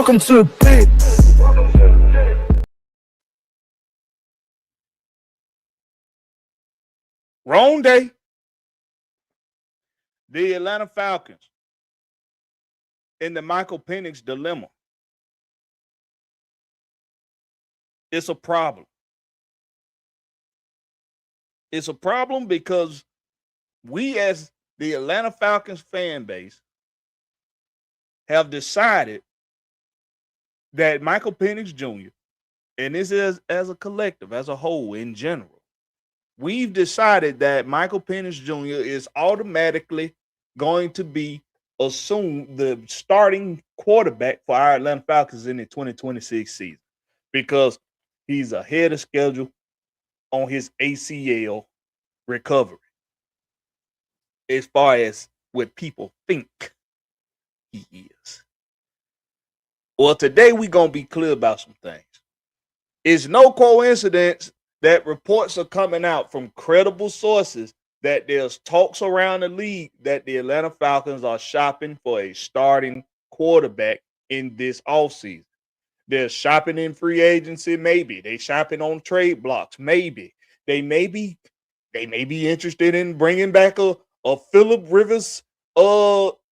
Welcome to the pit. Wrong day. The Atlanta Falcons in the Michael Penix dilemma. It's a problem. It's a problem because we, as the Atlanta Falcons fan base, have decided that Michael Penix Jr., and this is as a collective, as a whole, in general, we've decided that Michael Penix Jr. is automatically going to be assumed the starting quarterback for our Atlanta Falcons in the 2026 season because he's ahead of schedule on his ACL recovery as far as what people think he is. Well, today we're going to be clear about some things. It's no coincidence that reports are coming out from credible sources that there's talks around the league that the Atlanta Falcons are shopping for a starting quarterback in this offseason. They're shopping in free agency, maybe. They're shopping on trade blocks, maybe. They may be interested in bringing back a Phillip Rivers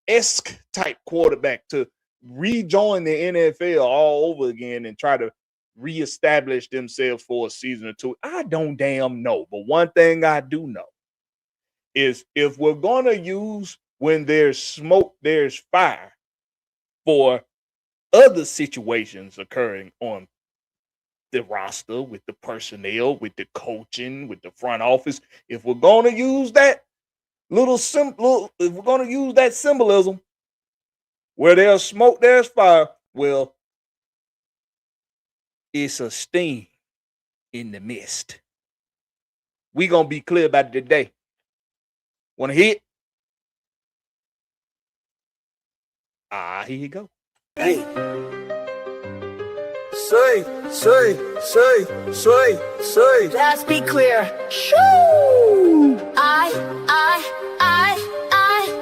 esque type quarterback to rejoin the NFL all over again and try to reestablish themselves for a season or two. I don't damn know. But one thing I do know is if we're going to use when there's smoke, there's fire for other situations occurring on the roster, with the personnel, with the coaching, with the front office, if we're going to use that if we're going to use that symbolism, where there's smoke, there's fire, well, it's a steam in the mist. We're going to be clear about it today. Want to hit? Here you go. Hey. Say. Let's be clear. Shoo!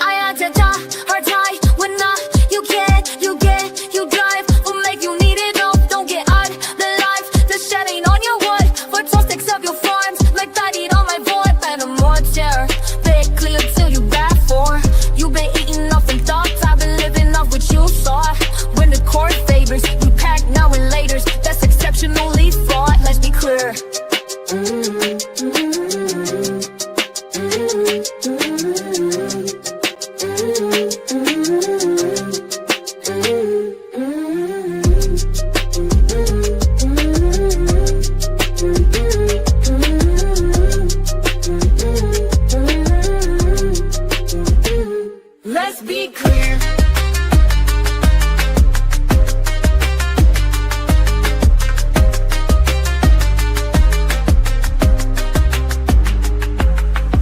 I had to die or die when you drive will make you need it. Don't get out the life. The shed ain't on your wood. For 12 sticks of your farms, like that eat on my void. Better more terror. Big clear till you bad for. You been eating off in thoughts. I've been living off what you saw. When the court favors, we pack now and laters. That's exceptionally flawed. Let's be clear. Let's be clear.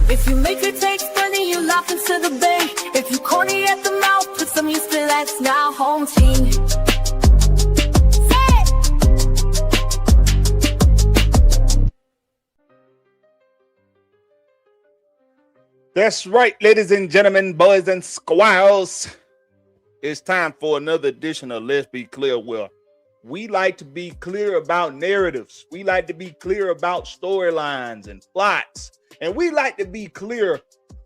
If you make it take money, you laugh into the bay. If you corny at the mouth, put some use to that's now home team. That's right, ladies and gentlemen, boys and squires. It's time for another edition of Let's Be Clear, where we like to be clear about narratives. We like to be clear about storylines and plots. And we like to be clear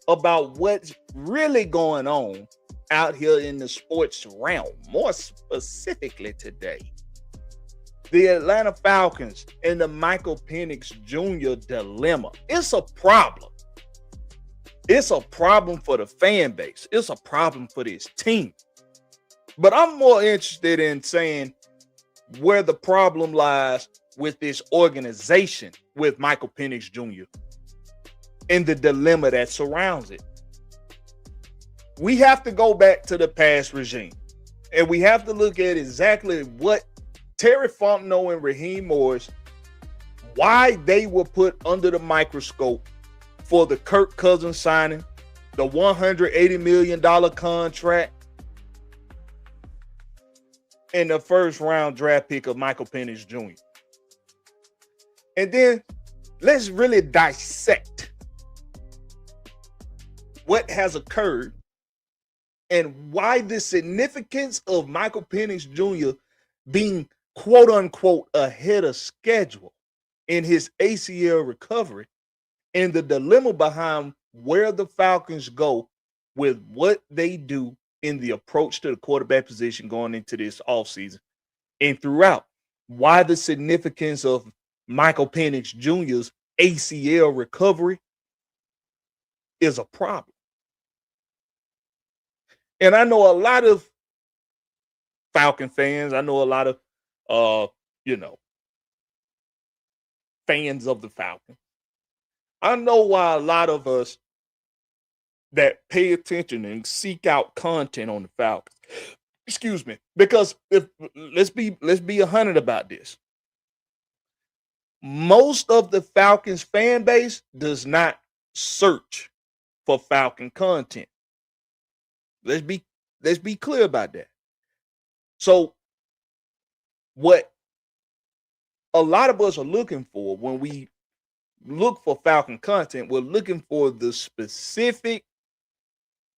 about what's really going on out here in the sports realm. More specifically today, the Atlanta Falcons and the Michael Penix Jr. dilemma. It's a problem. It's a problem for the fan base. It's a problem for this team. But I'm more interested in saying where the problem lies with this organization, with Michael Penix Jr., and the dilemma that surrounds it. We have to go back to the past regime, and we have to look at exactly what Terry Fontenot and Raheem Morris, why they were put under the microscope for the Kirk Cousins signing, the $180 million contract, and the first round draft pick of Michael Penix Jr. And then let's really dissect what has occurred and why the significance of Michael Penix Jr. being quote unquote ahead of schedule in his ACL recovery, and the dilemma behind where the Falcons go with what they do in the approach to the quarterback position going into this offseason and throughout. Why the significance of Michael Penix Jr.'s ACL recovery is a problem. And I know a lot of Falcon fans, I know a lot of fans of the Falcons. I know why a lot of us that pay attention and seek out content on the Falcons. Excuse me, because if let's be 100 about this. Most of the Falcons fan base does not search for Falcon content. Let's be clear about that. So what a lot of us are looking for when we look for Falcon content, we're looking for the specific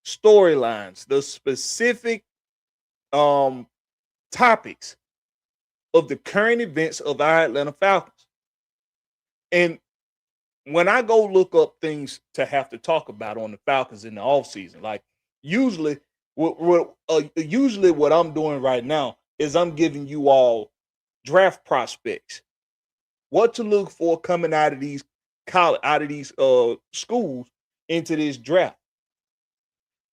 storylines, the specific topics of the current events of our Atlanta Falcons. And when I go look up things to have to talk about on the Falcons in the offseason, like usually what I'm doing right now is I'm giving you all draft prospects, what to look for coming out of these schools into this draft.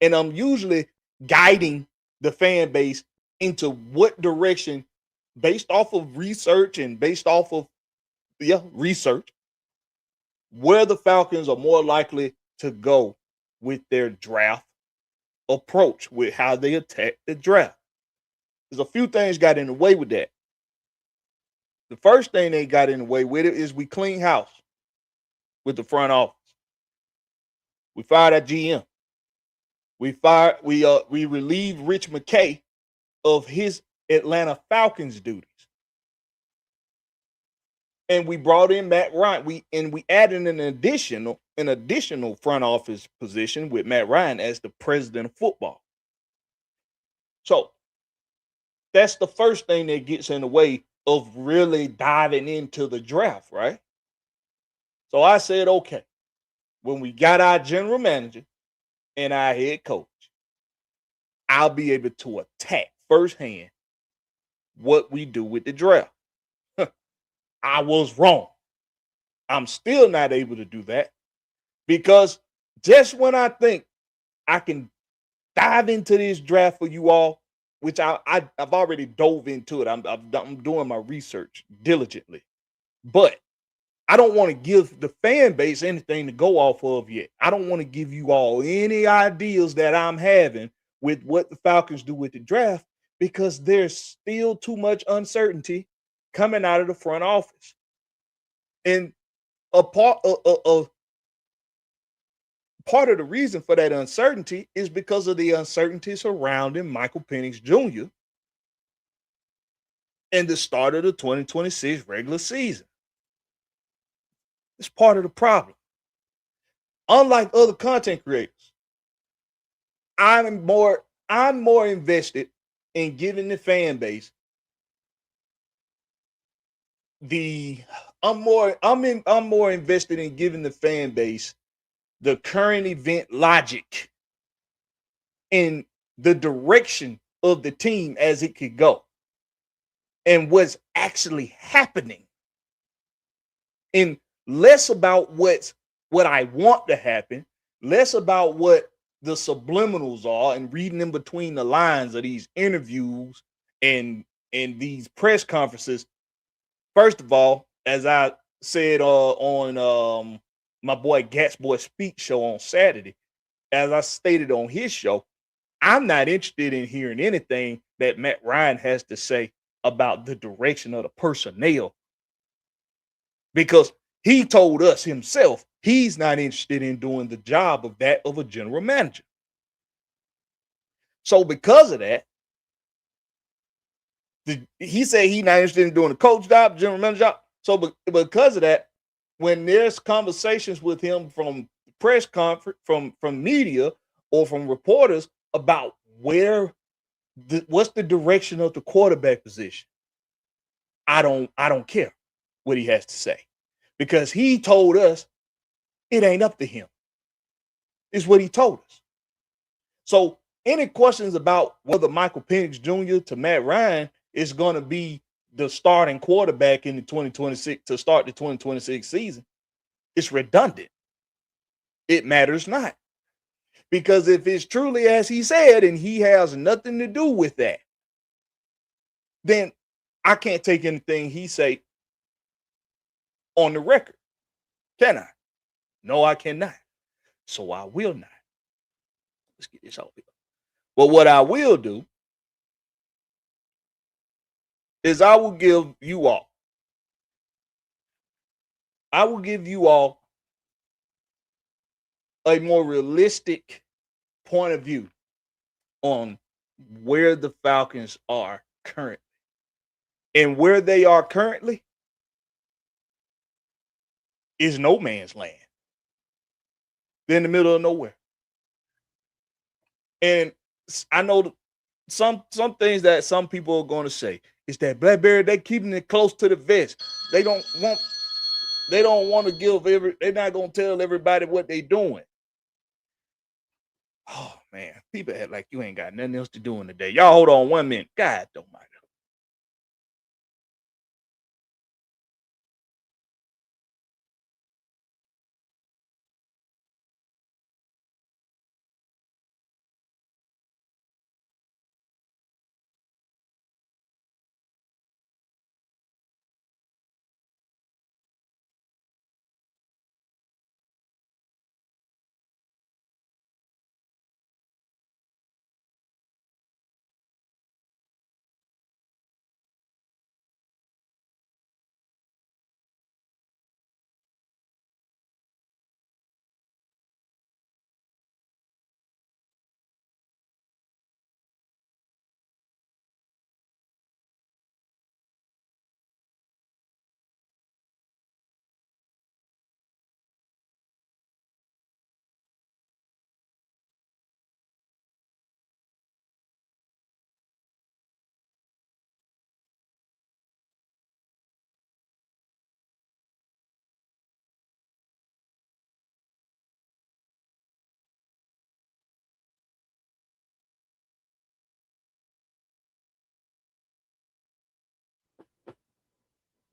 And I'm usually guiding the fan base into what direction, based off of research and based off of research, where the Falcons are more likely to go with their draft approach, with how they attack the draft. There's a few things got in the way with that. The first thing they got in the way with it is we clean house with the front office. We fired our GM. We relieved Rich McKay of his Atlanta Falcons duties. And we brought in Matt Ryan. We added an additional front office position with Matt Ryan as the president of football. So that's the first thing that gets in the way of really diving into the draft, right? So I said, okay, when we got our general manager and our head coach, I'll be able to attack firsthand what we do with the draft. I was wrong. I'm still not able to do that because just when I think I can dive into this draft for you all, which I've already dove into it. I'm doing my research diligently, but I don't want to give the fan base anything to go off of yet. I don't want to give you all any ideas that I'm having with what the Falcons do with the draft because there's still too much uncertainty coming out of the front office. And a part of the reason for that uncertainty is because of the uncertainty surrounding Michael Penix Jr. and the start of the 2026 regular season. It's part of the problem. Unlike other content creators, I'm more invested in giving the fan base I'm more invested in giving the fan base the current event logic and the direction of the team as it could go and what's actually happening, and less about what I want to happen, less about what the subliminals are and reading in between the lines of these interviews and these press conferences. First of all, as I said on my boy Gat's Boy Speak show on Saturday, as I stated on his show, I'm not interested in hearing anything that Matt Ryan has to say about the direction of the personnel, because he told us himself he's not interested in doing the job of a general manager. So because of that, he said he's not interested in doing the coach job, general manager job. So because of that, when there's conversations with him from press conference, from media or from reporters about what's the direction of the quarterback position, I don't care what he has to say, because he told us it ain't up to him. It's what he told us. So any questions about whether Michael Penix Jr. to Matt Ryan is going to be the starting quarterback in the 2026 to start the 2026 season, it's redundant. It matters not. Because if it's truly as he said and he has nothing to do with that, then I can't take anything he say on the record. Can I? No, I cannot. So I will not. Let's get this out here. But what I will do is I will give you all a more realistic point of view on where the Falcons are currently. And where they are currently is no man's land. They're in the middle of nowhere. And I know some things that some people are going to say is that Blakberry, they keeping it close to the vest. They don't want to give they're not going to tell everybody what they're doing. Oh man, people act like you ain't got nothing else to do in the day. Y'all hold on 1 minute. God don't mind.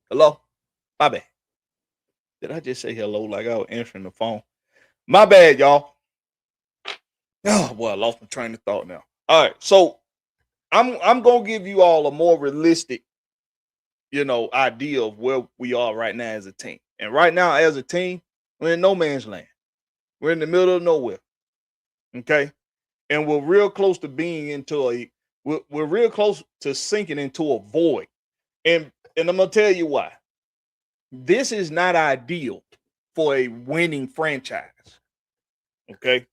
Hello? My bad. Did I just say hello like I was answering the phone? My bad, y'all. Oh, boy, I lost my train of thought now. All right, so I'm gonna give you all a more realistic, idea of where we are right now as a team. And right now, as a team, we're in no man's land. We're in the middle of nowhere. Okay, and we're real close to being we're real close to sinking into a void. And I'm gonna tell you why. This is not ideal for a winning franchise. Okay,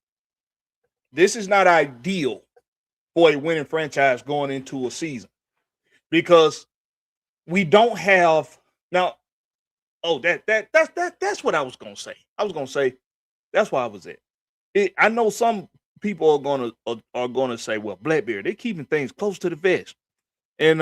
this is not ideal for a winning franchise going into a season, because we don't have now. Oh, that's what I was gonna say. I was gonna say that's why I was at. I know some people are gonna say, well, Blakberry, they're keeping things close to the vest, and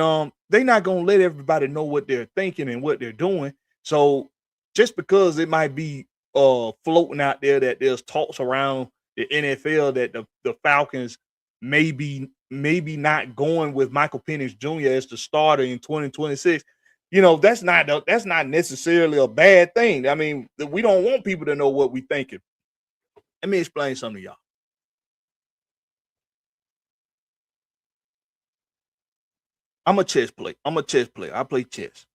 they're not gonna let everybody know what they're thinking and what they're doing. So just because it might be floating out there that there's talks around the NFL that the Falcons maybe not going with Michael Penix Jr. as the starter in 2026. That's not necessarily a bad thing. I mean, we don't want people to know what we're thinking. Let me explain something to y'all. I'm a chess player. I play chess.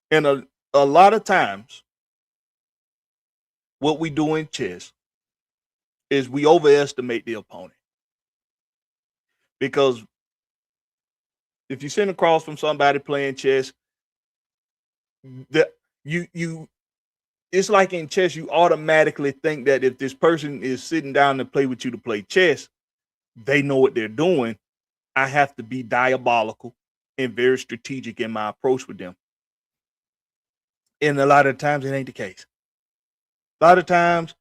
And a lot of times, what we do in chess is we overestimate the opponent. Because if you sit across from somebody playing chess, it's like in chess, you automatically think that if this person is sitting down to play with you to play chess, they know what they're doing. I have to be diabolical and very strategic in my approach with them. And a lot of times it ain't the case. A lot of times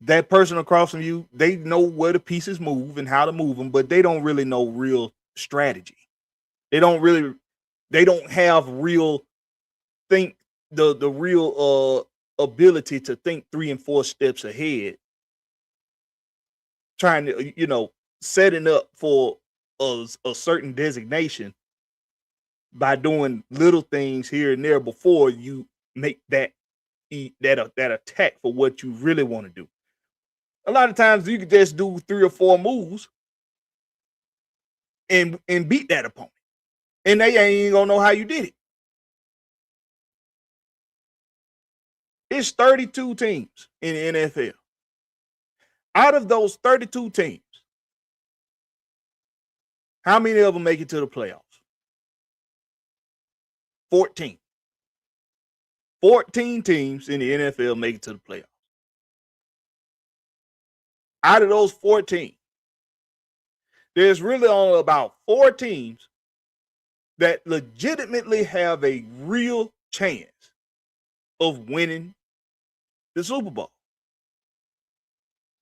that person across from you, they know where the pieces move and how to move them, but they don't really know real strategy. They don't have real think the real ability to think 3 and 4 steps ahead, trying to setting up for a certain designation by doing little things here and there before you make that attack for what you really want to do. A lot of times you can just do 3 or 4 moves and beat that opponent, and they ain't gonna know how you did it. It's 32 teams in the NFL. Out of those 32 teams, how many of them make it to the playoffs? 14. 14 teams in the NFL make it to the playoffs. Out of those 14, there's really only about 4 teams that legitimately have a real chance of winning the Super Bowl.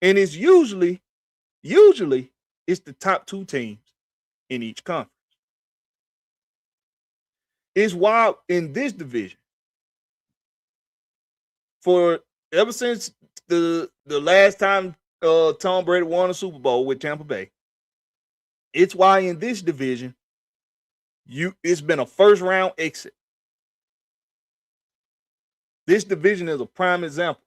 And it's usually it's the top 2 teams in each conference. It's why in this division, for ever since the last time Tom Brady won a Super Bowl with Tampa Bay, it's why in this division it's been a first round exit. This division is a prime example.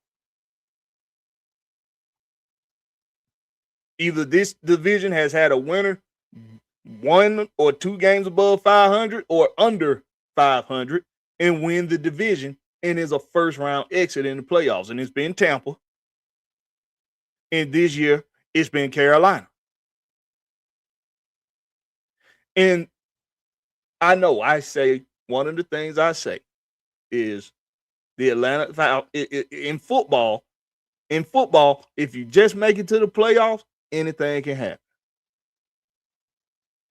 Either this division has had a winner 1 or 2 games above 500 or under 500 and win the division, and is a first round exit in the playoffs. And it's been Tampa. And this year it's been Carolina. And I know one of the things I say is the Atlanta Falcons in football, if you just make it to the playoffs, anything can happen.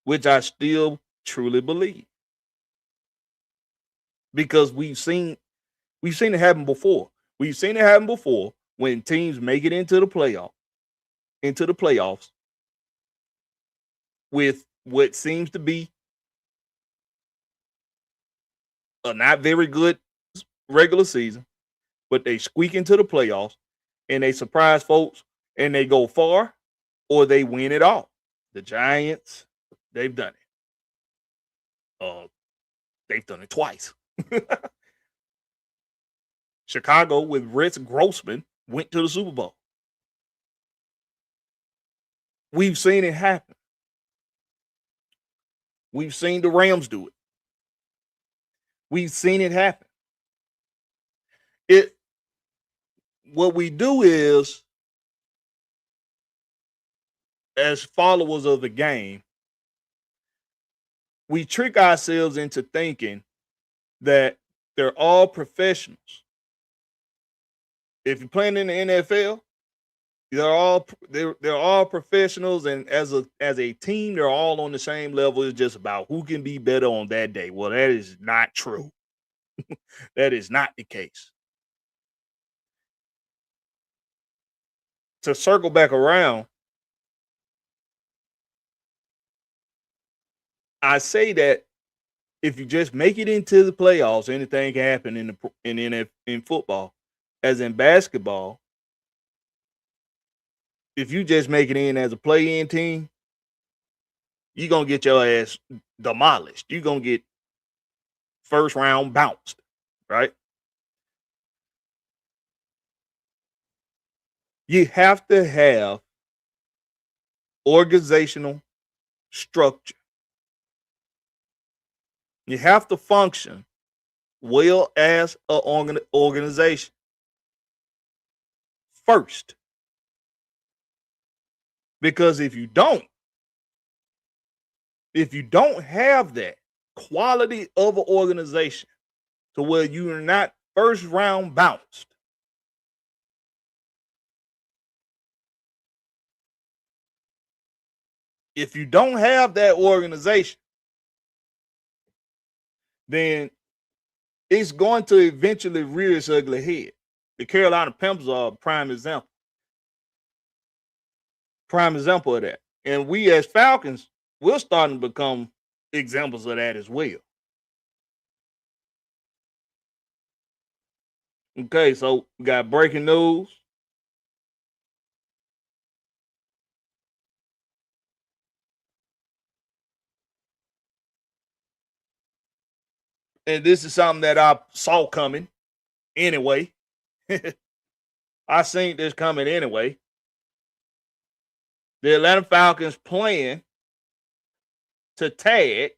Which I still truly believe. Because we've seen it happen before. We've seen it happen before when teams make it into the playoffs with what seems to be a not very good regular season, but they squeak into the playoffs and they surprise folks and they go far, or they win it all. The Giants, they've done it. They've done it twice. Chicago with Rex Grossman went to the Super Bowl. We've seen it happen. We've seen the Rams do it. We've seen it happen. What we do is, as followers of the game, we trick ourselves into thinking that they're all professionals. If you're playing in the NFL, they're all professionals, and as a team, they're all on the same level. It's just about who can be better on that day. Well, that is not true. That is not the case. To circle back around, I say that if you just make it into the playoffs, anything can happen in football. As in basketball, if you just make it in as a play-in team, you're going to get your ass demolished. You're going to get first round bounced, right? You have to have organizational structure. You have to function well as an organization first. Because if you don't have that quality of an organization to where you are not first round bounced, if you don't have that organization, then it's going to eventually rear its ugly head. The Carolina Panthers are a prime example. Prime example of that. And we as Falcons, we're starting to become examples of that as well. Okay, so we got breaking news. And this is something that I saw coming anyway. I seen this coming anyway. The Atlanta Falcons plan to tag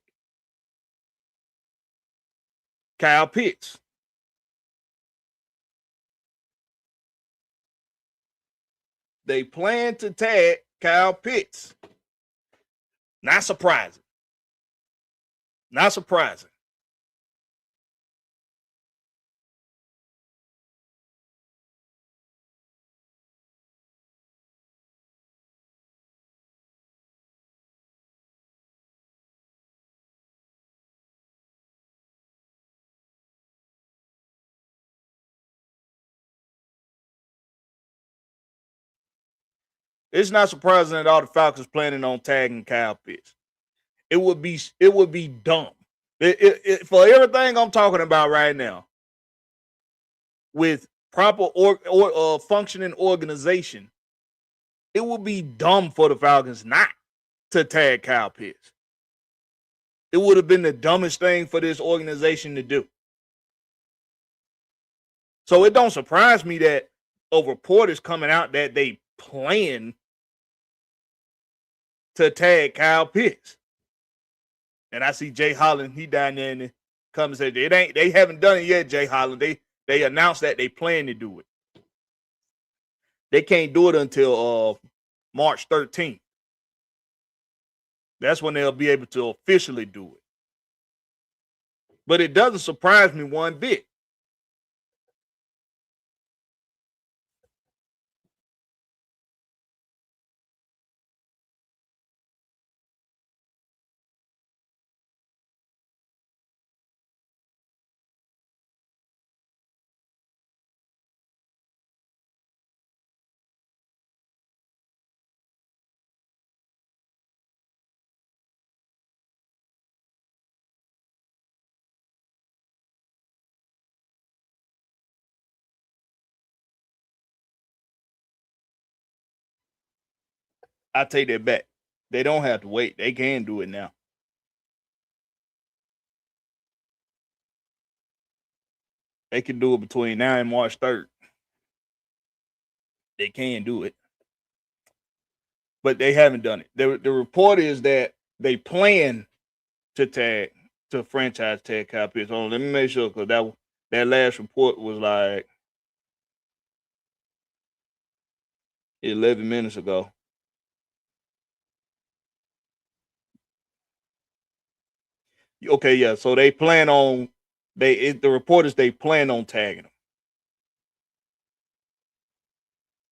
Kyle Pitts. They plan to tag Kyle Pitts. Not surprising. Not surprising. It's not surprising that all the Falcons planning on tagging Kyle Pitts. It would be dumb. For everything I'm talking about right now, with proper functioning organization, it would be dumb for the Falcons not to tag Kyle Pitts. It would have been the dumbest thing for this organization to do. So it don't surprise me that a report is coming out that they plan to tag Kyle Pitts. And I see Jay Holland, he down there in the comments said they haven't done it yet, Jay Holland. They announced that they plan to do it. They can't do it until March 13th. That's when they'll be able to officially do it. But it doesn't surprise me one bit. I take that back. They don't have to wait. They can do it now. They can do it between now and March 3rd. They can do it. But they haven't done it. The report is that they plan to franchise tag Kyle Pitts. Hold on, let me make sure, because that last report was like 11 minutes ago. Okay, yeah. So they plan on the report is they plan on tagging him.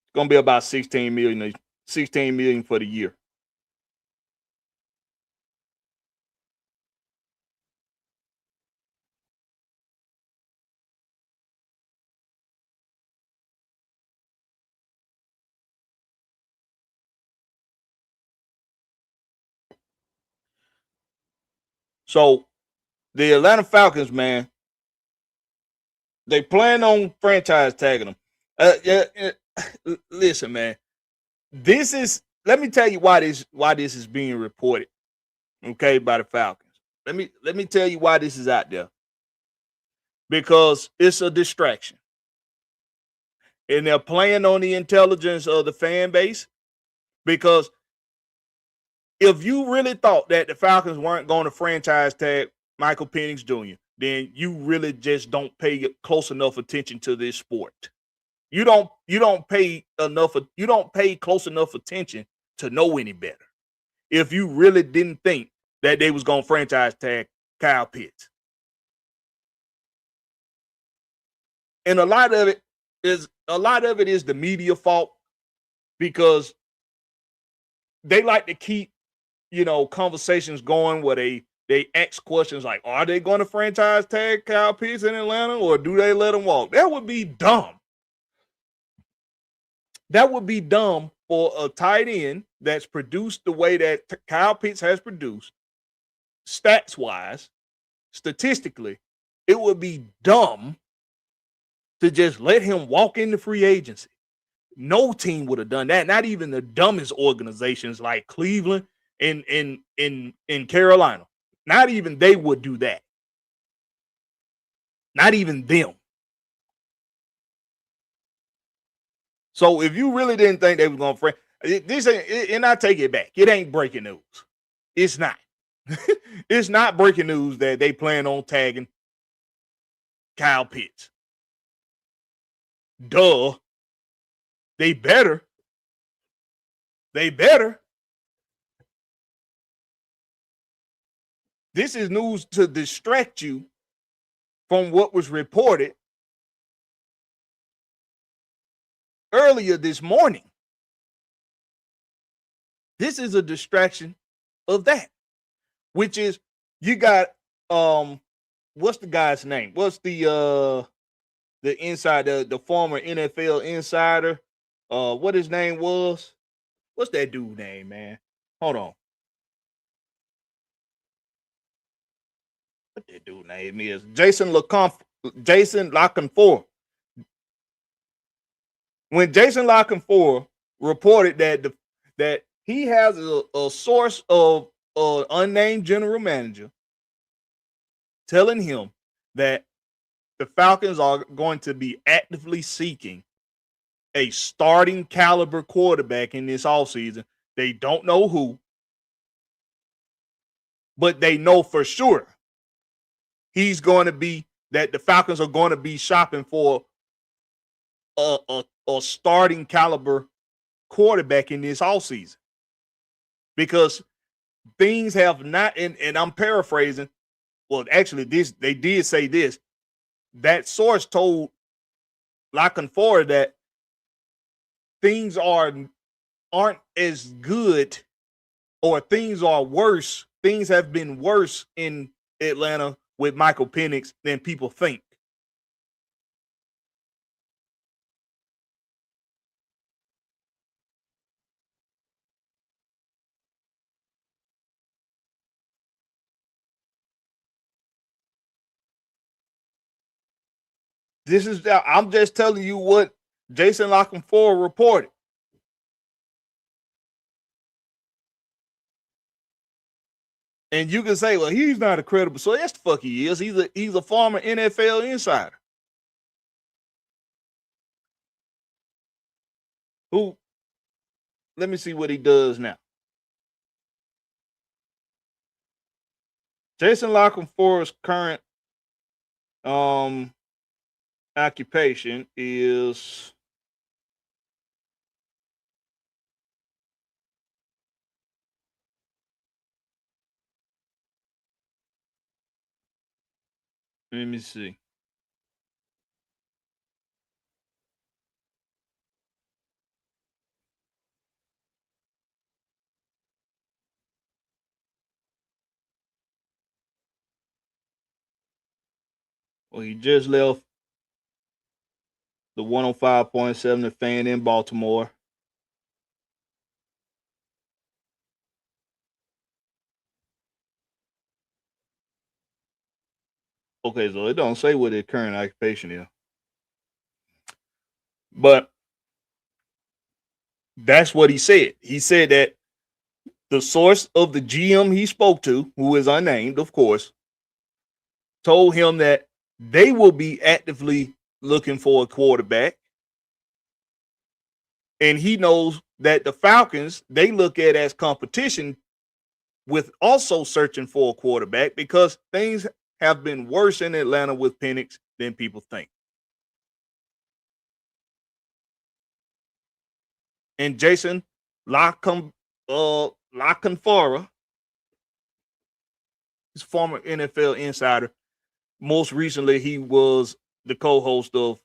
It's gonna be about 16 million for the year. So the Atlanta Falcons, man, they plan on franchise tagging them. Listen, man, let me tell you why this is being reported, okay, by the Falcons. Let me tell you why this is out there. Because it's a distraction. And they're playing on the intelligence of the fan base. Because if you really thought that the Falcons weren't going to franchise tag Michael Penix Jr., then you really just don't pay close enough attention to this sport. You don't pay close enough attention to know any better. If you really didn't think that they was going to franchise tag Kyle Pitts. And a lot of it is the media fault, because they like to keep, conversations going where they ask questions like, are they going to franchise tag Kyle Pitts in Atlanta, or do they let him walk? That would be dumb. That would be dumb for a tight end that's produced the way that Kyle Pitts has produced, stats wise, statistically, it would be dumb to just let him walk into free agency. No team would have done that. Not even the dumbest organizations like Cleveland and in Carolina. Not even they would do that. Not even them. So if you really didn't think they were going to frame this, and I take it back, it ain't breaking news. It's not. It's not breaking news that they plan on tagging Kyle Pitts. Duh. They better. They better. This is news to distract you from what was reported earlier this morning. This is a distraction of that, which is you got what's the guy's name? What's the insider, the former NFL insider? What his name was? What's that dude name, man? Hold on. What that dude name is? Jason LaConfort. When Jason LaConfort reported that he has a source of unnamed general manager telling him that the Falcons are going to be actively seeking a starting caliber quarterback in this offseason. They don't know who, but they know for sure he's going to be that the Falcons are going to be shopping for a starting caliber quarterback in this offseason. Because things have not, and I'm paraphrasing. Well, actually, they did say this. That source told LaConfort that things aren't as good, or things are worse. Things have been worse in Atlanta with Michael Penix than people think. I'm just telling you what Jason LaConfort reported. And you can say, well, he's not a credible. So yes, the fuck he is. He's a former NFL insider. Who? Let me see what he does now. Jason LaConfort's current occupation is let me see. Well, he just left the 105.7 The Fan in Baltimore. Okay, so it don't say what his current occupation is. But that's what he said. He said that the source of the GM he spoke to, who is unnamed, of course, told him that they will be actively looking for a quarterback. And he knows that the Falcons, they look at as competition with also searching for a quarterback, because things have been worse in Atlanta with Penix than people think. And Jason LaConfort, his former NFL insider. Most recently, he was the co-host of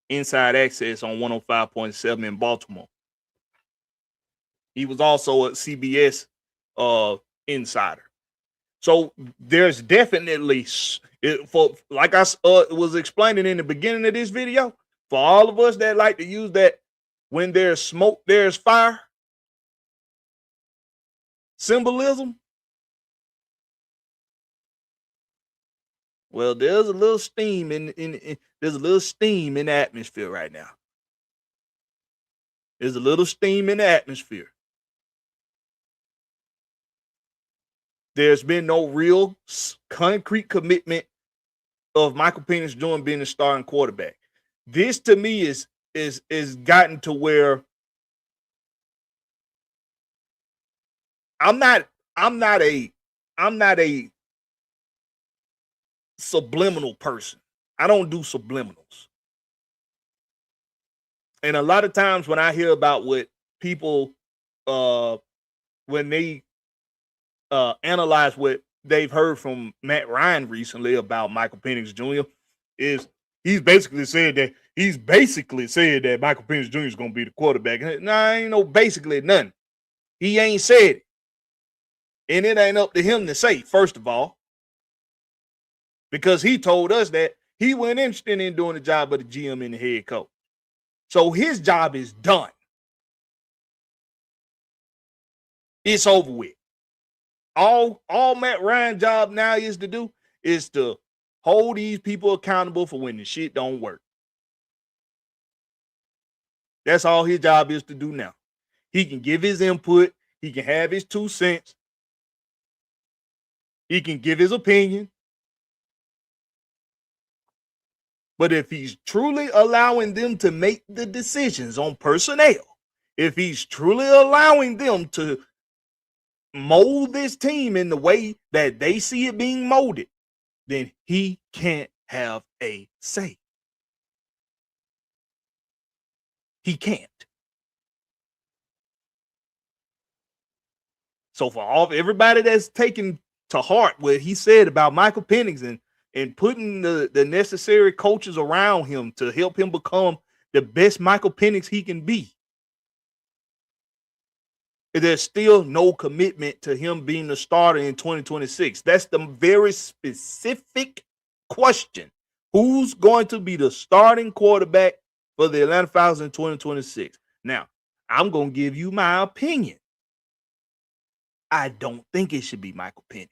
Inside Access on 105.7 in Baltimore. He was also a CBS insider. So there's definitely, for like I was explaining in the beginning of this video, for all of us that like to use that when there's smoke, there's fire symbolism, Well, there's a little steam there's a little steam in the atmosphere right now. There's a little steam in the atmosphere. There's been no real concrete commitment of Michael Penix Jr. being the starting quarterback. This to me is gotten to where I'm not a subliminal person. I don't do subliminals. And a lot of times when I hear about what people when they analyze what they've heard from Matt Ryan recently about Michael Penix Jr. is he's basically said that Michael Penix Jr. is going to be the quarterback. Nah, ain't no basically nothing. He ain't said it. And it ain't up to him to say, first of all, because he told us that he wasn't interested in doing the job of the GM and the head coach. So his job is done. It's over with. All Matt Ryan's job now is to do is to hold these people accountable for when the shit don't work. That's all his job is to do now. He can give his input. He can have his 2 cents. He can give his opinion. But if he's truly allowing them to make the decisions on personnel, if he's truly allowing them to mold this team in the way that they see it being molded, then he can't have a say. He can't. So for everybody that's taken to heart what he said about Michael Penix and putting the necessary coaches around him to help him become the best Michael Penix he can be, there's still no commitment to him being the starter in 2026. That's the very specific question. Who's going to be the starting quarterback for the Atlanta Falcons in 2026? Now, I'm going to give you my opinion. I don't think it should be Michael Penix.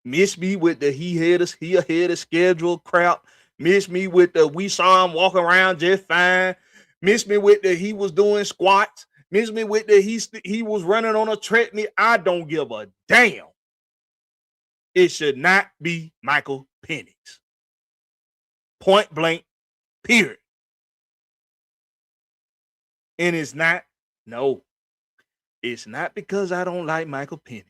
Miss me with the he ahead of schedule crap. Miss me with the we saw him walking around just fine. Miss me with the he was doing squats. Miss me with the he was running on a treadmill. I don't give a damn. It should not be Michael Penix. Point blank, period. And it's not because I don't like Michael Penix.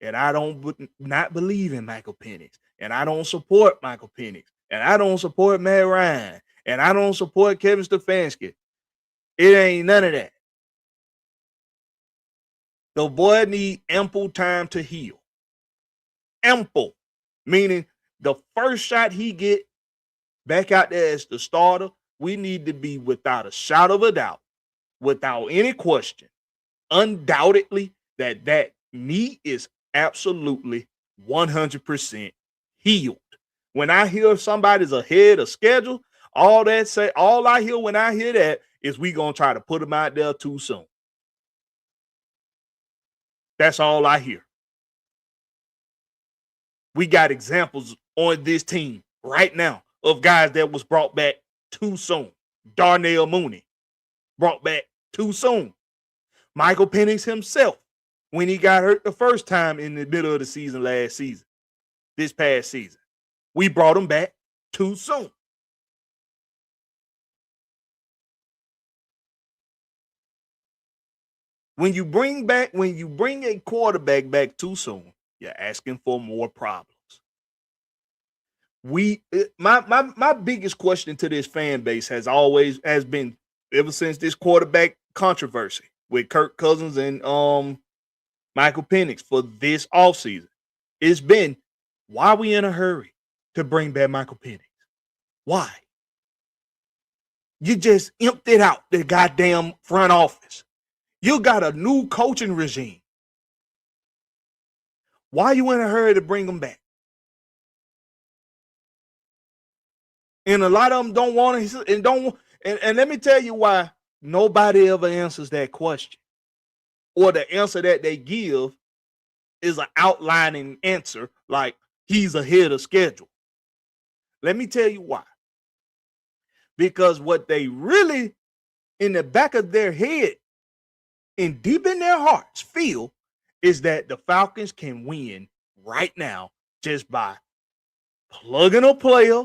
And I don't not believe in Michael Penix. And I don't support Michael Penix. And I don't support Matt Ryan. And I don't support Kevin Stefanski. It ain't none of that. The boy need ample time to heal. Ample. Meaning the first shot he get back out there as the starter, we need to be without a shadow of a doubt, without any question, undoubtedly that knee is absolutely 100% healed. When I hear somebody's ahead of schedule, all I hear when I hear that is we gonna try to put them out there too soon. That's all I hear. We got examples on this team right now of guys that was brought back too soon. Darnell Mooney brought back too soon. Michael Penix himself, when he got hurt the first time in the middle of the season this past season, we brought him back too soon. When you bring a quarterback back too soon, you're asking for more problems. My biggest question to this fan base has been ever since this quarterback controversy with Kirk Cousins and Michael Penix for this offseason. It's been, why are we in a hurry to bring back Michael Penix? Why? You just emptied out the goddamn front office. You got a new coaching regime. Why are you in a hurry to bring them back? And a lot of them don't want to, and let me tell you why nobody ever answers that question. Or the answer that they give is an outlining answer like he's ahead of schedule. Let me tell you why. Because what they really, in the back of their head and deep in their hearts, feel is that the Falcons can win right now just by plugging a player,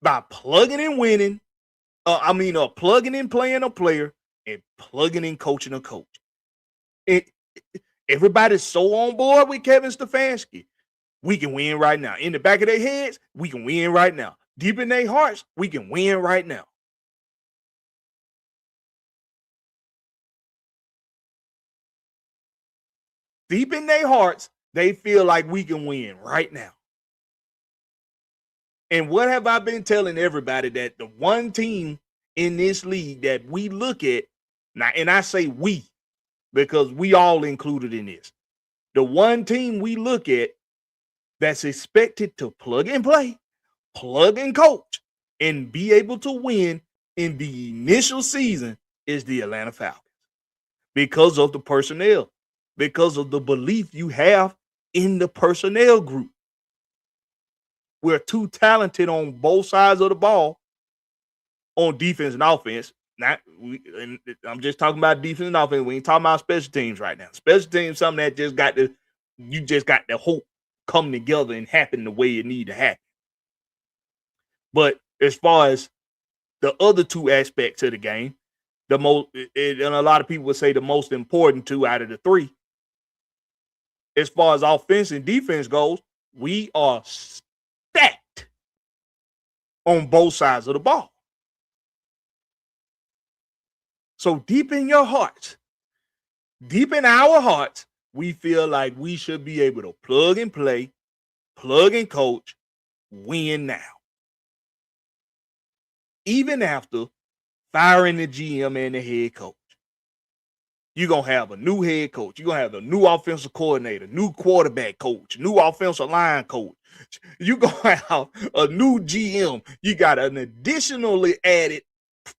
by plugging and winning. Plugging in playing a player and plugging in coaching a coach. Everybody's so on board with Kevin Stefanski. We can win right now. In the back of their heads, we can win right now. Deep in their hearts, we can win right now. Deep in their hearts, they feel like we can win right now. And what have I been telling everybody? That the one team in this league that we look at, now, and I say we, because we all included in this. The one team we look at that's expected to plug and play, plug and coach, and be able to win in the initial season is the Atlanta Falcons. Because of the personnel, because of the belief you have in the personnel group. We're too talented on both sides of the ball, on defense and offense. I'm just talking about defense and offense. We ain't talking about special teams right now. Special teams, something that you just got the hope come together and happen the way it need to happen. But as far as the other two aspects of the game, and a lot of people would say the most important two out of the three, as far as offense and defense goes, we are stacked on both sides of the ball. So deep in your hearts, deep in our hearts, we feel like we should be able to plug and play, plug and coach, win now. Even after firing the GM and the head coach. You're going to have a new head coach. You're going to have a new offensive coordinator, new quarterback coach, new offensive line coach. You're going to have a new GM. You got an additionally added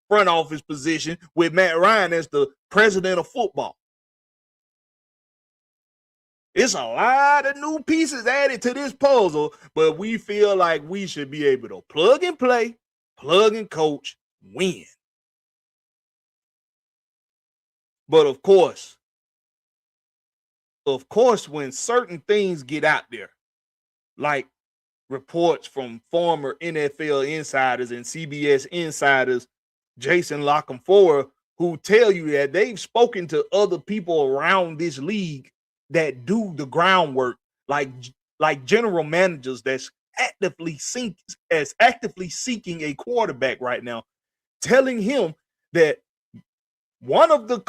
front office position with Matt Ryan as the president of football. It's a lot of new pieces added to this puzzle, but we feel like we should be able to plug and play, plug and coach, win. But of course, when certain things get out there, like reports from former NFL insiders and CBS insiders, Jason Lockenfora, who tell you that they've spoken to other people around this league that do the groundwork, like general managers that's actively seeking a quarterback right now, telling him that one of the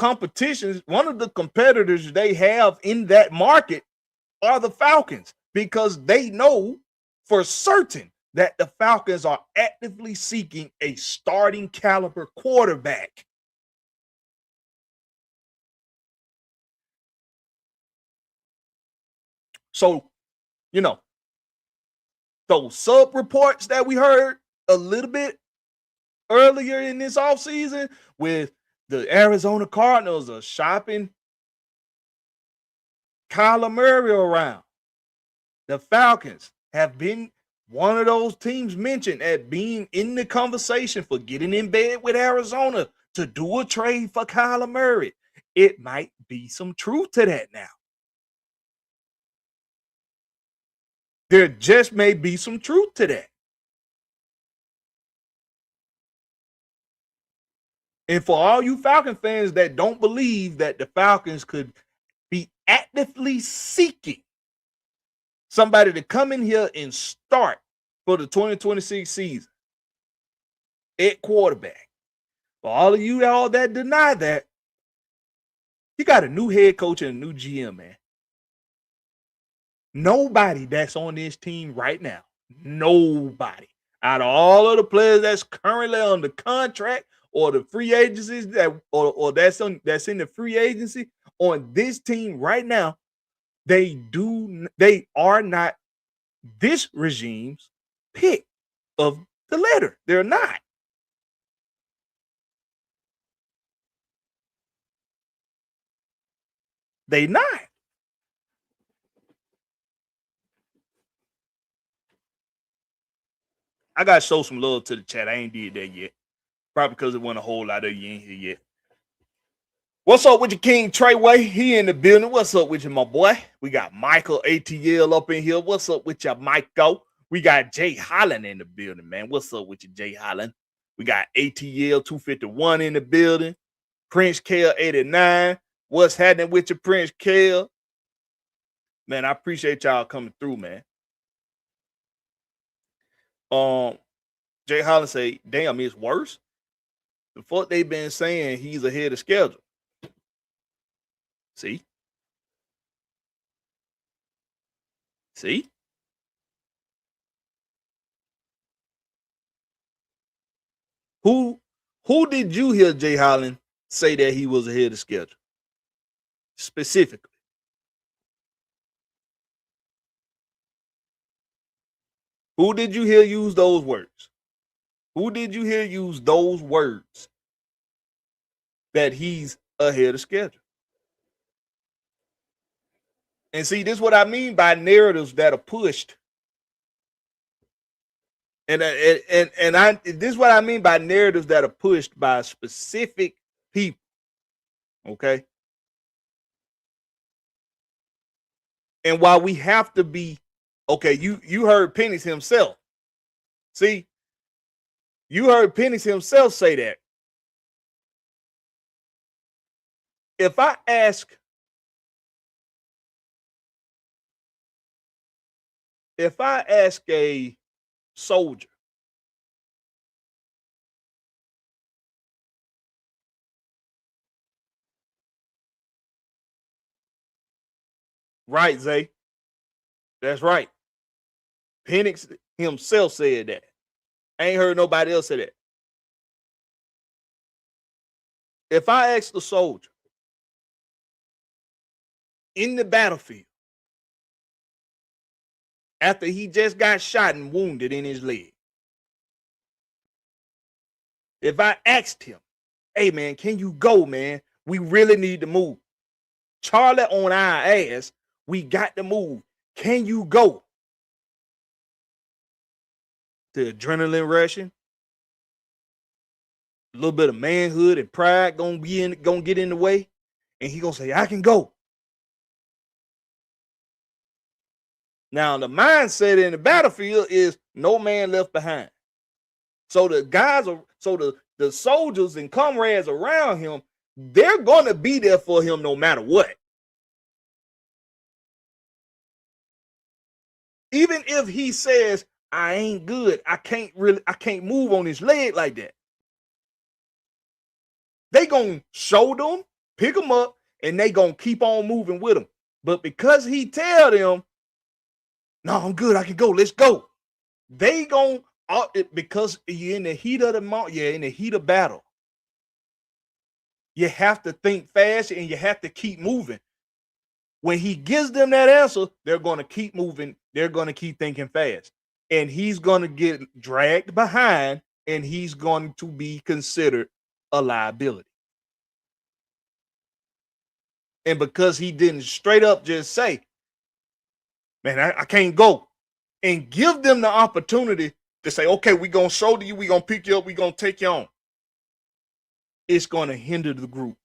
competitors they have in that market are the Falcons, because they know for certain that the Falcons are actively seeking a starting caliber quarterback. So, those sub reports that we heard a little bit earlier in this offseason with the Arizona Cardinals are shopping Kyler Murray around. The Falcons have been one of those teams mentioned as being in the conversation for getting in bed with Arizona to do a trade for Kyler Murray. It might be some truth to that now. There just may be some truth to that. And for all you Falcon fans that don't believe that the Falcons could be actively seeking somebody to come in here and start for the 2026 season at quarterback, for all of you all that deny that, you got a new head coach and a new GM, man. Nobody that's on this team right now, nobody out of all of the players that's currently under contract or the free agencies that's in the free agency on this team right now, they are not this regime's pick of the litter. They're not. They not. I gotta show some love to the chat. I ain't did that yet. Probably because it wasn't a whole lot of you in here yet. What's up with your King Treyway? He in the building. What's up with you, my boy? We got Michael ATL up in here. What's up with you, Michael? We got Jay Holland in the building, man. What's up with you, Jay Holland? We got ATL 251 in the building. Prince Kale 89. What's happening with you, Prince Kale? Man, I appreciate y'all coming through, man. Jay Holland say, damn, it's worse. The fuck they been saying he's ahead of schedule. See? Who did you hear, Jay Holland, say that he was ahead of schedule? Specifically. Who did you hear use those words? Who did you hear use those words that he's ahead of schedule? And see, this is what I mean by narratives that are pushed. And this is what I mean by narratives that are pushed by specific people. Okay. And while we have to be, okay, you heard Penix himself. See, you heard Penix himself say that. If I ask a soldier, right, Zay? That's right. Penix himself said that. I ain't heard nobody else say that. If I ask the soldier in the battlefield after he just got shot and wounded in his leg, if I asked him, hey, man, can you go, man? We really need to move. Charlie on our ass. We got to move. Can you go? The adrenaline rushing. A little bit of manhood and pride gonna get in the way. And he gonna say, I can go. Now, the mindset in the battlefield is no man left behind. So the guys are, the soldiers and comrades around him, they're gonna be there for him no matter what. Even if he says, I ain't good, I can't move on his leg like that. They gonna shoulder him, pick him up, and they gonna keep on moving with him. But because he tell them, no, I'm good, I can go, let's go. They gonna, because you're in the heat of the moment, you're in the heat of battle. You have to think fast and you have to keep moving. When he gives them that answer, they're going to keep moving. They're going to keep thinking fast. And he's going to get dragged behind and he's going to be considered a liability. And because he didn't straight up just say, man, I can't go, and give them the opportunity to say, okay, we're going to shoulder you, we're going to pick you up, we're going to take you on, it's going to hinder the group.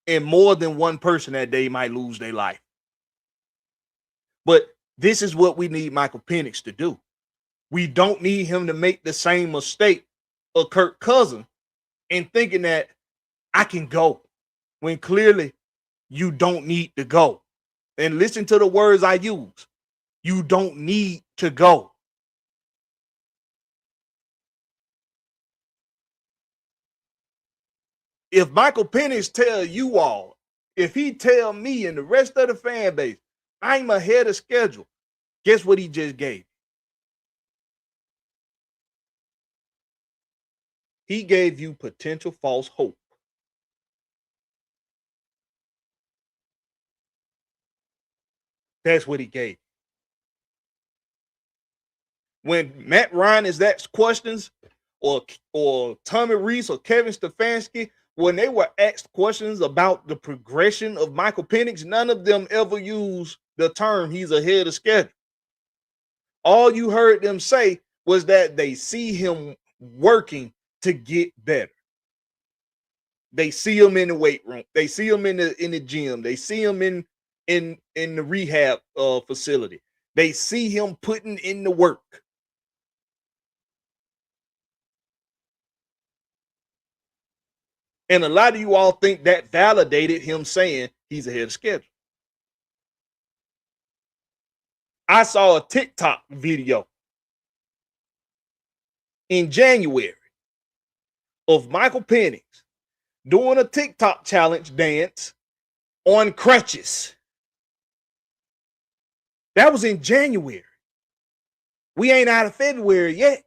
And more than one person that day might lose their life. But this is what we need Michael Penix to do. We don't need him to make the same mistake of Kirk Cousins in thinking that I can go when clearly you don't need to go. And listen to the words I use. You don't need to go. If Michael Penix tell you all, if he tell me and the rest of the fan base, I'm ahead of schedule, guess what he just gave? He gave you potential false hope. That's what he gave. When Matt Ryan is asked questions, or Tommy Reese or Kevin Stefanski, when they were asked questions about the progression of Michael Penix, none of them ever used the term he's ahead of schedule. All you heard them say was that they see him working to get better. They see him in the weight room. They see him in the gym. They see him in the rehab facility. They see him putting in the work. And a lot of you all think that validated him saying he's ahead of schedule. I saw a TikTok video in January of Michael Penix doing a TikTok challenge dance on crutches. That was in January. We ain't out of February yet.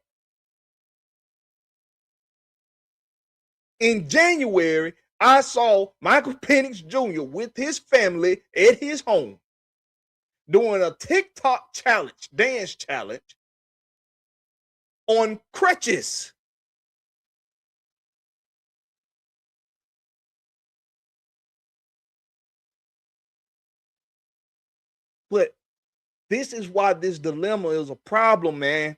In January, I saw Michael Penix Jr. with his family at his home doing a TikTok challenge, dance challenge on crutches. But this is why this dilemma is a problem, man.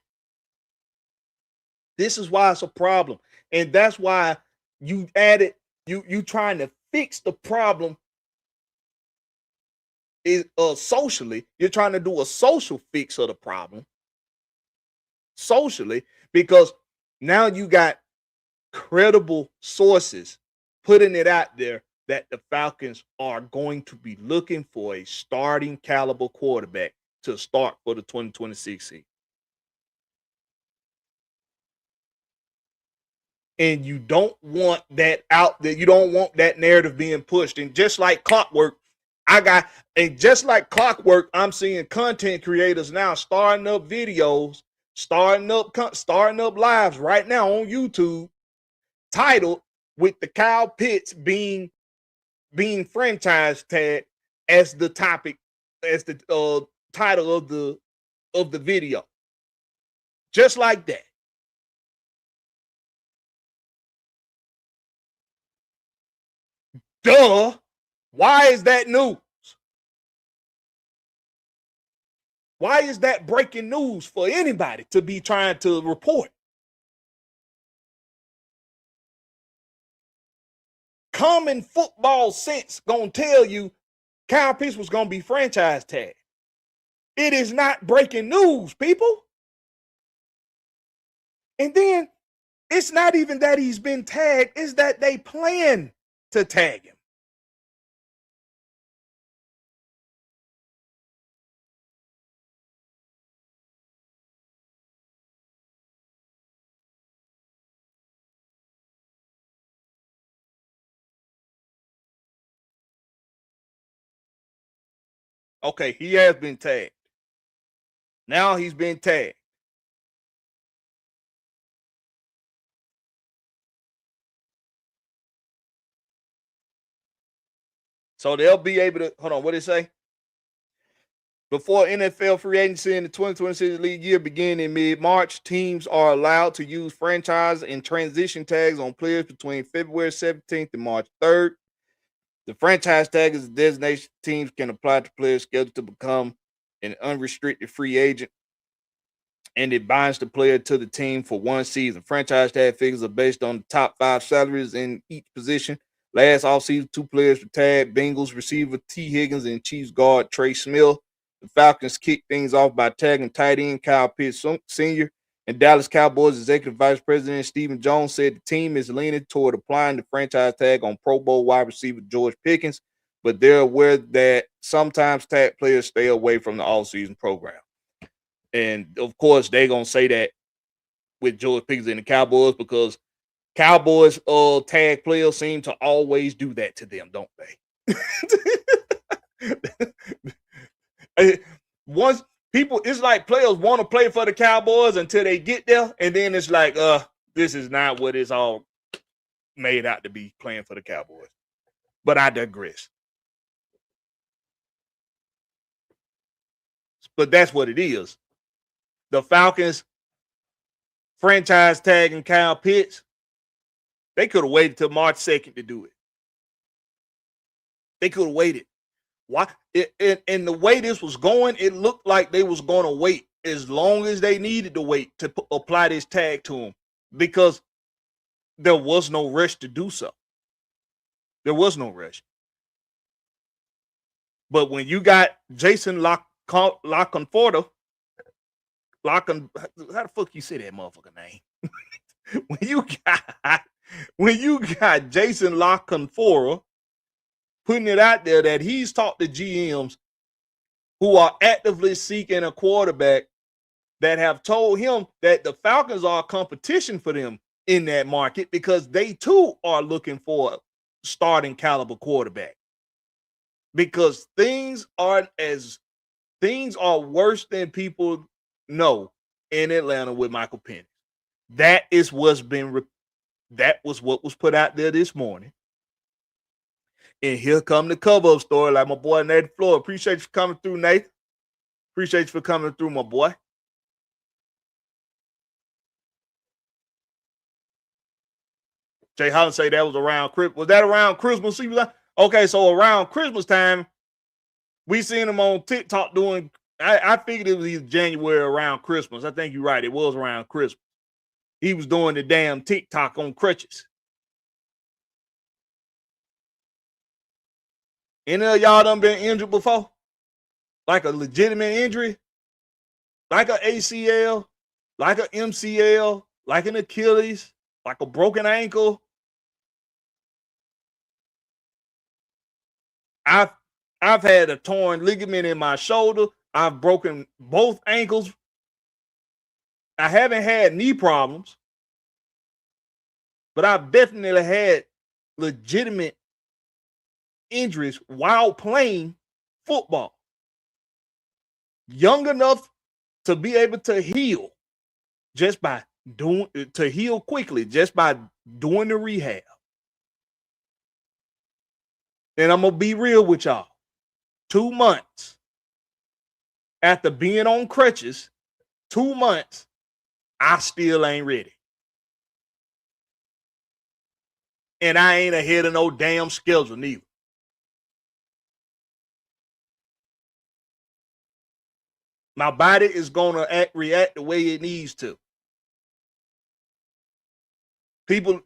This is why it's a problem. And that's why you added, you trying to fix the problem is socially. You're trying to do a social fix of the problem socially, because now you got credible sources putting it out there that the Falcons are going to be looking for a starting caliber quarterback to start for the 2026 season. And you don't want that out there. You don't want that narrative being pushed. And just like clockwork, I'm seeing content creators now starting up videos, starting up lives right now on YouTube, titled with the Kyle Pitts being franchise tagged as the topic, as the title of the video. Just like that. Duh. Why is that news? Why is that breaking news for anybody to be trying to report? Common football sense gonna tell you Kyle Pitts was gonna be franchise tagged. It is not breaking news, people. And then it's not even that he's been tagged, it's that they plan to tag him. Okay, he has been tagged. Now he's been tagged. So they'll be able to, hold on, what did it say? Before NFL free agency in the 2026 league year begin in mid-March, teams are allowed to use franchise and transition tags on players between February 17th and March 3rd. The franchise tag is a designation teams can apply to players scheduled to become an unrestricted free agent, and it binds the player to the team for one season. Franchise tag figures are based on the top 5 salaries in each position. Last offseason, 2 players were tagged: Bengals receiver T. Higgins and Chiefs guard Trey Smith. The Falcons kicked things off by tagging tight end Kyle Pitts Sr. And Dallas Cowboys executive vice president Stephen Jones said the team is leaning toward applying the franchise tag on Pro Bowl wide receiver George Pickens, but they're aware that sometimes tag players stay away from the offseason program. And, of course, they're going to say that with George Pickens and the Cowboys, because Cowboys tag players seem to always do that to them, don't they? Once people, it's like players want to play for the Cowboys until they get there, and then it's like, this is not what it's all made out to be, playing for the Cowboys. But I digress. But that's what it is. The Falcons franchise tagging Kyle Pitts, they could have waited till March 2nd to do it. They could have waited. Why? And the way this was going, it looked like they was going to wait as long as they needed to wait to apply this tag to him, because there was no rush to do so. There was no rush. But when you got Jason Lockenforder, how the fuck you say that motherfucker name? when you got Jason Lockenforder putting it out there that he's talked to GMs who are actively seeking a quarterback that have told him that the Falcons are a competition for them in that market because they too are looking for a starting caliber quarterback. Because things are worse than people know in Atlanta with Michael Penix. That was what was put out there this morning. And here come the cover-up story, like my boy Nathan Floyd. Appreciate you for coming through, Nathan. Appreciate you for coming through, my boy. Jay Holland say that was around Christmas. Was that around Christmas? Okay, so around Christmas time, we seen him on TikTok doing, I figured it was either January around Christmas. I think you're right. It was around Christmas. He was doing the damn TikTok on crutches. Any of y'all done been injured before? Like a legitimate injury? Like an ACL? Like an MCL? Like an Achilles? Like a broken ankle? I've had a torn ligament in my shoulder. I've broken both ankles. I haven't had knee problems, but I've definitely had legitimate injuries while playing football. Young enough to be able to heal quickly just by doing the rehab. And I'm going to be real with y'all. 2 months after being on crutches, 2 months, I still ain't ready. And I ain't ahead of no damn schedule neither. My body is going to react the way it needs to. People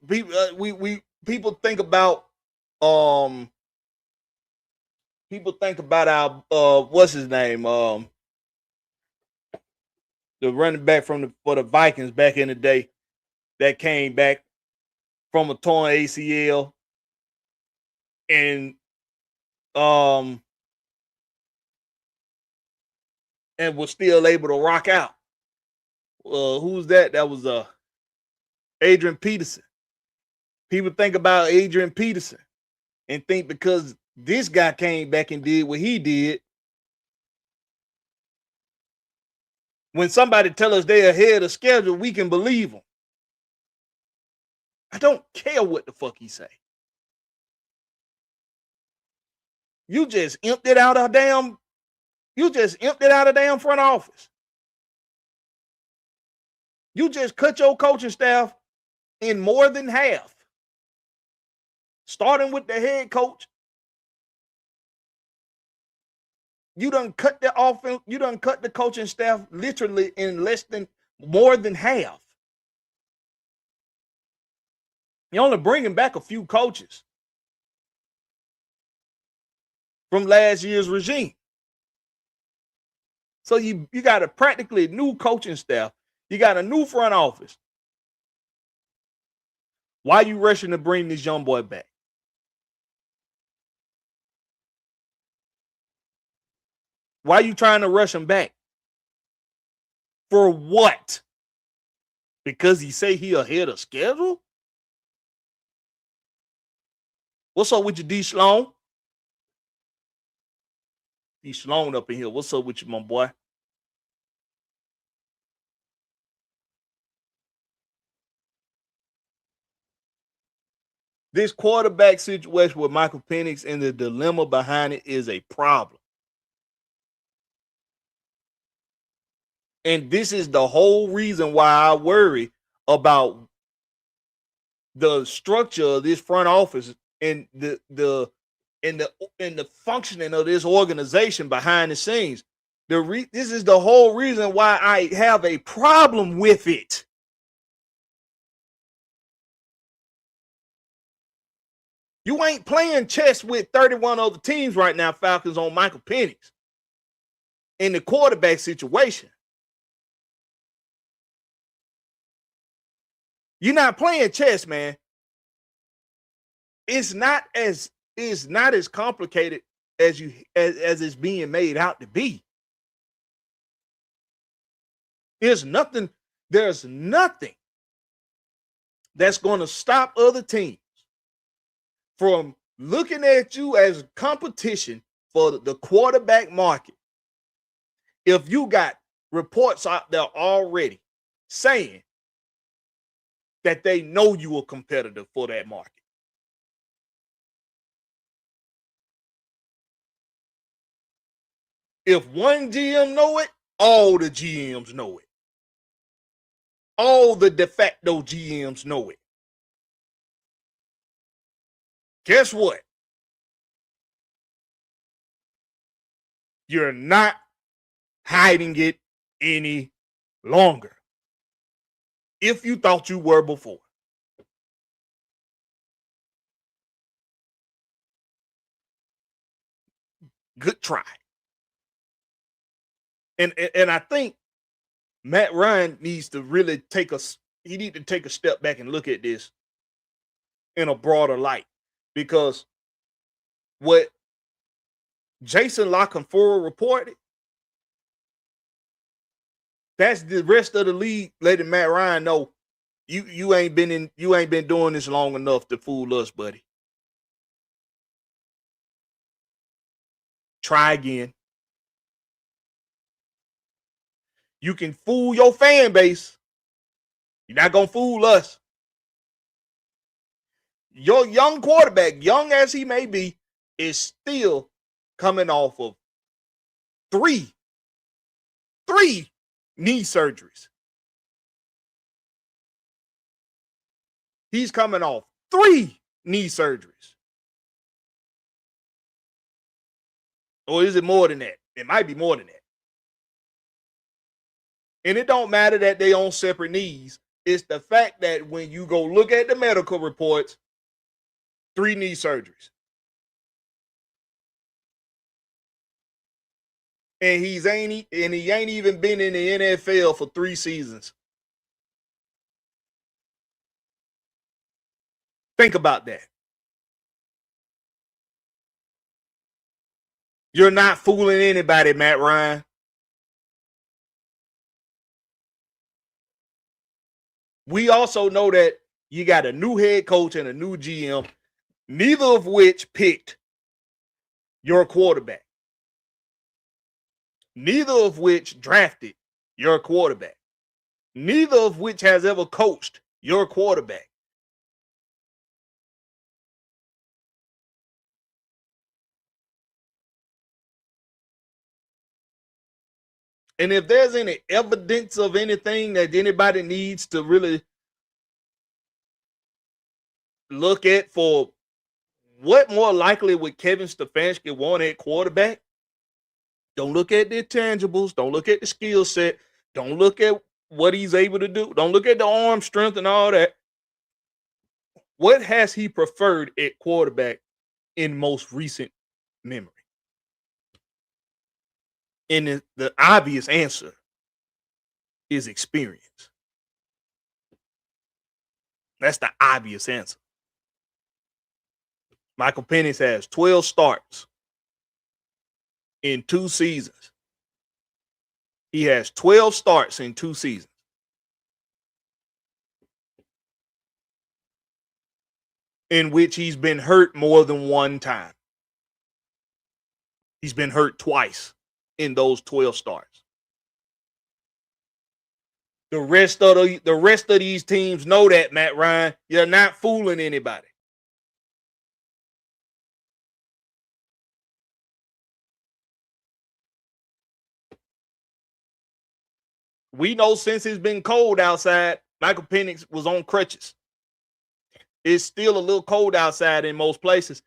think about our what's his name, the running back for the Vikings back in the day that came back from a torn ACL and was still able to rock out. Who's that? That was Adrian Peterson. People think about Adrian Peterson and think because this guy came back and did what he did. When somebody tell us they're ahead of schedule, we can believe them. I don't care what the fuck he say. You just emptied out a damn front office. You just cut your coaching staff in more than half. Starting with the head coach. You done cut the offense, you done cut the coaching staff literally in more than half. You're only bringing back a few coaches from last year's regime. So you got a practically new coaching staff. You got a new front office. Why are you rushing to bring this young boy back? Why are you trying to rush him back? For what? Because he say he ahead of schedule? What's up with you, D. Sloan? D. Sloan up in here. What's up with you, my boy? This quarterback situation with Michael Penix and the dilemma behind it is a problem. And this is the whole reason why I worry about the structure of this front office and the functioning of this organization behind the scenes. This is the whole reason why I have a problem with it. You ain't playing chess with 31 other teams right now, Falcons, on Michael Penix in the quarterback situation. You're not playing chess, man. It's not as complicated as it's being made out to be. There's nothing that's going to stop other teams from looking at you as competition for the quarterback market. If you got reports out there already saying that they know you a competitor for that market. If one GM know it, all the GMs know it. All the de facto GMs know it. Guess what? You're not hiding it any longer. If you thought you were before. Good try. And I think Matt Ryan needs to really take a step back and look at this in a broader light, because what Jason LaConfora reported, that's the rest of the league letting Matt Ryan know you ain't been doing this long enough to fool us, buddy. Try again. You can fool your fan base. You're not going to fool us. Your young quarterback, young as he may be, is still coming off of three knee surgeries. He's coming off 3 knee surgeries. Or is it more than that? It might be more than that. And it don't matter that they on separate knees. It's the fact that when you go look at the medical reports, 3 knee surgeries. And he ain't even been in the NFL for 3 seasons. Think about that. You're not fooling anybody, Matt Ryan. We also know that you got a new head coach and a new GM, neither of which picked your quarterback. Neither of which drafted your quarterback. Neither of which has ever coached your quarterback. And if there's any evidence of anything that anybody needs to really look at for what more likely would Kevin Stefanski want at quarterback, don't look at the intangibles. Don't look at the skill set. Don't look at what he's able to do. Don't look at the arm strength and all that. What has he preferred at quarterback in most recent memory? And the obvious answer is experience. That's the obvious answer. Michael Penix has 12 starts in 2 seasons. He has 12 starts in 2 seasons. In which he's been hurt more than 1 time. He's been hurt twice in those 12 starts. The rest of these teams know that, Matt Ryan. You're not fooling anybody. We know since it's been cold outside, Michael Penix was on crutches. It's still a little cold outside in most places.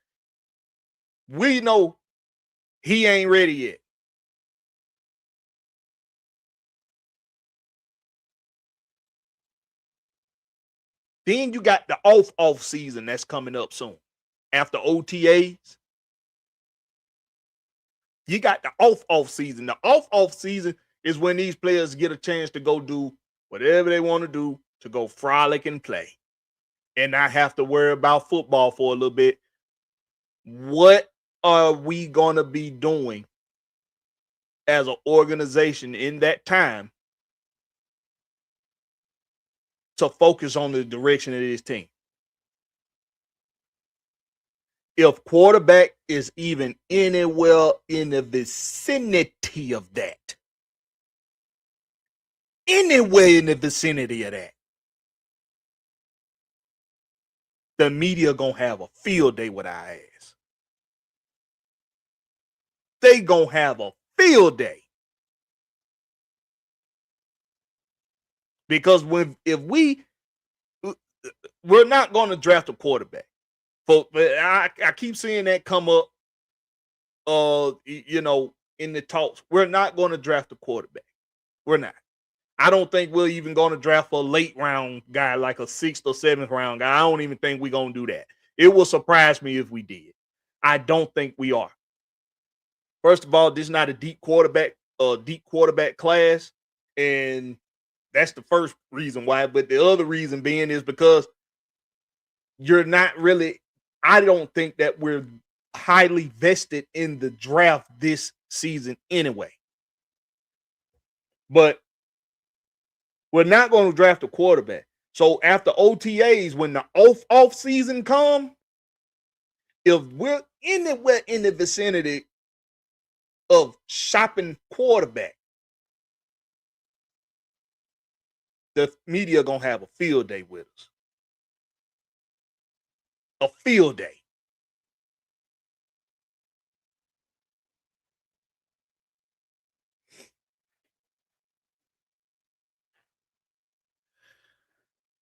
We know he ain't ready yet. Then you got the off season that's coming up soon. After OTAs, you got the off season. The off season is when these players get a chance to go do whatever they want to do, to go frolic and play and not have to worry about football for a little bit. What are we going to be doing as an organization in that time to focus on the direction of this team? If quarterback is even anywhere in the vicinity of that, anywhere in the vicinity of that, the media gonna have a field day with our ass. They gonna have a field day. Because if we're not gonna draft a quarterback. But I keep seeing that come up in the talks. We're not gonna draft a quarterback. We're not. I don't think we're even going to draft a late round guy, like a 6th or 7th round guy. I don't even think we're going to do that. It will surprise me if we did. I don't think we are. First of all, this is not a deep quarterback class. And that's the first reason why. But the other reason being is because you're not really, I don't think that we're highly vested in the draft this season anyway. But we're not going to draft a quarterback. So after OTAs, when the off season come, if we're anywhere in the vicinity of shopping quarterback, the media going to have a field day with us. A field day.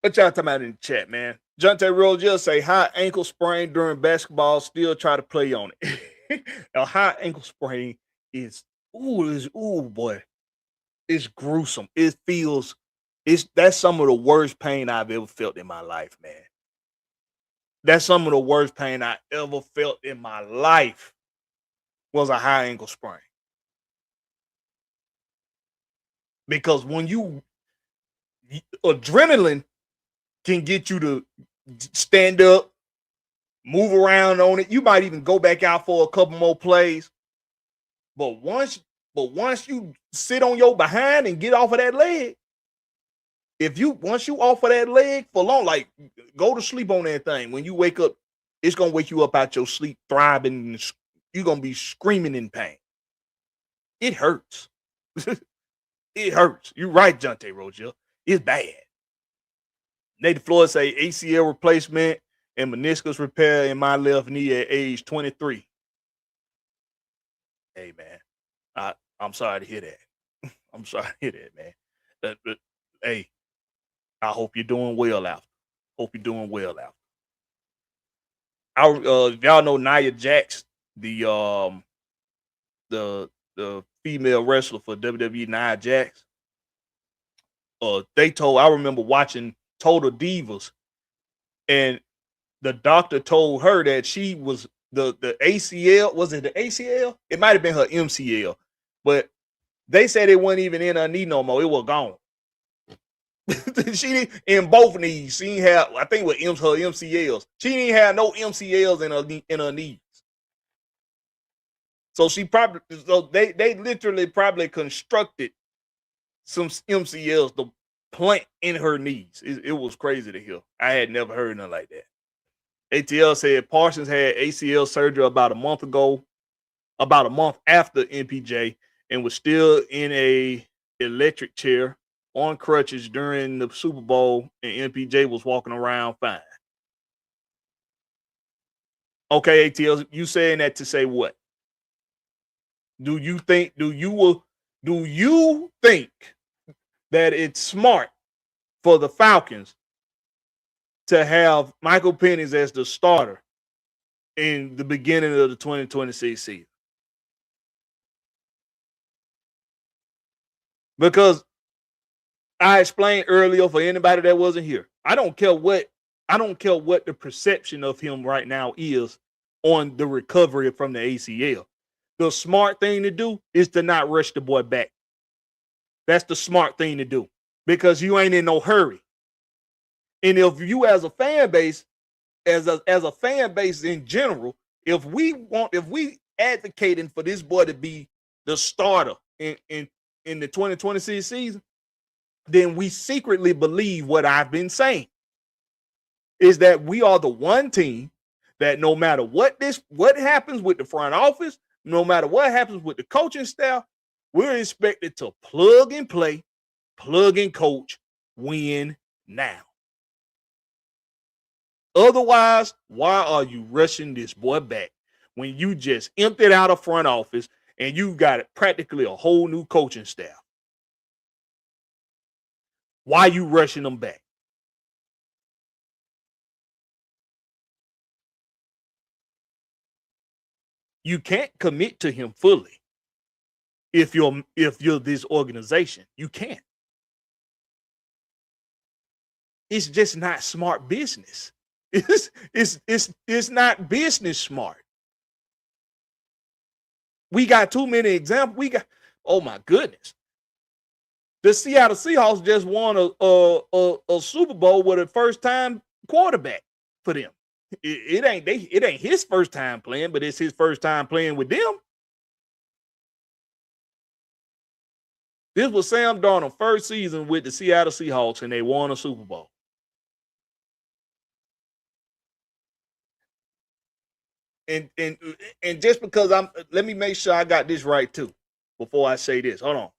What y'all talking about in the chat, man? Jonte Rose just say high ankle sprain during basketball, still try to play on it. A high ankle sprain is boy. It's gruesome. That's some of the worst pain I've ever felt in my life, man. That's some of the worst pain I ever felt in my life was a high ankle sprain. Because when adrenaline can get you to stand up, move around on it. You might even go back out for a couple more plays. But once you sit on your behind and get off of that leg, once you off of that leg for long, like go to sleep on that thing. When you wake up, it's gonna wake you up out your sleep, thriving. You're gonna be screaming in pain. It hurts. It hurts. You're right, Jonte Roger. It's bad. Nathan Floyd say ACL replacement and meniscus repair in my left knee at age 23. Hey, man, I'm sorry to hear that. I'm sorry to hear that, man. Hey, I hope you're doing well after. Hope you're doing well after. If y'all know Nia Jax, the female wrestler for WWE, Nia Jax, I remember watching Total Divas, and the doctor told her that she was the ACL. Was it the ACL? It might have been her MCL, but they said it wasn't even in her knee no more. It was gone. She in both knees. She didn't have, I think, with her MCLs. She didn't have no MCLs in her knees. So they literally probably constructed some MCLs to plant in her knees. It was crazy to hear. I had never heard nothing like that. ATL said Parsons had ACL surgery about a month ago, about a month after MPJ, and was still in a electric chair on crutches during the Super Bowl, and MPJ was walking around fine. Okay, ATL, you saying that to say what? Do you think that it's smart for the Falcons to have Michael Penix as the starter in the beginning of the 2026 season? Because I explained earlier, for anybody that wasn't here, I don't care what I don't care what the perception of him right now is on the recovery from the ACL. The smart thing to do is to not rush the boy back. That's the smart thing to do because you ain't in no hurry. And if you as a fan base, as a fan base in general, if we advocating for this boy to be the starter in the 2026 season, then we secretly believe what I've been saying is that we are the one team that no matter what happens with the front office, no matter what happens with the coaching staff, we're expected to plug and play, plug and coach, win now. Otherwise, why are you rushing this boy back when you just emptied out a front office and you got practically a whole new coaching staff? Why are you rushing them back? You can't commit to him fully if you're this organization. You can't. It's just not smart business. It's not business smart. We got too many examples. Oh my goodness. The Seattle Seahawks just won a Super Bowl with a first-time quarterback for them. It ain't his first time playing, but it's his first time playing with them. This was Sam Darnold's first season with the Seattle Seahawks, and they won a Super Bowl. And just because let me make sure I got this right too before I say this. Hold on.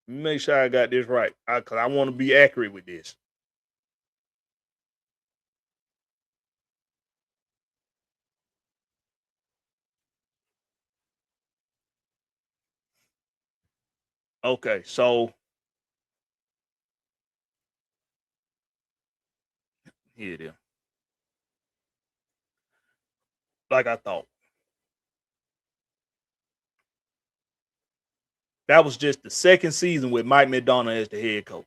Make sure I got this right because I want to be accurate with this. Okay, so here it is. Like I thought. That was just the second season with Mike McDonald as the head coach.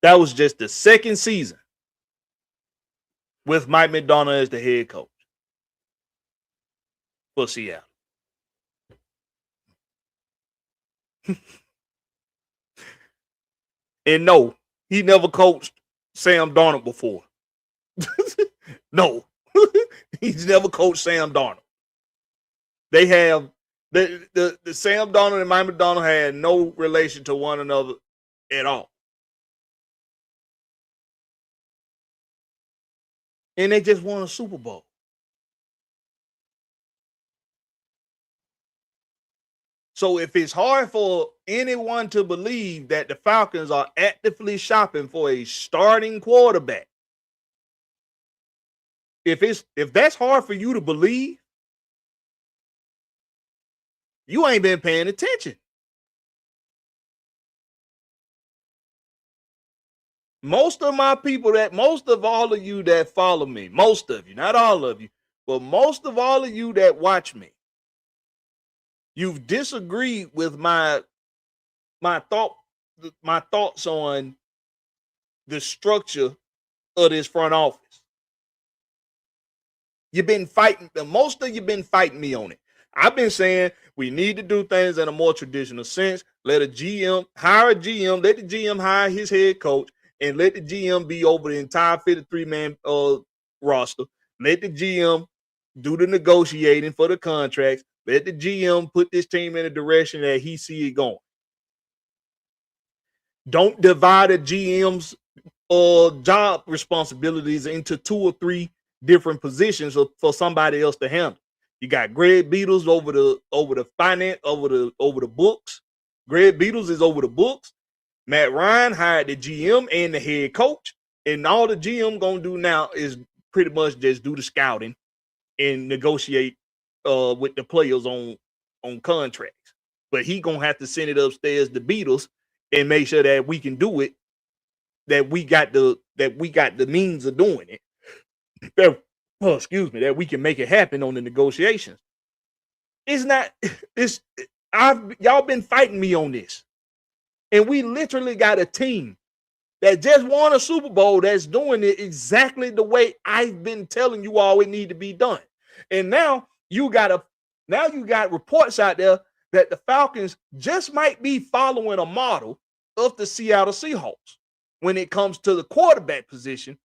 That was just the second season with Mike McDonald as the head coach for Seattle. And no, he never coached Sam Darnold before. No, he's never coached Sam Darnold. They have the Sam Darnold and Mike McDonald had no relation to one another at all. And they just won a Super Bowl. So if it's hard for anyone to believe that the Falcons are actively shopping for a starting quarterback, if that's hard for you to believe, you ain't been paying attention. Most of all of you that follow me, most of you, not all of you, but most of all of you that watch me, you've disagreed with my thoughts on the structure of this front office. You've been fighting, most of you been fighting me on it. I've been saying we need to do things in a more traditional sense. Let a GM hire a GM, let the GM hire his head coach, and let the GM be over the entire 53-man roster. Let the GM do the negotiating for the contracts. Let the GM put this team in a direction that he see it going. Don't divide a GM's job responsibilities into 2 or 3 different positions for somebody else to handle. You got Greg Beatles over the finance, over the books. Greg Beatles is over the books. Matt Ryan hired the GM and the head coach, and all the GM gonna do now is pretty much just do the scouting and negotiate with the players on contracts. but he gonna have to send it upstairs to Beatles and make sure that we can do it. That we got the means of doing it. That we can make it happen on the negotiations. It's not. Y'all been fighting me on this, and we literally got a team that just won a Super Bowl that's doing it exactly the way I've been telling you all it need to be done. And now you got reports out there that the Falcons just might be following a model of the Seattle Seahawks when it comes to the quarterback position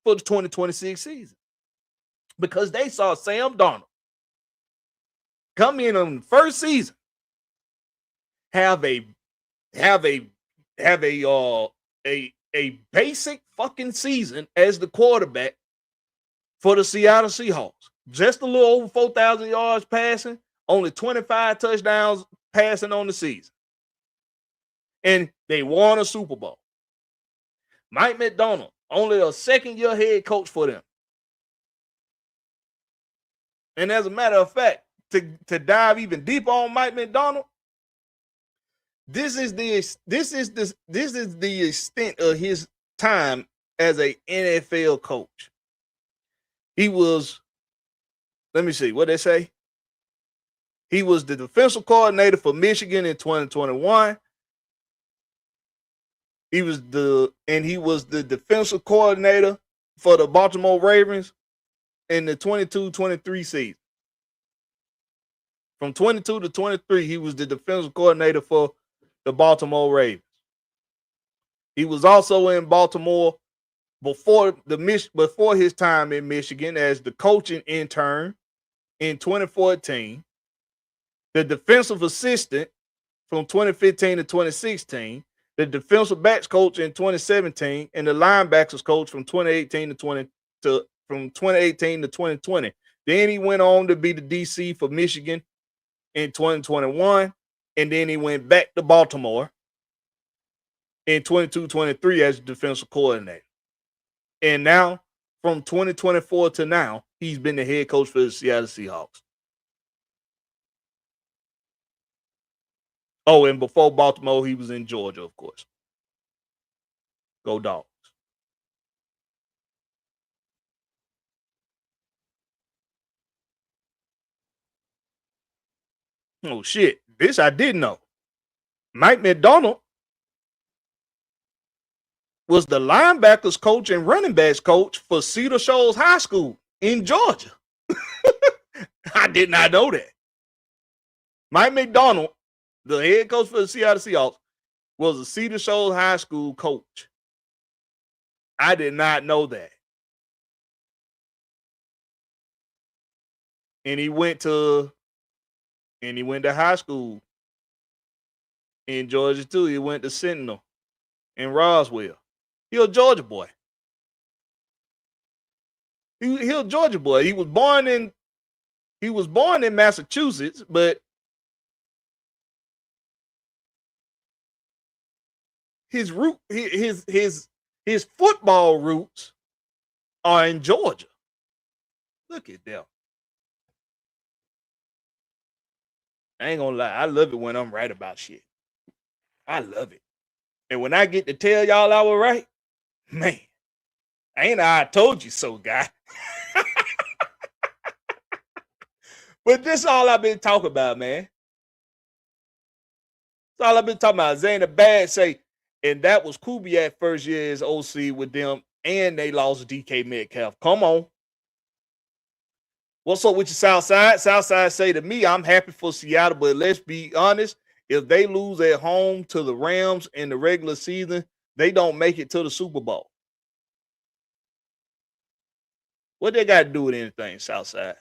for the 2026 season. Because they saw Sam Darnold come in on the first season, have a basic fucking season as the quarterback for the Seattle Seahawks. Just a little over 4,000 yards passing, only 25 touchdowns passing on the season. And they won a Super Bowl. Mike McDonald, only a second-year head coach for them. And as a matter of fact, to dive even deeper on Mike McDonald, this is the extent of his time as a NFL coach. He was, let me see what they say. He was the defensive coordinator for Michigan in 2021. He was the defensive coordinator for the Baltimore Ravens in the 22-23 season. From 22 to 23, he was the defensive coordinator for the Baltimore Ravens. He was also in Baltimore before his time in Michigan as the coaching intern in 2014, the defensive assistant from 2015 to 2016, the defensive backs coach in 2017, and the linebackers coach from 2018 to 2020. Then he went on to be the DC for Michigan in 2021, and then he went back to Baltimore in 22-23 as defensive coordinator. And now, from 2024 to now, he's been the head coach for the Seattle Seahawks. Oh, and before Baltimore, he was in Georgia, of course. Go Dogs. Oh, shit. This I didn't know. Mike McDonald was the linebackers coach and running backs coach for Cedar Shoals High School in Georgia. I did not know that. Mike McDonald, the head coach for the Seattle Seahawks, was a Cedar Shoals High School coach. I did not know that. And he went to high school in Georgia too. He went to Sentinel in Roswell. He a Georgia boy. He a Georgia boy. He was born in Massachusetts, but his football roots are in Georgia. Look at them. I ain't gonna lie. I love it when I'm right about shit. I love it. And when I get to tell y'all I was right, man, ain't I told you so, guy. But this is all I've been talking about, man. That's all I've been talking about. Zayna Bad say, and that was Kubiak first year as OC with them, and they lost DK Metcalf. Come on. What's up with your Southside? Southside say to me, I'm happy for Seattle, but let's be honest. If they lose at home to the Rams in the regular season, they don't make it to the Super Bowl. What they got to do with anything, Southside?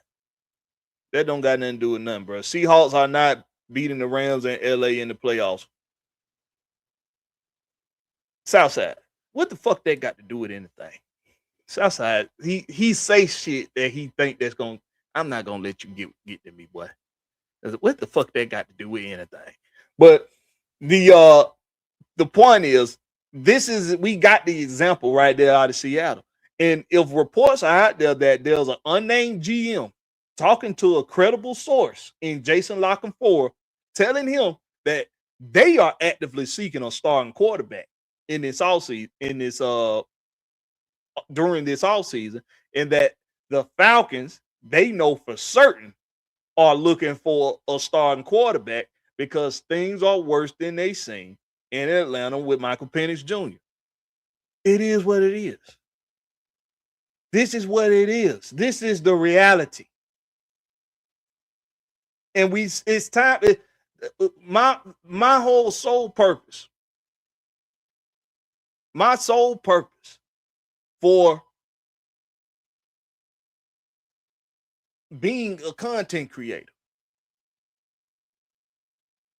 That don't got nothing to do with nothing, bro. Seahawks are not beating the Rams in LA in the playoffs. Southside, what the fuck that got to do with anything? Southside, he say shit that he think that's going. I'm not gonna let you get to me, boy. What the fuck that got to do with anything? But the point is, we got the example right there out of Seattle. And if reports are out there that there's an unnamed GM talking to a credible source in Jason Lock and 4 telling him that they are actively seeking a starting quarterback in this offseason, during this offseason, and that the Falcons, they know for certain, are looking for a starting quarterback because things are worse than they seem in Atlanta with Michael Penix Jr. It is what it is. This is what it is. This is the reality. And it's time. My whole sole purpose, my sole purpose for being a content creator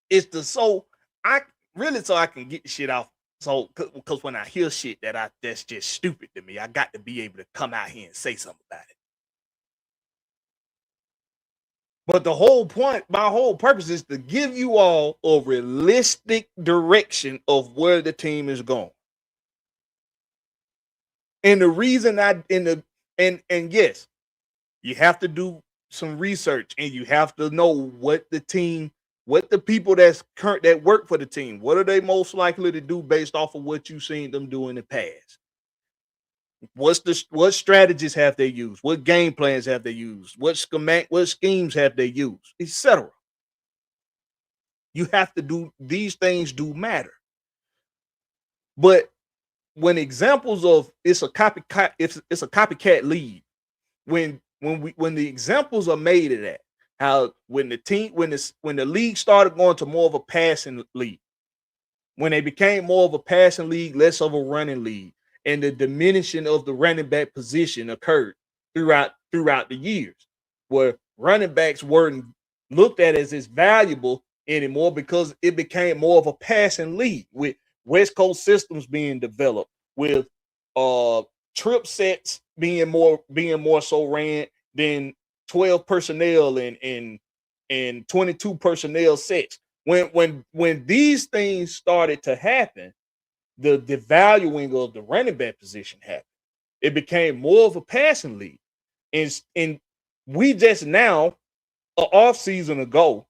is so I can get the shit off. So, because when I hear shit that's just stupid to me, I got to be able to come out here and say something about it. But the whole point, my whole purpose is to give you all a realistic direction of where the team is going. And the reason and yes, you have to do some research and you have to know what the people that work for the team, what are they most likely to do based off of what you've seen them do in the past? What strategies have they used? What game plans have they used? What schemes have they used, etc. You have to do these things do matter. But when examples of it's a copycat league, when the examples are made of that, how when the league started going to more of a passing league, when they became more of a passing league, less of a running league, and the diminishing of the running back position occurred throughout the years, where running backs weren't looked at as valuable anymore because it became more of a passing league, with West Coast systems being developed, with trip sets being more so ran than 12 personnel and 22 personnel sets. When these things started to happen, the devaluing of the running back position happened. It became more of a passing league. And we just now, an off season ago,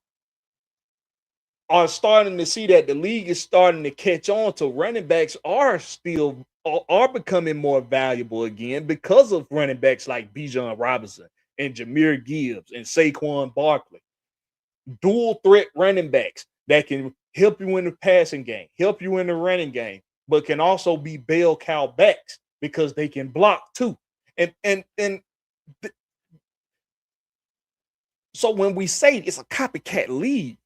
are starting to see that the league is starting to catch on to running backs are becoming more valuable again because of running backs like Bijan Robinson and Jahmyr Gibbs and Saquon Barkley. Dual threat running backs that can help you in the passing game, help you in the running game, but can also be bell cow backs because they can block too. So when we say it's a copycat league,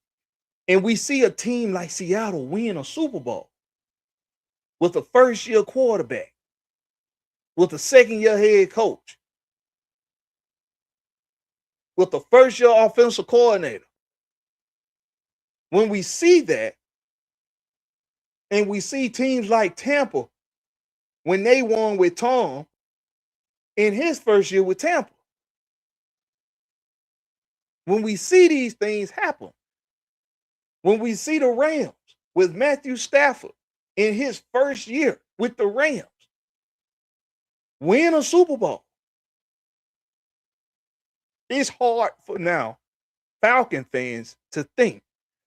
and we see a team like Seattle win a Super Bowl with a first-year quarterback, with a second-year head coach, with a first-year offensive coordinator, when we see that, and we see teams like Tampa, when they won with Tom in his first year with Tampa, when we see these things happen, when we see the Rams with Matthew Stafford in his first year with the Rams win a Super Bowl, it's hard for now Falcon fans to think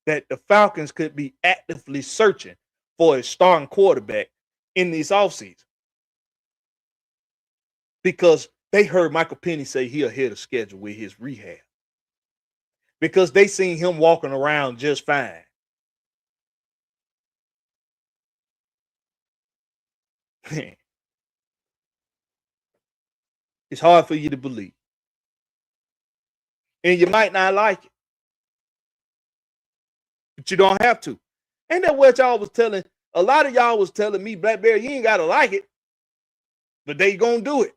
that the Falcons could be actively searching for a starting quarterback in this offseason, because they heard Michael Penix say he'll hit a schedule with his rehab, because they seen him walking around just fine. It's hard for you to believe. And you might not like it, but you don't have to. Ain't that what y'all was telling? A lot of y'all was telling me, Blakberry, you ain't got to like it, but they gonna do it.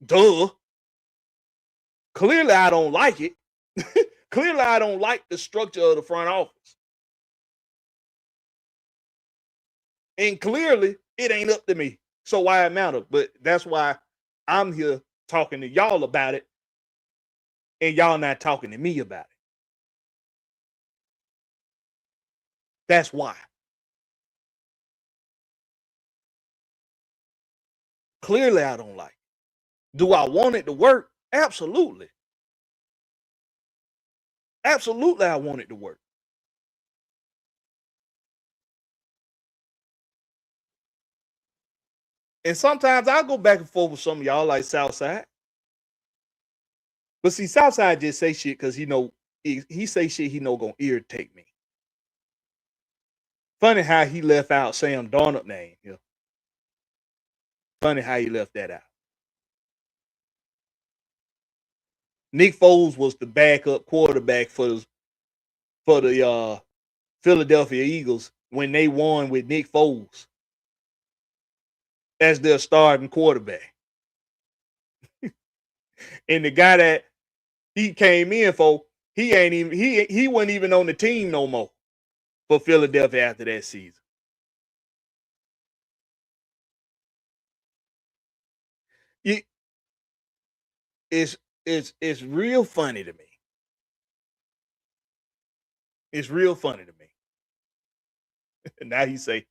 Duh. Clearly, I don't like it. Clearly, I don't like the structure of the front office. And clearly, it ain't up to me. So why it matter? But that's why I'm here talking to y'all about it, and y'all not talking to me about it. That's why. Clearly, I don't like it. Do I want it to work? Absolutely. Absolutely, I want it to work. And sometimes I'll go back and forth with some of y'all like Southside. But see, Southside just say shit because he say shit he know gonna irritate me. Funny how he left out Sam Darnold name. Yeah. Funny how he left that out. Nick Foles was the backup quarterback for the Philadelphia Eagles when they won with Nick Foles as their starting quarterback. And the guy that he came in for, he wasn't even on the team no more for Philadelphia after that season. It's real funny to me. It's real funny to me. now he say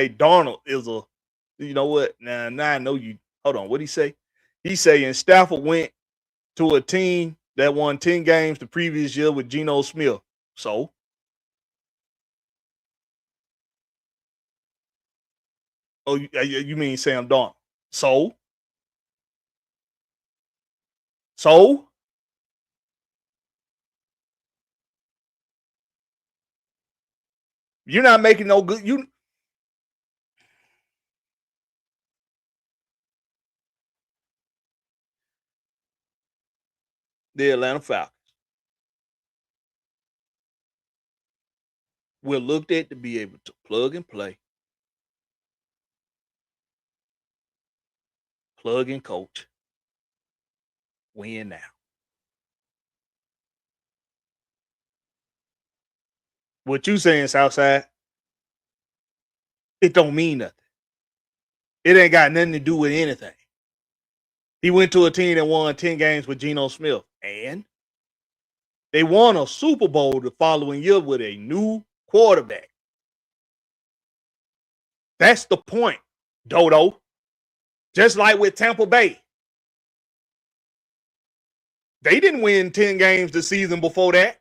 Darnold is a, you know what? Now I know you. Hold on, what he say? He saying Stafford went to a team that won 10 games the previous year with Geno Smith. So you mean Sam Darnold? So you're not making no good. The Atlanta Falcons were looked at to be able to plug and play, plug and coach, win now. What you saying, Southside? It don't mean nothing. It ain't got nothing to do with anything. He went to a team that won 10 games with Geno Smith, and they won a Super Bowl the following year with a new quarterback. That's the point, Dodo. Just like with Tampa Bay. They didn't win 10 games the season before that.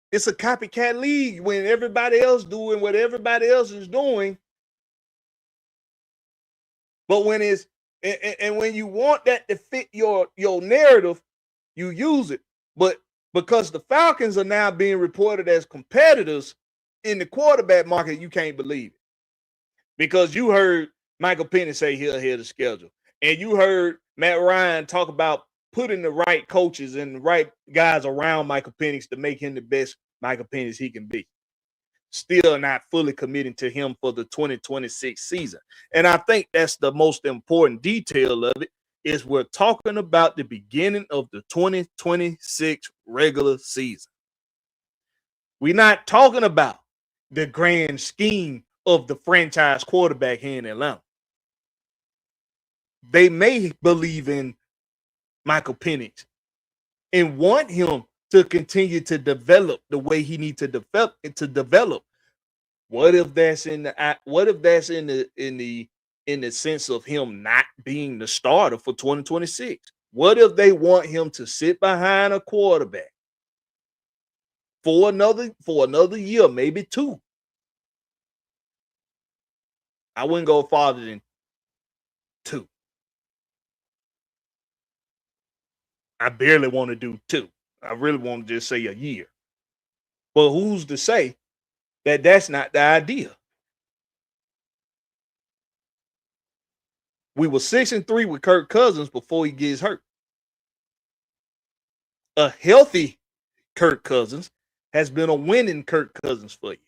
It's a copycat league when everybody else doing what everybody else is doing. But when it's and when you want that to fit your narrative, you use it. But because the Falcons are now being reported as competitors in the quarterback market, you can't believe it. Because you heard Michael Penix say he'll ahead of schedule. And you heard Matt Ryan talk about putting the right coaches and the right guys around Michael Penix to make him the best Michael Penix he can be. Still not fully committing to him for the 2026 season. And I think that's the most important detail of it, is we're talking about the beginning of the 2026 regular season. We're not talking about the grand scheme of the franchise quarterback here in Atlanta. They may believe in Michael Penix and want him to continue to develop the way he needs to develop. What if that's in the sense of him not being the starter for 2026? What if they want him to sit behind a quarterback for another year, maybe two? I wouldn't go farther than 2. I barely want to do 2. I really want to just say a year. But who's to say that that's not the idea? We were 6-3 with Kirk Cousins before he gets hurt. A healthy Kirk Cousins has been a winning Kirk Cousins for you.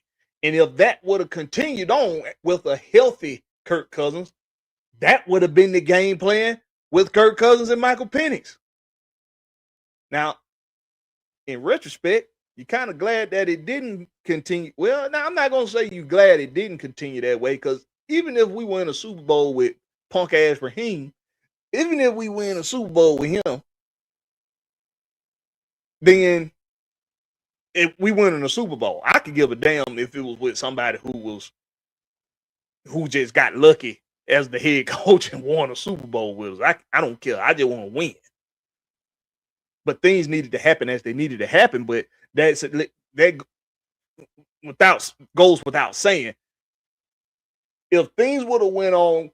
And if that would have continued on with a healthy Kirk Cousins, that would have been the game plan with Kirk Cousins and Michael Penix. Now, in retrospect, you're kind of glad that it didn't continue. Well, now I'm not going to say you're glad it didn't continue that way, because even if we win a Super Bowl with punk ass Raheem, even if we win a Super Bowl with him, then if we win in a Super Bowl, I could give a damn if it was with somebody who just got lucky as the head coach and won a Super Bowl with us. I don't care. I just want to win. But things needed to happen as they needed to happen. But that goes without saying. If things would have went on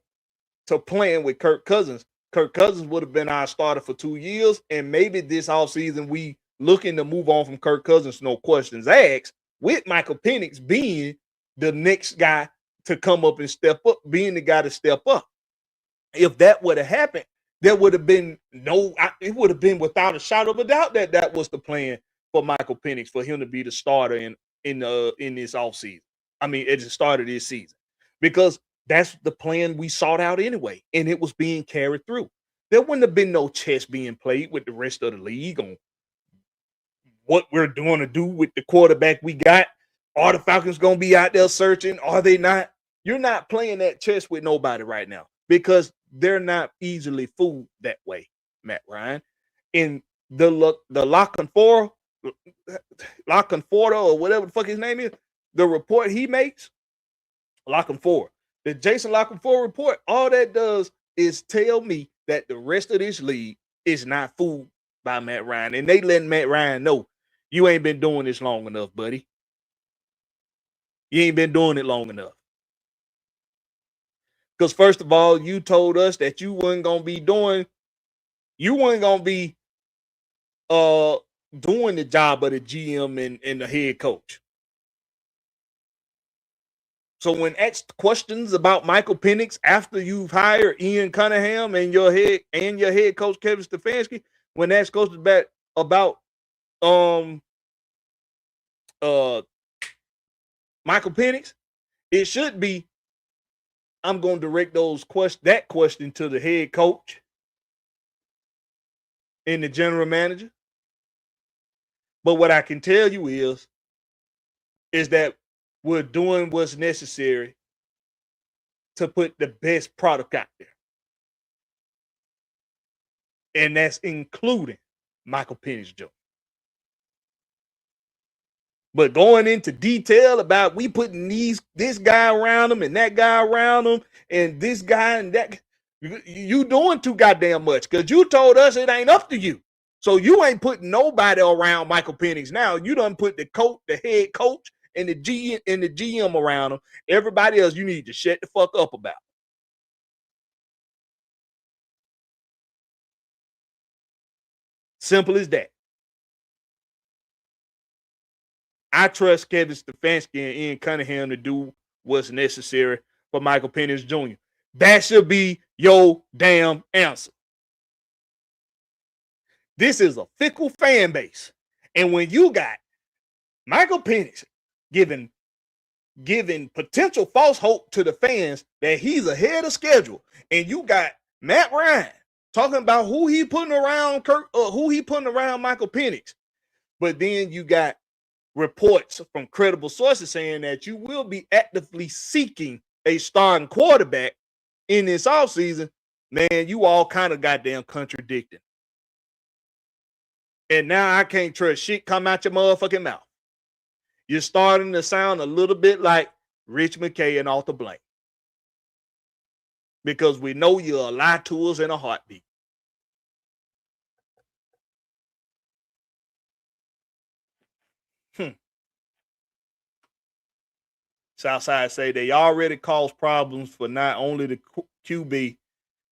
to playing with Kirk Cousins would have been our starter for 2 years, and maybe this offseason we looking to move on from Kirk Cousins, no questions asked, with Michael Penix being the next guy to come up and step up, being the guy to step up. If that would have happened, there would have been it would have been without a shadow of a doubt that was the plan for Michael Penix, for him to be the starter in this offseason. I mean, at the start of this season, because that's the plan we sought out anyway, and it was being carried through. There wouldn't have been no chess being played with the rest of the league on what we're doing to do with the quarterback we got. Are the Falcons going to be out there searching? Are they not? You're not playing that chess with nobody right now, because they're not easily fooled that way, Matt Ryan. In the Lockenfora or whatever the fuck his name is, the report he makes, Lockenfora, the Jason Lockenfora report, all that does is tell me that the rest of this league is not fooled by Matt Ryan. And they letting Matt Ryan know, you ain't been doing this long enough, buddy. You ain't been doing it long enough. Because first of all, you told us that you weren't going to be doing the job of the GM and the head coach. So when asked questions about Michael Penix after you've hired Ian Cunningham and your head coach Kevin Stefanski, when asked questions about Michael Penix, it should be, I'm going to direct that question to the head coach and the general manager. But what I can tell you is that we're doing what's necessary to put the best product out there. And that's including Michael Penix Jr. But going into detail about we putting this guy around him and that guy around him and this guy and that, you doing too goddamn much, because you told us it ain't up to you. So you ain't putting nobody around Michael Penix now. You done put the head coach and the GM around him. Everybody else you need to shut the fuck up about. Simple as that. I trust Kevin Stefanski and Ian Cunningham to do what's necessary for Michael Penix Jr. That should be your damn answer. This is a fickle fan base. And when you got Michael Penix giving potential false hope to the fans that he's ahead of schedule, and you got Matt Ryan talking about who he putting around Michael Penix, but then you got reports from credible sources saying that you will be actively seeking a starting quarterback in this offseason, man, you all kind of goddamn contradicting. And now I can't trust shit come out your motherfucking mouth. You're starting to sound a little bit like Rich McKay and Arthur Blank, because we know you're a lie to us in a heartbeat. Southside say they already caused problems for not only the QB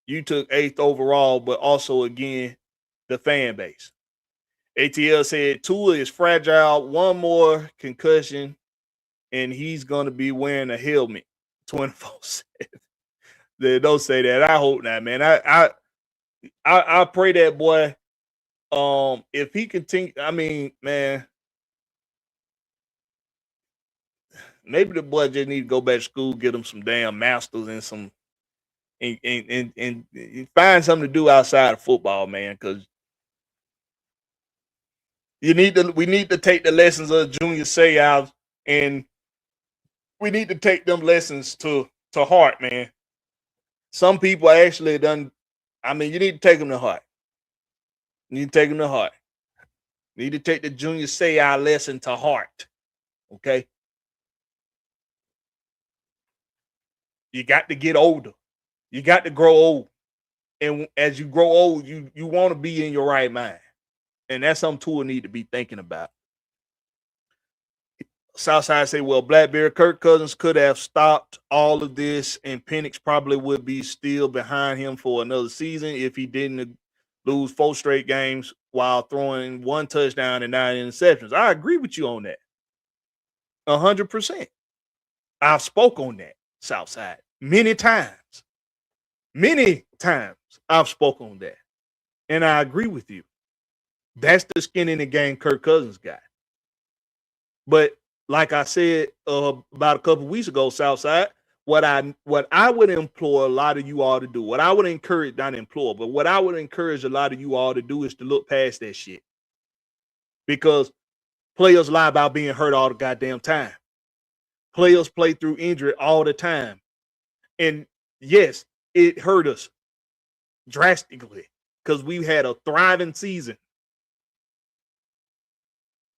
you took 8th overall, but also, again, the fan base. ATL said Tua is fragile. One more concussion, and he's going to be wearing a helmet 24/7. They don't say that. I hope not, man. I pray that boy, if he continue, I mean, man, maybe the boy just need to go back to school, get him some damn masters and some and find something to do outside of football, man, because we need to take the lessons of Junior Seau, and we need to take them lessons to heart, man. Some people actually done. I mean, you need to take them to heart. You need to take them to heart. You need to take the Junior Seau lesson to heart. Okay. You got to get older. You got to grow old. And as you grow old, you want to be in your right mind. And that's something Tua need to be thinking about. Southside say, well, Blakberry, Kirk Cousins could have stopped all of this, and Penix probably would be still behind him for another season if he didn't lose 4 straight games while throwing 1 touchdown and 9 interceptions. I agree with you on that. 100%. I've spoke on that, Southside, many times. Many times I've spoken on that. And I agree with you. That's the skin in the game Kirk Cousins got. But like I said about a couple weeks ago, Southside, what I would implore a lot of you all to do, what I would encourage, not implore, but what I would encourage a lot of you all to do is to look past that shit. Because players lie about being hurt all the goddamn time. Players play through injury all the time. And yes, it hurt us drastically because we had a thriving season.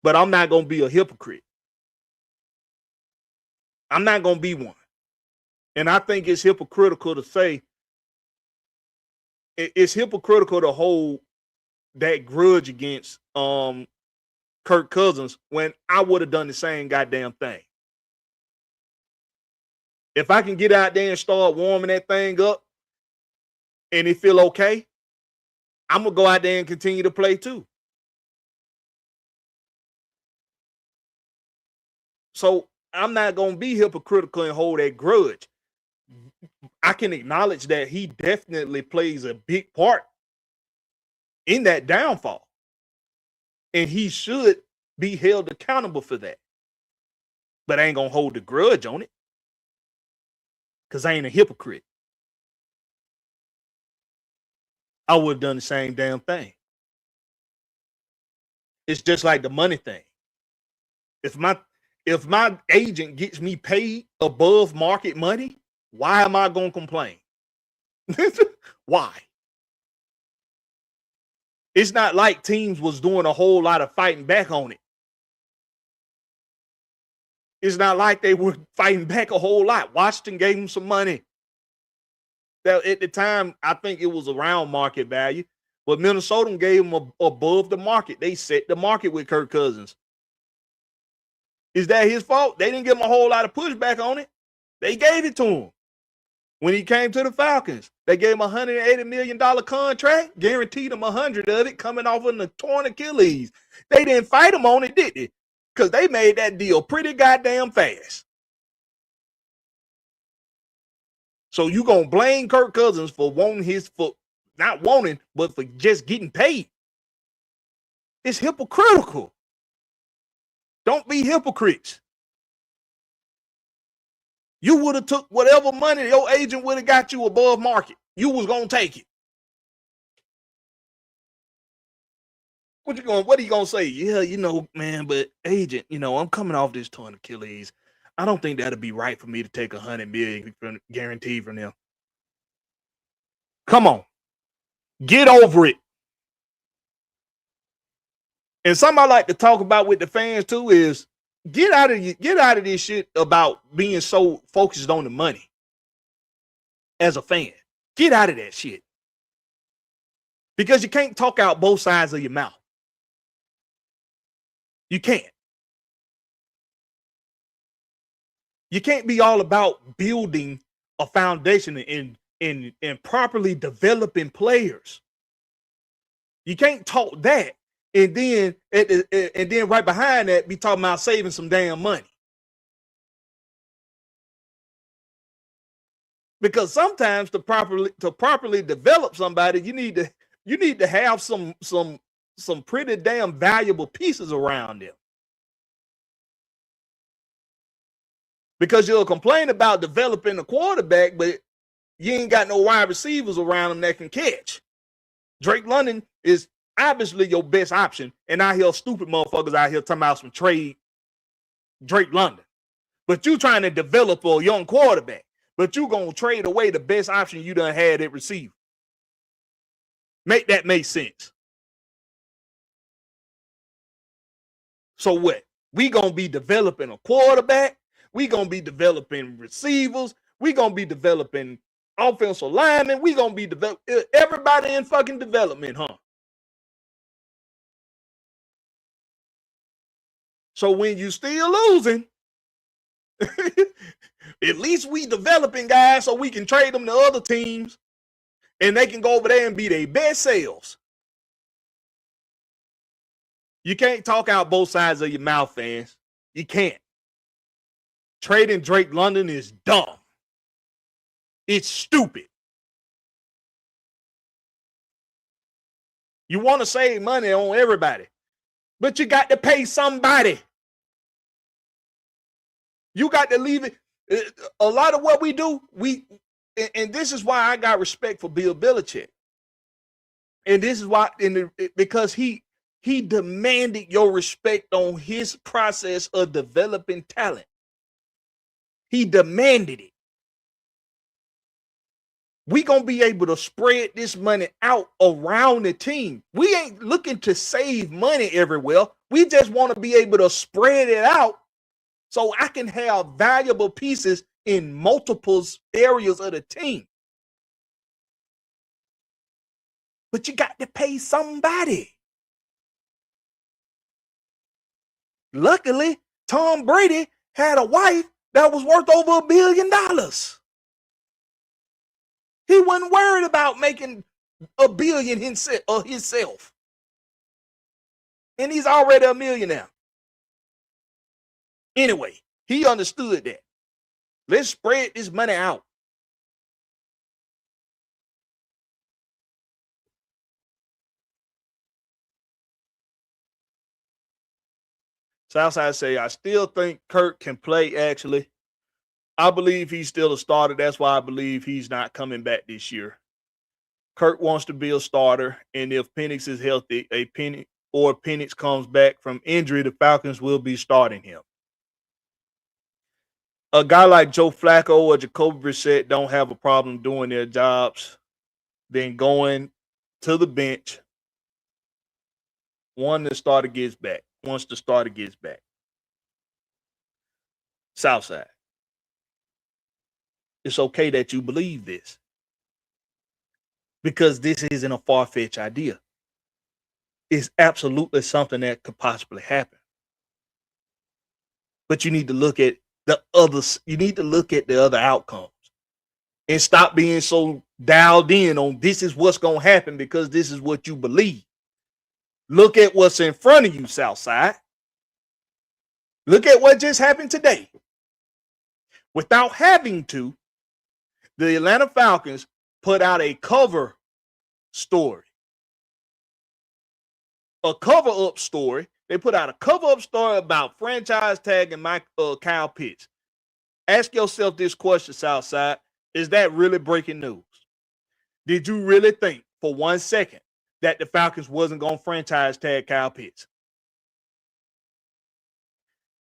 But I'm not going to be a hypocrite. I'm not going to be one. And I think it's hypocritical to say, it's hypocritical to hold that grudge against Kirk Cousins when I would have done the same goddamn thing. If I can get out there and start warming that thing up and it feel okay, I'm going to go out there and continue to play too. So I'm not going to be hypocritical and hold that grudge. I can acknowledge that he definitely plays a big part in that downfall. And he should be held accountable for that. But I ain't going to hold the grudge on it. Because I ain't a hypocrite. I would have done the same damn thing. It's just like the money thing. If my agent gets me paid above market money, why am I going to complain? Why? It's not like teams was doing a whole lot of fighting back on it. It's not like they were fighting back a whole lot. Washington gave them some money. That at the time, I think it was around market value, but Minnesota gave them above the market. They set the market with Kirk Cousins. Is that his fault? They didn't give him a whole lot of pushback on it. They gave it to him. When he came to the Falcons, they gave him a $180 million contract, guaranteed him 100 of it coming off of the torn Achilles. They didn't fight him on it, did they? Because they made that deal pretty goddamn fast. So you going to blame Kirk Cousins for not wanting, but for just getting paid. It's hypocritical. Don't be hypocrites. You would have took whatever money your agent would have got you above market. You was going to take it. What are you going to say? Yeah, man, but agent, I'm coming off this torn Achilles. I don't think that'd be right for me to take $100 million guaranteed from them. Come on. Get over it. And something I like to talk about with the fans too is get out of this shit about being so focused on the money as a fan. Get out of that shit. Because you can't talk out both sides of your mouth. You can't. You can't be all about building a foundation and properly developing players. You can't talk that and then right behind that be talking about saving some damn money. Because sometimes to properly develop somebody, you need to have some pretty damn valuable pieces around them. Because you'll complain about developing a quarterback, but you ain't got no wide receivers around him that can catch. Drake London is obviously your best option, and I hear stupid motherfuckers out here talking about some trade Drake London. But you trying to develop a young quarterback, but you gonna trade away the best option you done had at receiver. Make that make sense. So what? We gonna be developing a quarterback. We gonna be developing receivers. We gonna be developing offensive linemen. We gonna be everybody in fucking development, huh? So when you still losing, at least we developing guys so we can trade them to other teams and they can go over there and be their best selves. You can't talk out both sides of your mouth, fans. You can't. Trading Drake London is dumb. It's stupid. You want to save money on everybody, but you got to pay somebody. You got to leave it. A lot of what we do, and this is why I got respect for Bill Belichick. And this is why, because he demanded your respect on his process of developing talent. He demanded it. We gonna be able to spread this money out around the team. We ain't looking to save money everywhere. We just want to be able to spread it out so I can have valuable pieces in multiple areas of the team. But you got to pay somebody. Luckily, Tom Brady had a wife that was worth over $1 billion. He wasn't worried about making $1 billion himself. And he's already a millionaire. Anyway, he understood that. Let's spread this money out. Southside say, I still think Kirk can play, actually. I believe he's still a starter. That's why I believe he's not coming back this year. Kirk wants to be a starter, and if Penix is healthy, Penix comes back from injury, the Falcons will be starting him. A guy like Joe Flacco or Jacoby Brissett don't have a problem doing their jobs, then going to the bench once the starter gets back. Southside. It's okay that you believe this, because this isn't a far-fetched idea. It's absolutely something that could possibly happen. But you need to look at the others. You need to look at the other outcomes and stop being so dialed in on this is what's going to happen because this is what you believe. Look at what's in front of you, Southside. Look at what just happened today. Without having to, the Atlanta Falcons put out a cover story. A cover-up story. They put out a cover-up story about franchise tagging Kyle Pitts. Ask yourself this question, Southside. Is that really breaking news? Did you really think for 1 second that the Falcons wasn't going to franchise tag Kyle Pitts?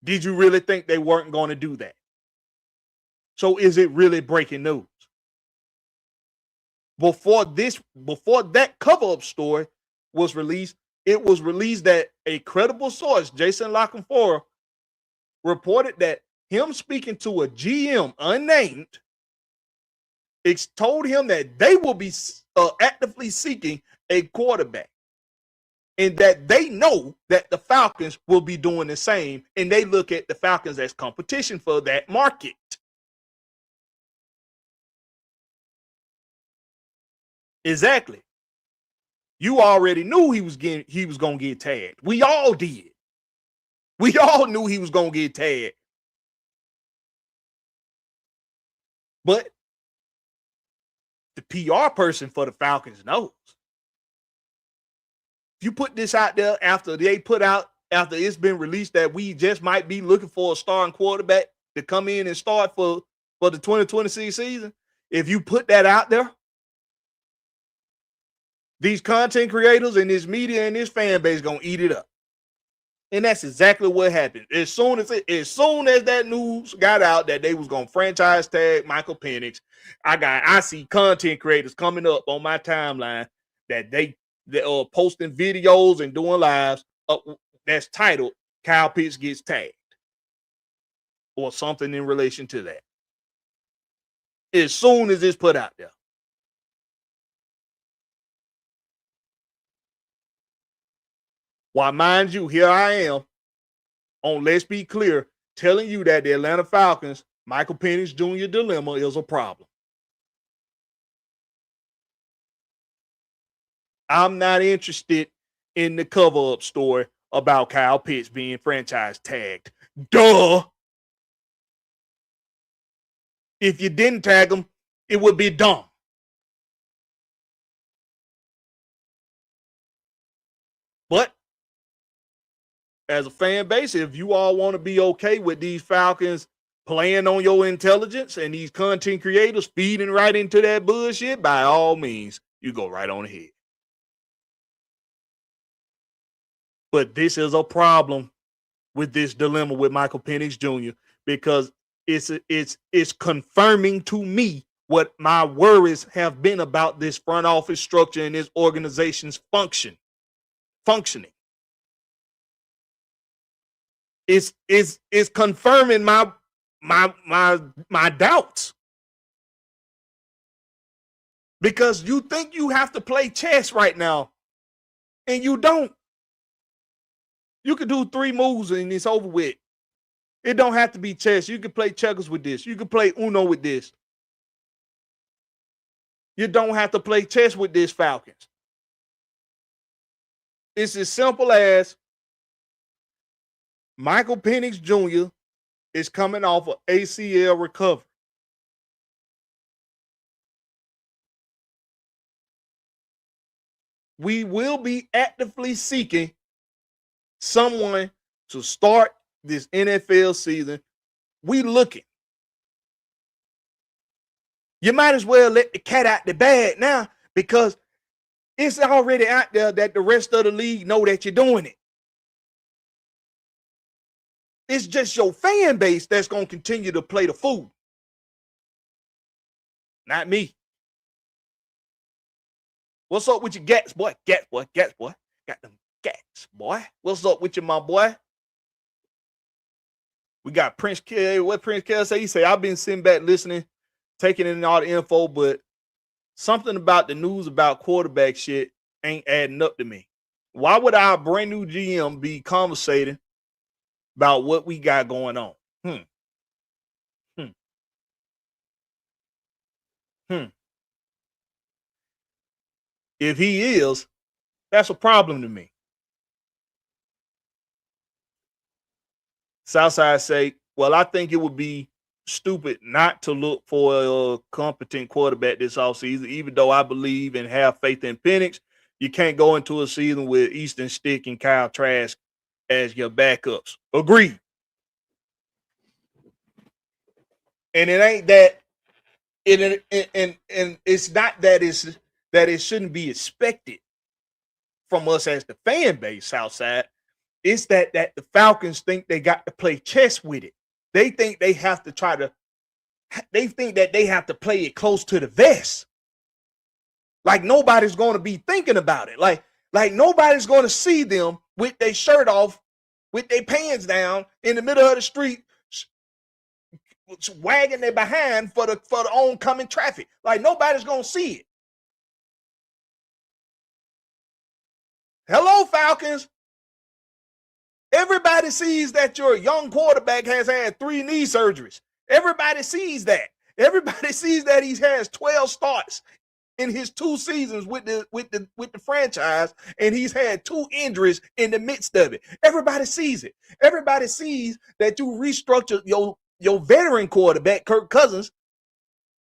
Did you really think they weren't going to do that? So is it really breaking news? Before that cover-up story was released, it was released that a credible source, Jason LaConfora, reported that him speaking to a GM unnamed, it's told him that they will be actively seeking a quarterback, and that they know that the Falcons will be doing the same, and they look at the Falcons as competition for that market. Exactly. You already knew he was going to get tagged. We all did. We all knew he was going to get tagged. But the PR person for the Falcons knows. If you put this out there after it's been released that we just might be looking for a starting quarterback to come in and start for the 2026 season, if you put that out there, these content creators and this media and this fan base gonna eat it up. And that's exactly what happened. As soon as that news got out that they was gonna franchise tag Michael Penix, I see content creators coming up on my timeline that they are posting videos and doing lives that's titled Kyle Pitts gets tagged or something in relation to that. as soon as it's put out there. Why, mind you, here I am on Let's Be Clear telling you that the Atlanta Falcons, Michael Penix Jr. dilemma is a problem. I'm not interested in the cover-up story about Kyle Pitts being franchise tagged. Duh. If you didn't tag him, it would be dumb. But as a fan base, if you all want to be okay with these Falcons playing on your intelligence and these content creators feeding right into that bullshit, by all means, you go right on ahead. But this is a problem with this dilemma with Michael Penix Jr. because it's confirming to me what my worries have been about this front office structure and this organization's functioning. It's confirming my doubts. Because you think you have to play chess right now, and you don't. You could do 3 moves and it's over with. It don't have to be chess. You can play checkers with this. You can play Uno with this. You don't have to play chess with this Falcons. It's as simple as Michael Penix Jr. is coming off of ACL recovery. We will be actively seeking someone to start this NFL season. We looking. You might as well let the cat out the bag now because it's already out there that the rest of the league know that you're doing it. It's just your fan base that's going to continue to play the fool. Not me. What's up with your gats, boy? Gats, boy. Got them gats, boy. What's up with you, my boy? We got Prince K. What Prince K say? He say, I've been sitting back listening, taking in all the info, but something about the news about quarterback shit ain't adding up to me. Why would our brand new GM be conversating about what we got going on? If he is, that's a problem to me. Southside say, well, I think it would be stupid not to look for a competent quarterback this offseason, even though I believe and have faith in Penix. You can't go into a season with Easton Stick and Kyle Trask as your backups. Agreed. And it ain't that and it's not that it shouldn't be expected from us as the fan base, Southside. It's that the Falcons think they got to play chess with it. They think they have to they think that they have to play it close to the vest. Like nobody's going to be thinking about it. Like nobody's going to see them with their shirt off, with their pants down in the middle of the street, wagging their behind for the oncoming traffic. Like nobody's going to see it. Hello, Falcons. Everybody sees that your young quarterback has had 3 knee surgeries. Everybody sees that. Everybody sees that he has 12 starts in his 2 seasons with the franchise, and he's had 2 injuries in the midst of it. Everybody sees it. Everybody sees that you restructured your veteran quarterback, Kirk Cousins,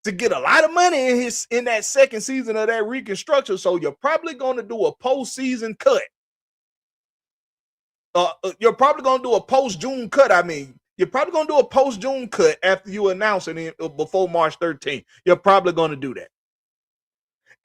to get a lot of money in that second season of that reconstruction. So you're probably going to do a postseason cut. You're probably going to do a post-June cut. You're probably going to do a post-June cut after you announce it before March 13th. You're probably going to do that.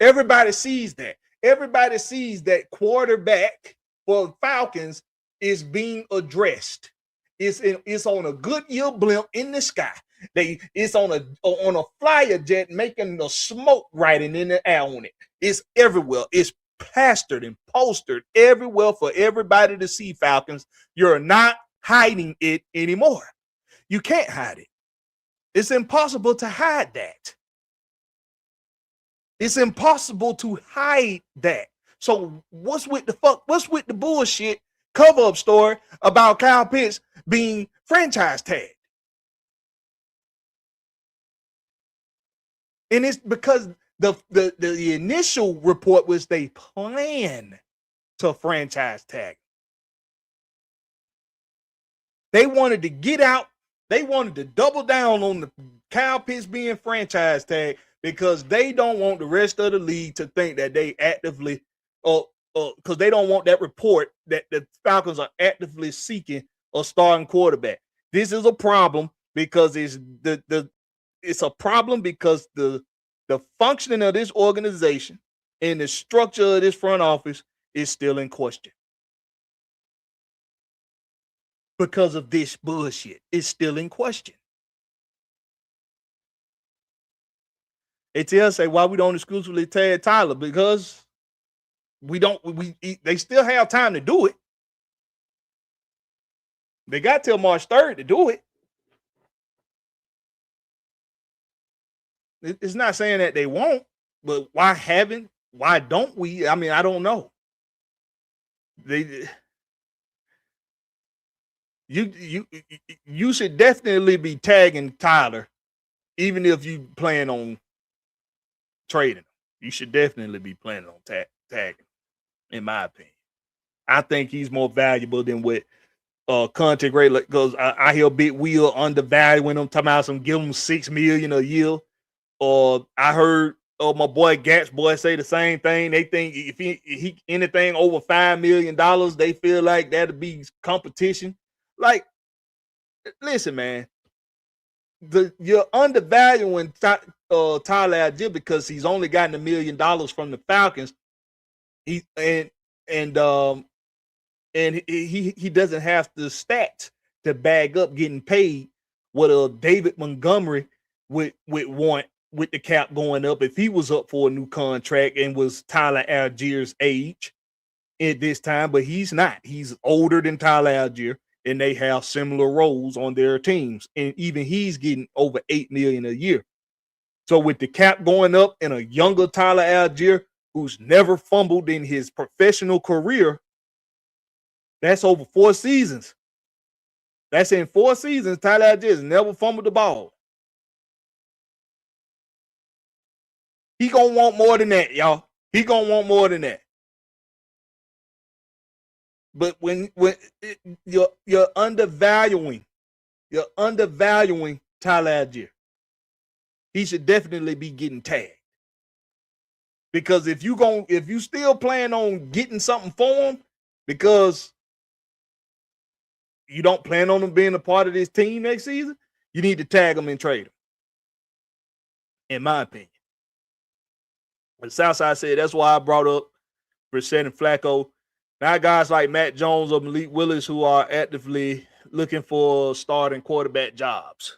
Everybody sees that. Everybody sees that quarterback for Falcons is being addressed. It's on a Goodyear blimp in the sky. It's on a flyer jet making the smoke riding in the air on it. It's everywhere. It's plastered and postered everywhere for everybody to see, Falcons. You're not hiding it anymore. You can't hide it. It's impossible to hide that. It's impossible to hide that. So what's with the bullshit cover-up story about Kyle Pitts being franchise tagged? And it's because the initial report was they plan to franchise tag. They wanted to get out. They wanted to double down on the Kyle Pitts being franchise tag because they don't want the rest of the league to think that they actively, because they don't want that report that the Falcons are actively seeking a starting quarterback. This is a problem because it's a problem because the functioning of this organization and the structure of this front office is still in question. Because of this bullshit, it's still in question. ATL say why we don't exclusively tag Tyler because they still have time to do it. They got till March 3rd to do it. It's not saying that they won't, but why don't we? I mean, I don't know. You should definitely be tagging Tyler, even if you plan on trading. You should definitely be planning on tagging, in my opinion. I think he's more valuable than what contact rate because I hear Big Wheel undervaluing him, talking about some give him $6 million a year. Or I heard my boy Gats boy say the same thing. They think if he anything over $5 million, they feel like that'll be competition. Like, listen, man, you're undervaluing Tyler Algier because he's only gotten $1 million from the Falcons. He doesn't have the stats to bag up getting paid what David Montgomery would want with the cap going up if he was up for a new contract and was Tyler Algier's age at this time, but he's not. He's older than Tyler Algier, and they have similar roles on their teams, and even he's getting over $8 million a year. So with the cap going up and a younger Tyler Algier who's never fumbled in his professional career, that's over 4 seasons. That's in 4 seasons. Tyler Algier has never fumbled the ball. He gonna want more than that, y'all. He gonna want more than that. But when you're undervaluing Tyler Algier, he should definitely be getting tagged. Because if you still plan on getting something for him, because you don't plan on him being a part of this team next season, you need to tag him and trade him. In my opinion. But Southside said that's why I brought up Brissett and Flacco. Now guys like Matt Jones or Malik Willis who are actively looking for starting quarterback jobs.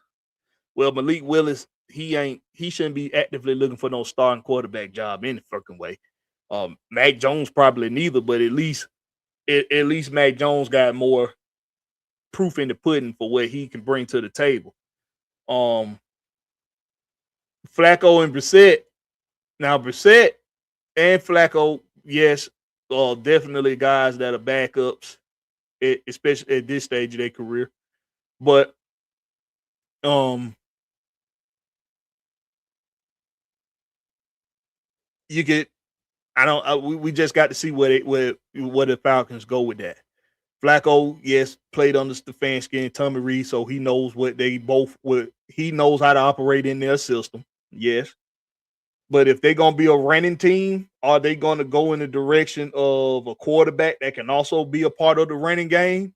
Well, Malik Willis, he shouldn't be actively looking for no starting quarterback job any fucking way. Mac Jones probably neither, but at least Mac Jones got more proof in the pudding for what he can bring to the table. Flacco and Brissett. Now, Brissett and Flacco, yes, definitely guys that are backups, especially at this stage of their career. But you get, we just got to see where the Falcons go with that. Flacco, yes, played under Stefanski and Tommy Reed, so he knows he knows how to operate in their system. Yes. But if they're going to be a running team, are they going to go in the direction of a quarterback that can also be a part of the running game?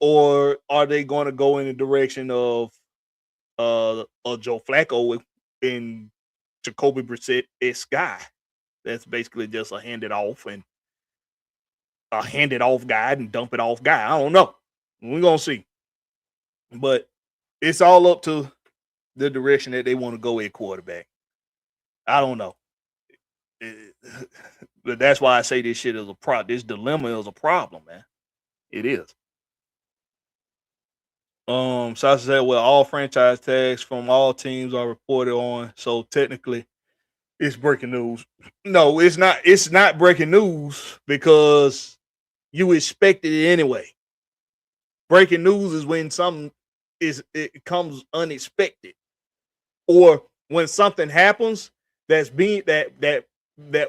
Or are they going to go in the direction of Joe Flacco and Jacoby Brissett-esque guy? That's basically just a hand it off guy and dump it off guy. I don't know. We're going to see. But it's all up to the direction that they want to go at quarterback. I don't know. But that's why I say this shit is a problem. This dilemma is a problem, man. It is. Sasha said, well, all franchise tags from all teams are reported on. So technically, It's breaking news. No, it's not. It's not breaking news because you expected it anyway. Breaking news is when something it comes unexpected, or when something happens that's being that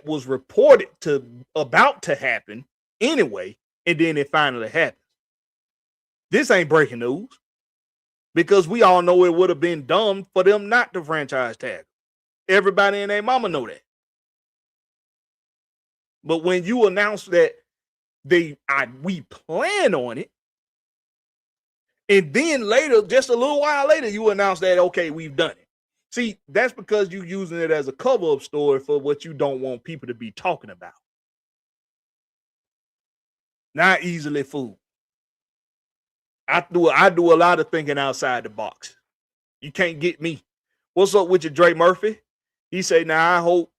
was reported to about to happen anyway, and then it finally happens. This ain't breaking news because we all know it would have been dumb for them not to franchise tag. Everybody and their mama know that. But when you announce that we plan on it, and then later, just a little while later, you announce that, okay, we've done it. See, that's because you're using it as a cover-up story for what you don't want people to be talking about. Not easily fooled. I do a lot of thinking outside the box. You can't get me. What's up with your Dre Murphy? He said, now I hope,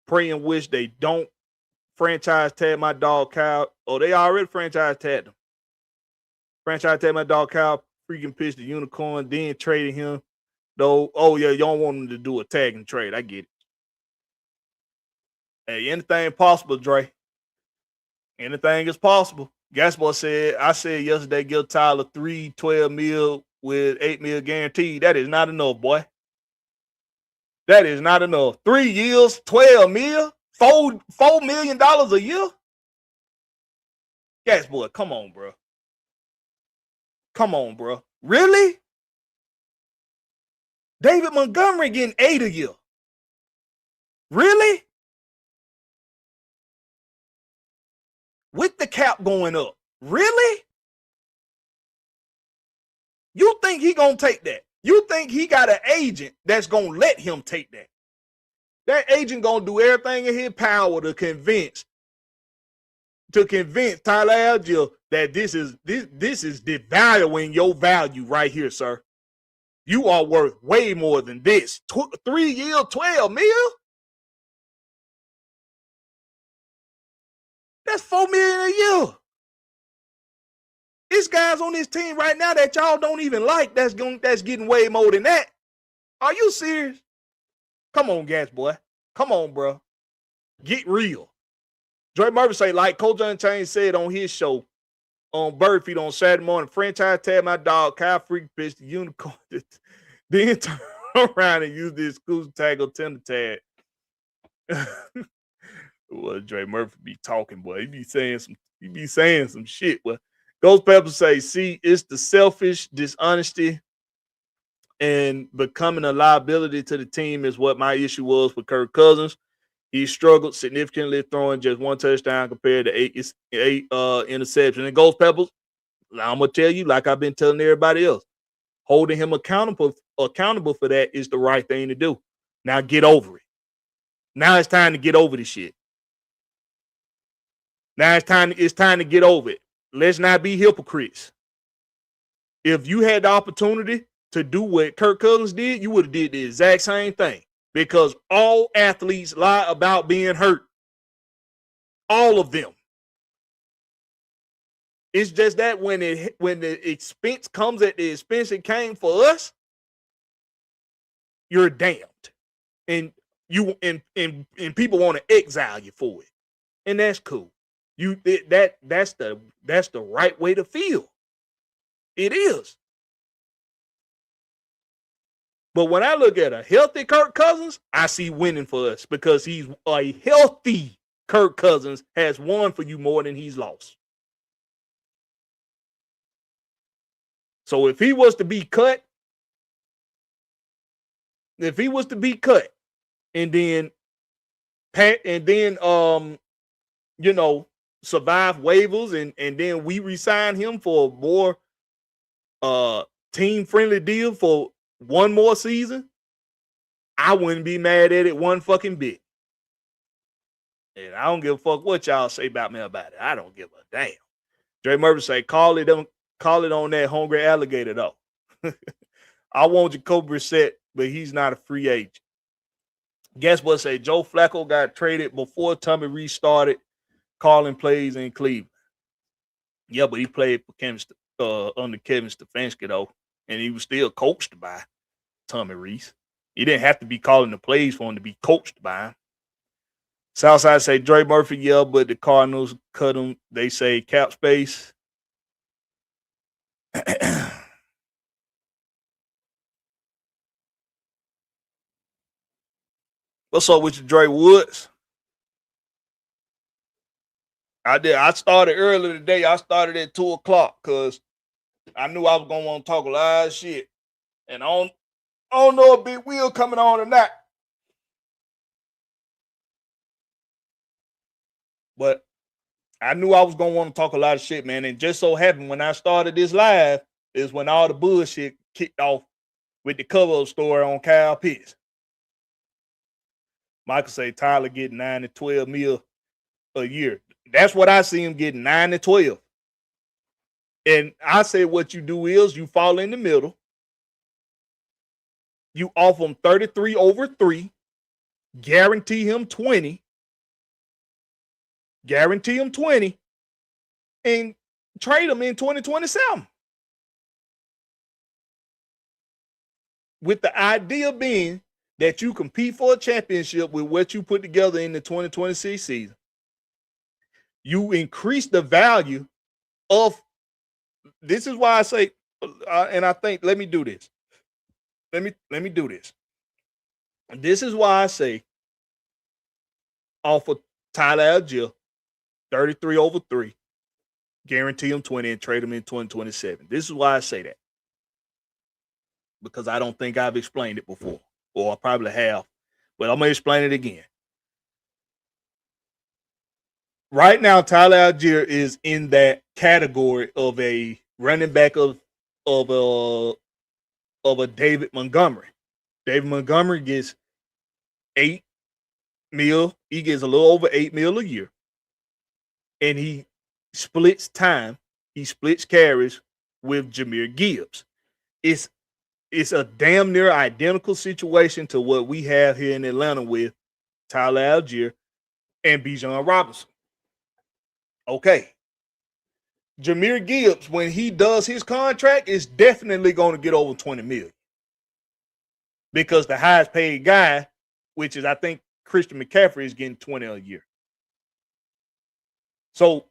pray, and wish they don't franchise tag my dog Kyle. Oh, they already franchise tagged him. Franchise tag my dog Kyle, freaking pitched the unicorn, then traded him. Though, oh yeah, you don't want him to do a tag and trade. I get it. Hey, anything possible, Dre. Anything is possible. Gaspo said, I said yesterday, give Tyler $312 million with $8 million guaranteed. That is not enough, boy. That is not enough. 3 years, $12 million, $4 million a year. Gaspo, come on, bro. Come on, bro. Really? David Montgomery getting 8 a year. Really? With the cap going up. Really? You think he gonna take that? You think he got an agent that's gonna let him take that? That agent gonna do everything in his power to convince Tyler Algier that this is devaluing your value right here, sir. You are worth way more than this. 3 years, $12 million? That's $4 million a year. This guy's on this team right now that y'all don't even like. That's getting way more than that. Are you serious? Come on, Gas boy. Come on, bro. Get real. Dre Murphy say, like Coach Unchained said on his show on Bird Feed on Saturday morning, franchise tag my dog Kyle Freak pitch the unicorn. Then turn around and use the exclusive tag or tender tag. Well, Dre Murphy be talking, boy. He be saying some shit. Well, Ghost Pepper say, see, it's the selfish dishonesty and becoming a liability to the team is what my issue was with Kirk Cousins. He struggled significantly throwing just 1 touchdown compared to eight interceptions. And Ghost Peppers, I'm gonna tell you, like I've been telling everybody else, holding him accountable for that is the right thing to do. Now get over it. Now it's time to get over this shit. Now it's time to get over it. Let's not be hypocrites. If you had the opportunity to do what Kirk Cousins did, you would have did the exact same thing. Because all athletes lie about being hurt. All of them. It's just that when the expense comes at the expense it came for us, you're damned. And people want to exile you for it. And that's cool. That's the right way to feel. It is. But when I look at a healthy Kirk Cousins, I see winning for us because he's a healthy Kirk Cousins has won for you more than he's lost. So if he was to be cut, and then survive waivers and then we re-sign him for a more team-friendly deal for one more season, I wouldn't be mad at it one fucking bit. And I don't give a fuck what y'all say about me about it. I don't give a damn. Dre Murphy say, call it on that hungry alligator, though. I want Jacoby Brissett, but he's not a free agent. Guess what? Say Joe Flacco got traded before Tommy Rees started calling plays in Cleveland. Yeah, but he played for under Kevin Stefanski, though, and he was still coached by Tommy Rees. He didn't have to be calling the plays for him to be coached by him. Southside say Dre Murphy, yeah, but the Cardinals cut him. They say cap space. What's up with you, Dre Woods? I started early today. I started at 2:00 because I knew I was gonna want to talk a lot of shit. And I don't know if Big Will coming on or not. But I knew I was gonna want to talk a lot of shit, man. And just so happened when I started this live is when all the bullshit kicked off with the cover-up story on Kyle Pitts. Michael say Tyler getting 9 to 12 mil a year. That's what I see him getting, 9 to 12. And I say what you do is you fall in the middle. You offer him 33 over 3, guarantee him 20. Guarantee him 20 and trade him in 2027. With the idea being that you compete for a championship with what you put together in the 2026 season. You increase the value of, this is why I say, and I think, let me do this. Let me do this. This is why I say offer Tyler Algier 33 over 3, guarantee him 20 and trade him in 2027. This is why I say that. Because I don't think I've explained it before, or I probably have, but I'm going to explain it again. Right now, Tyler Algier is in that category of a running back of a David Montgomery. David Montgomery gets 8 mil. He gets a little over 8 mil a year. And he splits time. He splits carries with Jahmyr Gibbs. It's a damn near identical situation to what we have here in Atlanta with Tyler Algier and Bijan Robinson. Okay. Jahmyr Gibbs, when he does his contract, is definitely going to get over 20 million. Because the highest paid guy, which is I think Christian McCaffrey, is getting 20 a year. So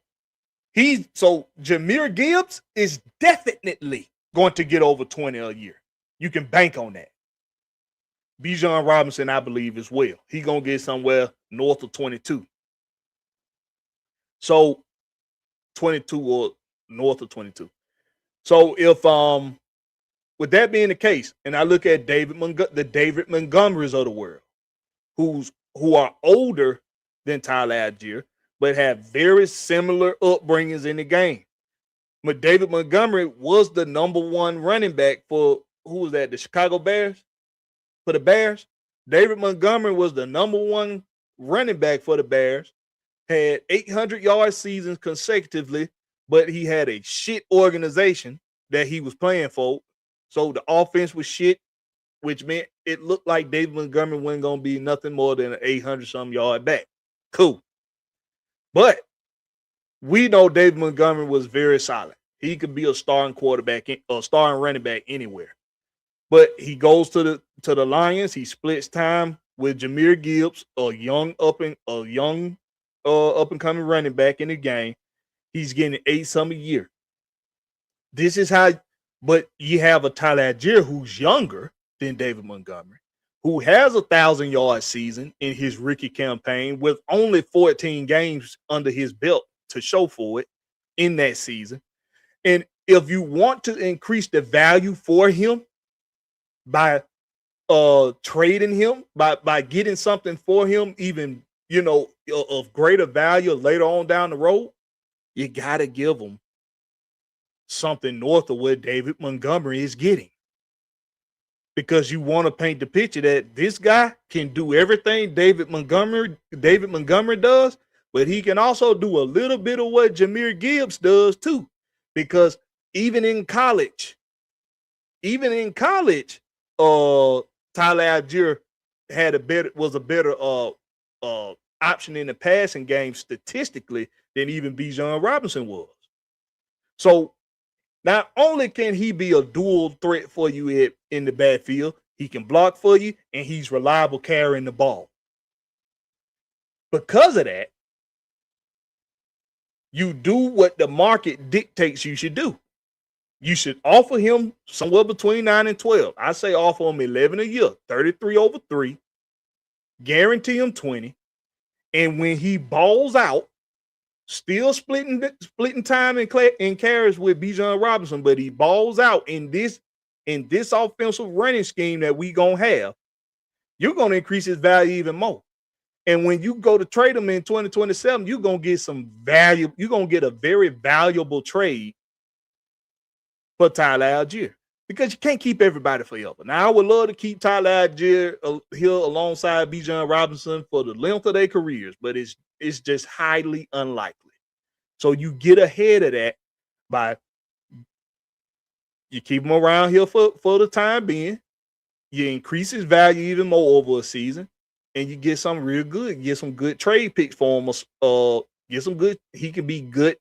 Jahmyr Gibbs is definitely going to get over 20 a year. You can bank on that. Bijan Robinson, I believe, as well. He's going to get somewhere north of 22. So 22 or north of 22. So if with that being the case, and I look at the David Montgomerys of the world, who are older than Tyler Algier, but have very similar upbringings in the game. But David Montgomery was the number 1 running back for, who was that? The Chicago Bears? For the Bears? David Montgomery was the number 1 running back for the Bears. Had 800-yard seasons consecutively, but he had a shit organization that he was playing for. So the offense was shit, which meant it looked like David Montgomery wasn't going to be nothing more than an 800-some yard back. Cool. But we know David Montgomery was very solid. He could be a starting quarterback or starting running back anywhere. But he goes to the Lions. He splits time with Jahmyr Gibbs, a young up and coming running back in the game. He's getting 8 some a year. This is how, but you have a Tyler Algier who's younger than David Montgomery, who has 1,000-yard season in his rookie campaign with only 14 games under his belt to show for it in that season. And if you want to increase the value for him by trading him, by getting something for him, even, of greater value later on down the road, you got to give him something north of what David Montgomery is getting. Because you want to paint the picture that this guy can do everything David Montgomery does, but he can also do a little bit of what Jahmyr Gibbs does too. Because even in college, Tyler Algier was a better option in the passing game statistically than even Bijan Robinson was. So not only can he be a dual threat for you in the backfield, He can block for you, and he's reliable carrying the ball. Because of that, you do what the market dictates you should do. You should offer him somewhere between 9 and 12. I say offer him 11 a year, 33 over 3, guarantee him 20. And when he balls out, still splitting time and carries with Bijan Robinson, but he balls out in this offensive running scheme that we gonna have, you're gonna increase his value even more. And when you go to trade him in 2027, you're gonna get some value. You're gonna get a very valuable trade for Tyler Algier, because you can't keep everybody forever. Now, I would love to keep Tyler Algier here alongside Bijan Robinson for the length of their careers, but it's just highly unlikely. So you get ahead of that by you keep him around here for the time being. You increase his value even more over a season, and you get something real good. You get some good trade picks for him. Get some good. He could be good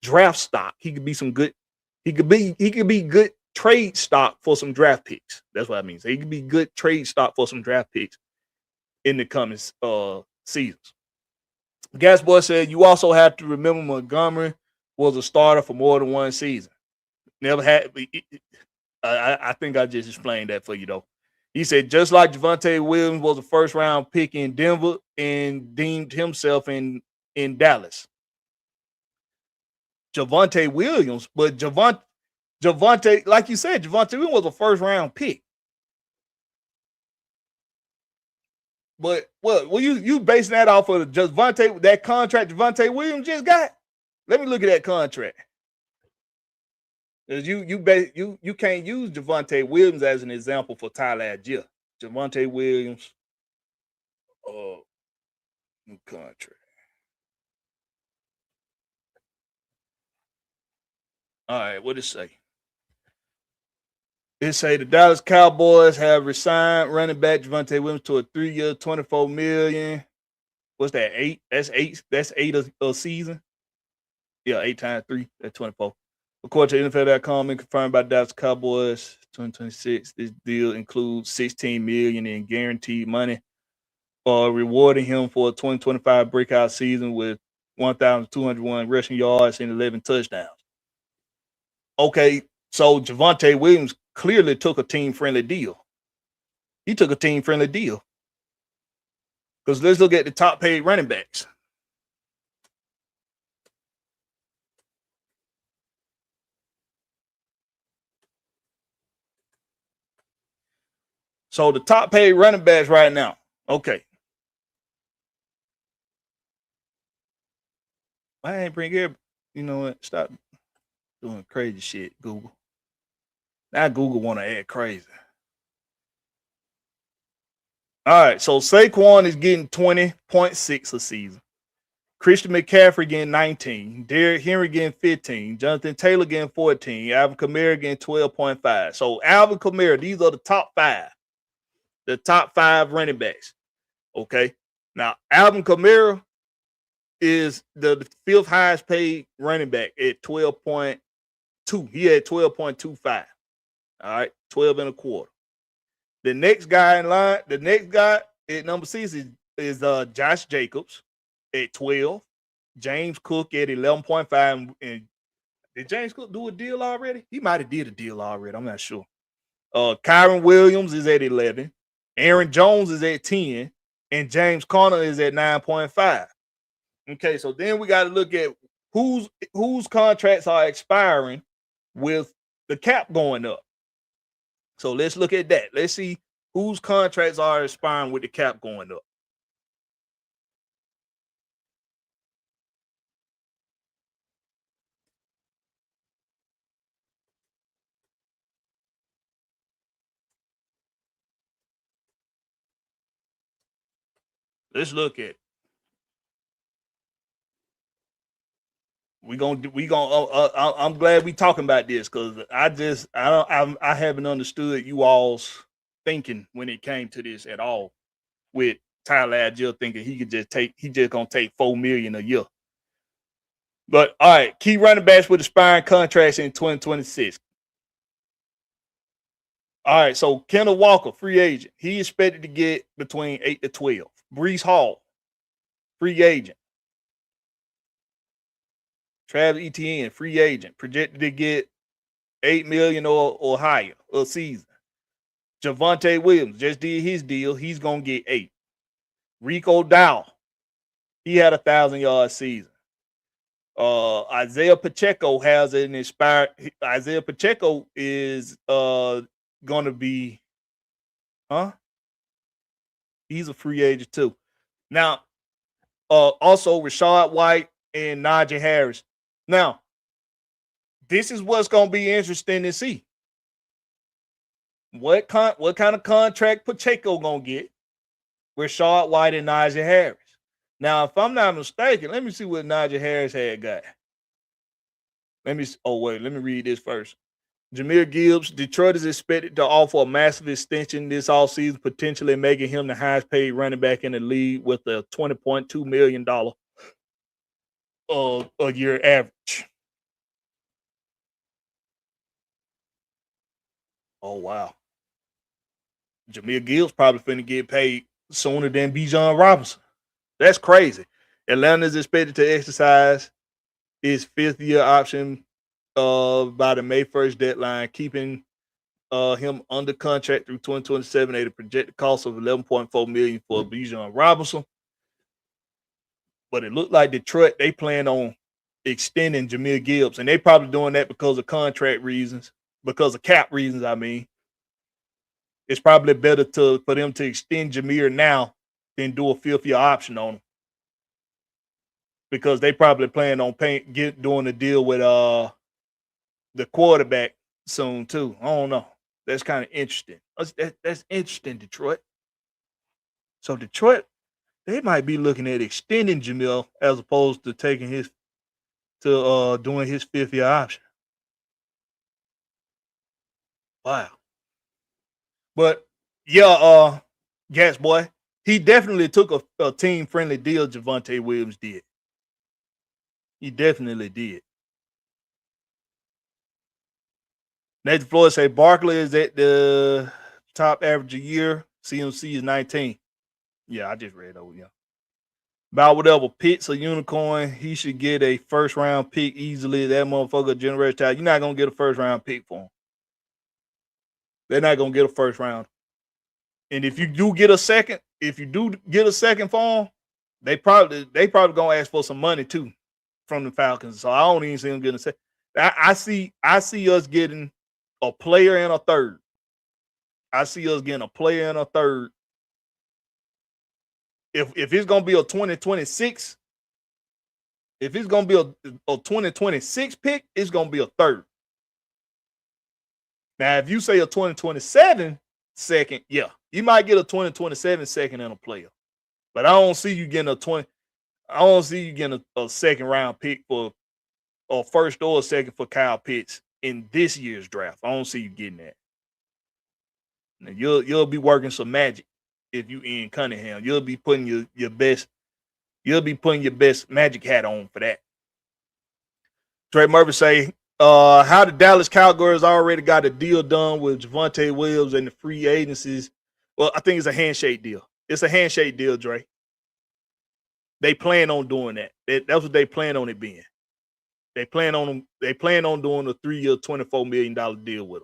draft stock. He could be some good. He could be good trade stock for some draft picks. That's what I mean. So he could be good trade stock for some draft picks in the coming seasons. Gas Boy said you also have to remember Montgomery was a starter for more than one season. Never had. I think I just explained that for you though. He said just like Javonte Williams was a first round pick in Denver and deemed himself in Dallas. Javonte Williams, but Javonte, like you said, Javonte Williams was a first round pick. But what? Well, you basing that off of Javonte, that contract Javonte Williams just got? Let me look at that contract. You can't use Javonte Williams as an example for Tyler Algier. Javonte Williams, new contract. All right, what does it say? It say the Dallas Cowboys have resigned running back Javonte Williams to a 3-year, $24 million. What's that? 8? That's 8. That's 8 a season. Yeah, 8 times 3. That's 24. According to NFL.com and confirmed by Dallas Cowboys, 2026. This deal includes $16 million in guaranteed money, rewarding him for a 2025 breakout season with 1,201 rushing yards and 11 touchdowns. Okay, so Javonte Williams clearly took a team-friendly deal. He took a team-friendly deal. Because let's look at the top-paid running backs. So the top-paid running backs right now. Okay. I ain't bring here. You know what? Stop doing crazy shit, Google. Now Google want to act crazy. All right, so Saquon is getting 20.6 a season. Christian McCaffrey getting 19. Derrick Henry getting 15. Jonathan Taylor getting 14. Alvin Kamara getting 12.5. So Alvin Kamara, these are the top 5. The top 5 running backs. Okay. Now, Alvin Kamara is the 5th highest paid running back at 12.2. He had 12.25. All right, 12 and a quarter. The next guy in line, the next guy at number 6 is Josh Jacobs at 12. James Cook at 11.5. And did James Cook do a deal already? He might have did a deal already. I'm not sure. Kyron Williams is at 11. Aaron Jones is at 10. And James Conner is at 9.5. Okay, so then we got to look at whose contracts are expiring with the cap going up. So let's look at that. Let's see whose contracts are expiring with the cap going up. Let's look at it. I'm glad we talking about this because I haven't understood you all's thinking when it came to this at all. With Tyler Algier thinking he just gonna take $4 million a year. But all right, key running backs with expiring contracts in 2026. All right, so Kendall Walker, free agent. He expected to get between 8 to 12. Brees Hall, free agent. Travis Etienne, free agent, projected to get $8 million or higher a season. Javonte Williams just did his deal. He's gonna get 8. Rico Dowell, he had 1,000-yard season. Isaiah Pacheco has an inspired. Isaiah Pacheco is gonna be, he's a free agent too. Now, also Rashad White and Najee Harris. Now, this is what's gonna be interesting to see. What kind of contract Pacheco gonna get? Rashad White and Najee Harris. Now, if I'm not mistaken, let me see what Najee Harris had got. Let me read this first. Jahmyr Gibbs, Detroit is expected to offer a massive extension this offseason, potentially making him the highest paid running back in the league with a $20.2 million a year average. Oh, wow. Jahmyr Gibbs probably finna get paid sooner than Bijan Robinson. That's crazy. Atlanta is expected to exercise his 5th-year option by the May 1st deadline, keeping him under contract through 2027 at a projected cost of $11.4 million for Bijan Robinson. But it looked like Detroit, they plan on extending Jahmyr Gibbs, and they probably doing that because of contract reasons, because of cap reasons, I mean. It's probably better for them to extend Jahmyr now than do a 5th-year option on him, because they probably plan on doing a deal with the quarterback soon too. I don't know. That's kind of interesting. That's interesting, Detroit. So Detroit, they might be looking at extending Jamil as opposed to doing his 5th-year option. Wow. But yeah, Gas Boy, he definitely took a team-friendly deal. Javonte Williams did. He definitely did. Nathan Floyd say Barkley is at the top average a year. CMC is 19. Yeah, I just read over. Yeah. About whatever. Pitt's a unicorn. He should get a 1st-round pick easily. That motherfucker generation child. You're not gonna get a 1st-round pick for him. They're not gonna get a 1st round. And if you do get a second for him, they probably gonna ask for some money too from the Falcons. So I don't even see them getting a second. I see us getting a player and a 3rd. I see us getting a player and a 3rd. If it's gonna be a 2026, if it's gonna be a 2026 pick, it's gonna be a 3rd. Now, if you say a 2027 second, yeah, you might get a 2027 second and a player. But I don't see you getting a 2nd-round pick for a 1st or a 2nd for Kyle Pitts in this year's draft. I don't see you getting that. Now, you'll be working some magic if you in Cunningham. You'll be putting your best magic hat on for that. Trey Murphy say, how the Dallas Cowgirls already got a deal done with Javonte Williams and the free agencies. Well, I think it's a handshake deal. It's a handshake deal, Dre. They plan on doing that. That's what they plan on it being. They plan on doing a 3-year, $24 million deal with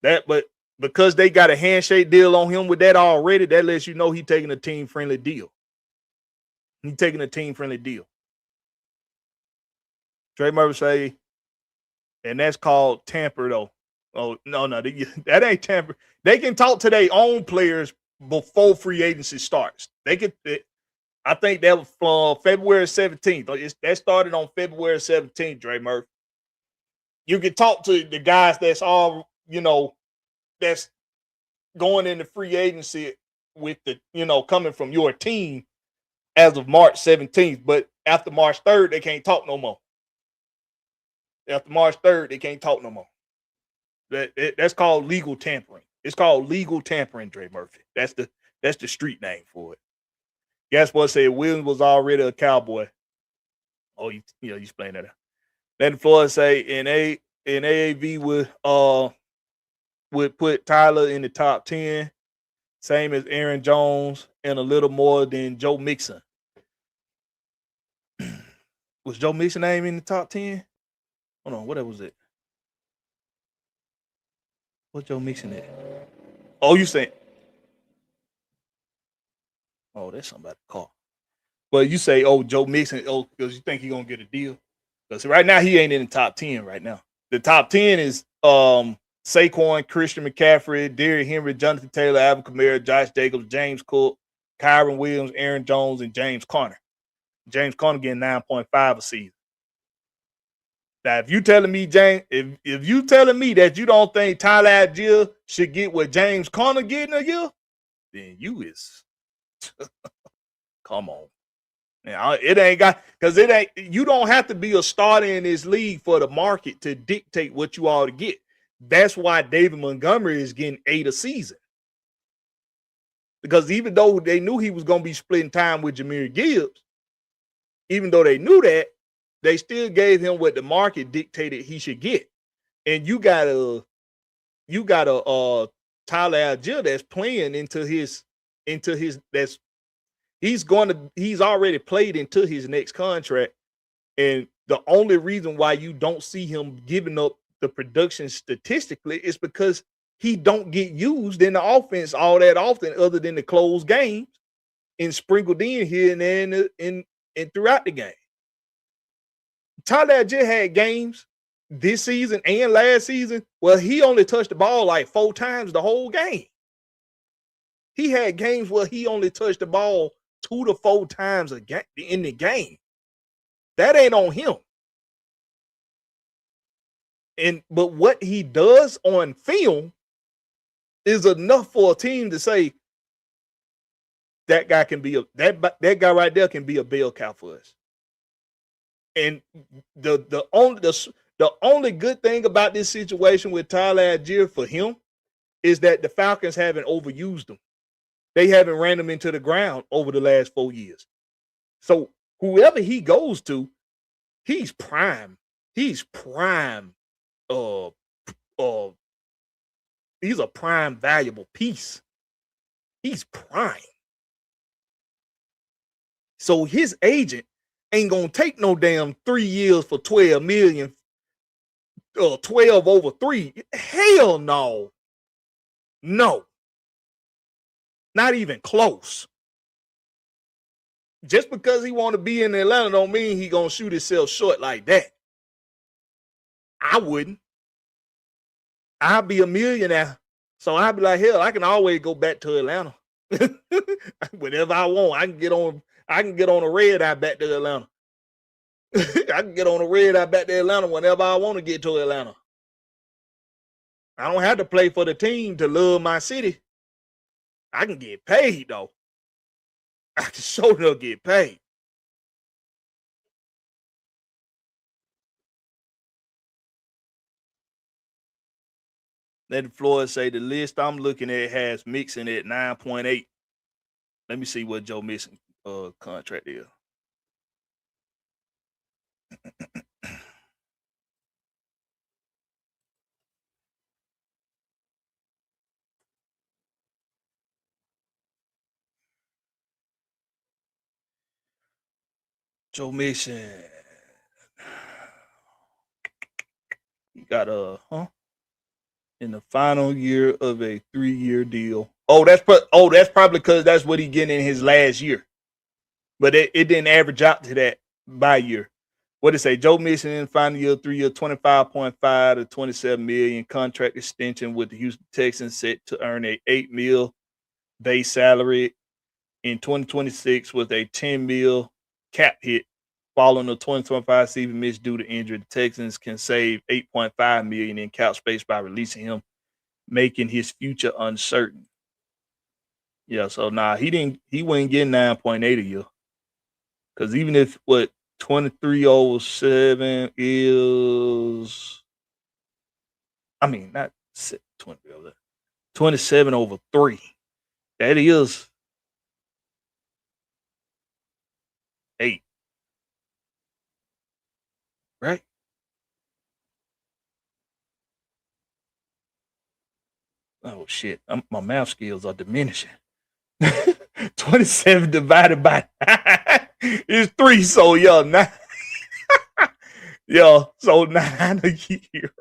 him. But because they got a handshake deal on him with that already, that lets you know he's taking a team-friendly deal. He's taking a team-friendly deal. Trey Murphy say, and that's called tamper, though. Oh, no, that ain't tamper. They can talk to their own players before free agency starts. I think that was from February 17th. That started on February 17th, Dre Murphy. You can talk to the guys that's all, that's going into free agency with coming from your team as of March 17th. But after March 3rd, they can't talk no more. After March 3rd, they can't talk no more. That's called legal tampering. It's called legal tampering, Dre Murphy. That's the street name for it. Gas Boy said Williams was already a Cowboy. Oh, you explain that. Then Floyd say in AAV with would put Tyler in the top 10, same as Aaron Jones, and a little more than Joe Mixon. Was Joe Mixon name in the top 10? Hold on, what was it? What Joe Mixon at? Oh, you saying? Oh, that's somebody call. But you say, oh, Joe Mixon, oh, because you think he's gonna get a deal. Because right now he ain't in the top 10 right now. The top 10 is Saquon, Christian McCaffrey, Derrick Henry, Jonathan Taylor, Alvin Kamara, Josh Jacobs, James Cook, Kyron Williams, Aaron Jones, and James Conner. James Conner getting 9.5 a season. Now, if you telling me, James, if you telling me that you don't think Tyler Algier should get what James Conner getting a year, then you is come on. Now, it ain't got because it ain't. You don't have to be a starter in this league for the market to dictate what you ought to get. That's why David Montgomery is getting 8 a season. Because even though they knew he was going to be splitting time with Jahmyr Gibbs, even though they knew that, they still gave him what the market dictated he should get. And you got a Tyler Algier that's playing into his that's he's already played into his next contract. And the only reason why you don't see him giving up the production statistically is because he don't get used in the offense all that often, other than the closed games and sprinkled in here and there and throughout the game. Tyler Algier had games this season and last season where he only touched the ball like 4 times the whole game. He had games where he only touched the ball 2 to 4 times in the game. That ain't on him. But what he does on film is enough for a team to say that guy can be that guy right there can be a bell cow for us. And the only good thing about this situation with Tyler Algier for him is that the Falcons haven't overused him. They haven't ran him into the ground over the last 4 years. So whoever he goes to, he's prime. He's prime. He's a prime valuable piece. He's prime. So his agent ain't gonna take no damn 3 years for 12 million, 12 over 3. Hell no. No. Not even close. Just because he want to be in Atlanta don't mean he gonna shoot himself short like that. I wouldn't. I'd be a millionaire. So I'd be like, hell, I can always go back to Atlanta. Whenever I want. I can get on a red eye back to Atlanta. I can get on a red eye back to Atlanta whenever I want to get to Atlanta. I don't have to play for the team to love my city. I can get paid, though. I can sure enough get paid. Let Floyd say the list I'm looking at has Mixon at 9.8. Let me see what Joe Mixon contract is. Joe Mixon. He got in the final year of a 3-year deal. That's probably because that's what he getting in his last year. But it didn't average out to that by year. What did it say? Joe Mixon in the final year, 3-year, 25.5 to 27 million contract extension with the Houston Texans, set to earn a $8 million base salary in 2026 with a $10 million cap hit. Following the 2025 season missed due to injury, the Texans can save $8.5 million in cap space by releasing him, making his future uncertain. Yeah, so he wasn't getting 9.8 a year. Because even if 2307 is, not 20, 27 over 3. That is 8. Right? Oh shit, my math skills are diminishing. 27 divided by 9 is 3. So yeah, 9. Yeah, so 9 a year.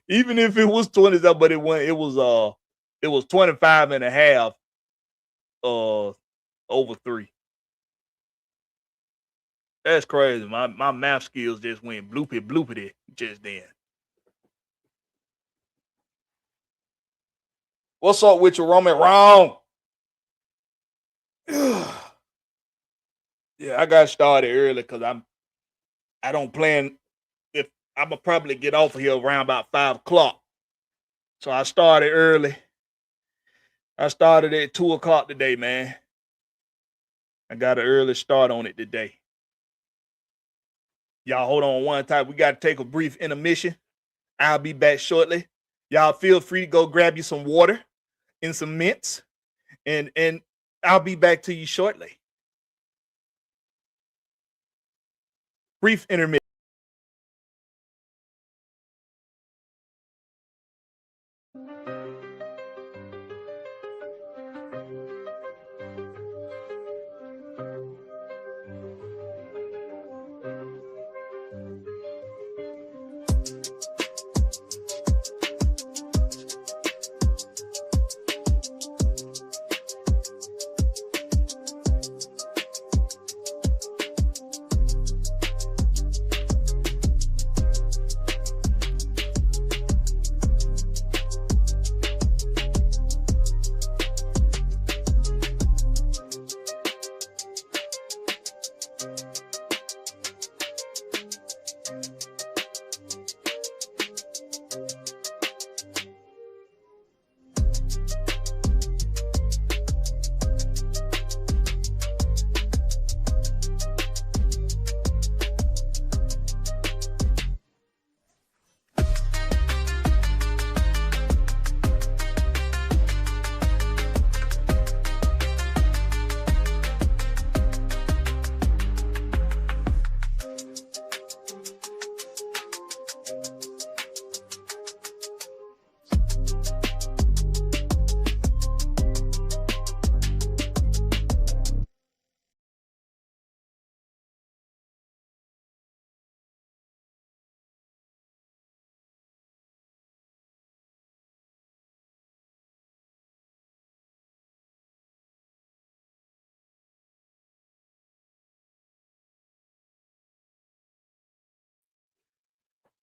Even if it was 20, but it was 25 and a half over 3. That's crazy. My math skills just went bloopity just then. What's up with you, Roman? Wrong. Yeah, I got started early because I don't plan if I'm gonna probably get off of here around about 5 o'clock. So I started early. I started at 2 o'clock today, man. I got an early start on it today. Y'all hold on one time. We got to take a brief intermission. I'll be back shortly. Y'all feel free to go grab you some water and some mints, and I'll be back to you shortly. Brief intermission.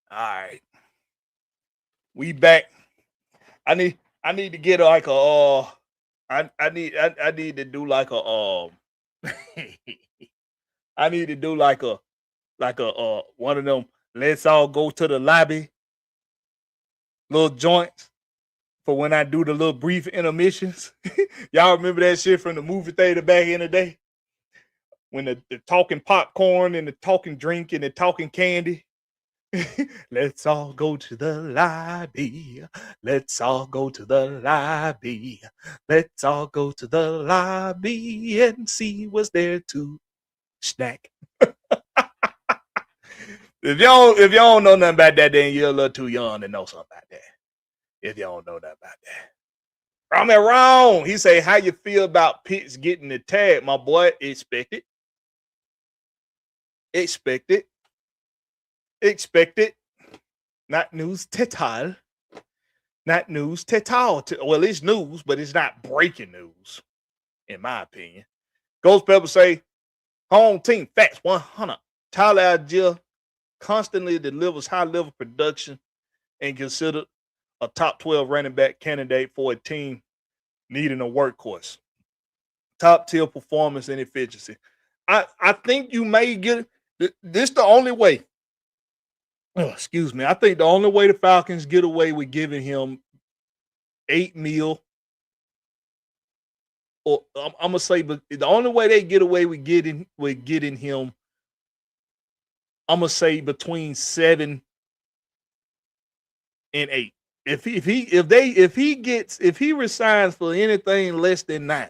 All right, we back. I need to get like a I need to do like a I need to do like a one of them let's all go to the lobby little joints for when I do the little brief intermissions. Y'all remember that shit from the movie theater back in the day? When the talking popcorn and the talking drink and the talking candy. Let's all go to the lobby. Let's all go to the lobby. Let's all go to the lobby and see what's there to snack. If y'all don't know nothing about that, then you're a little too young to know something about that. If y'all don't know nothing about that. I'm wrong. He say, how you feel about Pitts getting the tag, my boy? Expect it. Expect it. Expect it. Not news total. Not news total. Well, it's news, but it's not breaking news, in my opinion. Ghost Pepper say, home team facts 100. Tyler Algier constantly delivers high-level production and considered a top 12 running back candidate for a team needing a workhorse. Top-tier performance and efficiency. I think you may get this the only way. Oh, excuse me. I think the only way the Falcons get away with giving him $8 million, or I'm gonna say, but the only way they get away with getting him, I'm gonna say between 7 and 8. If he resigns for anything less than 9,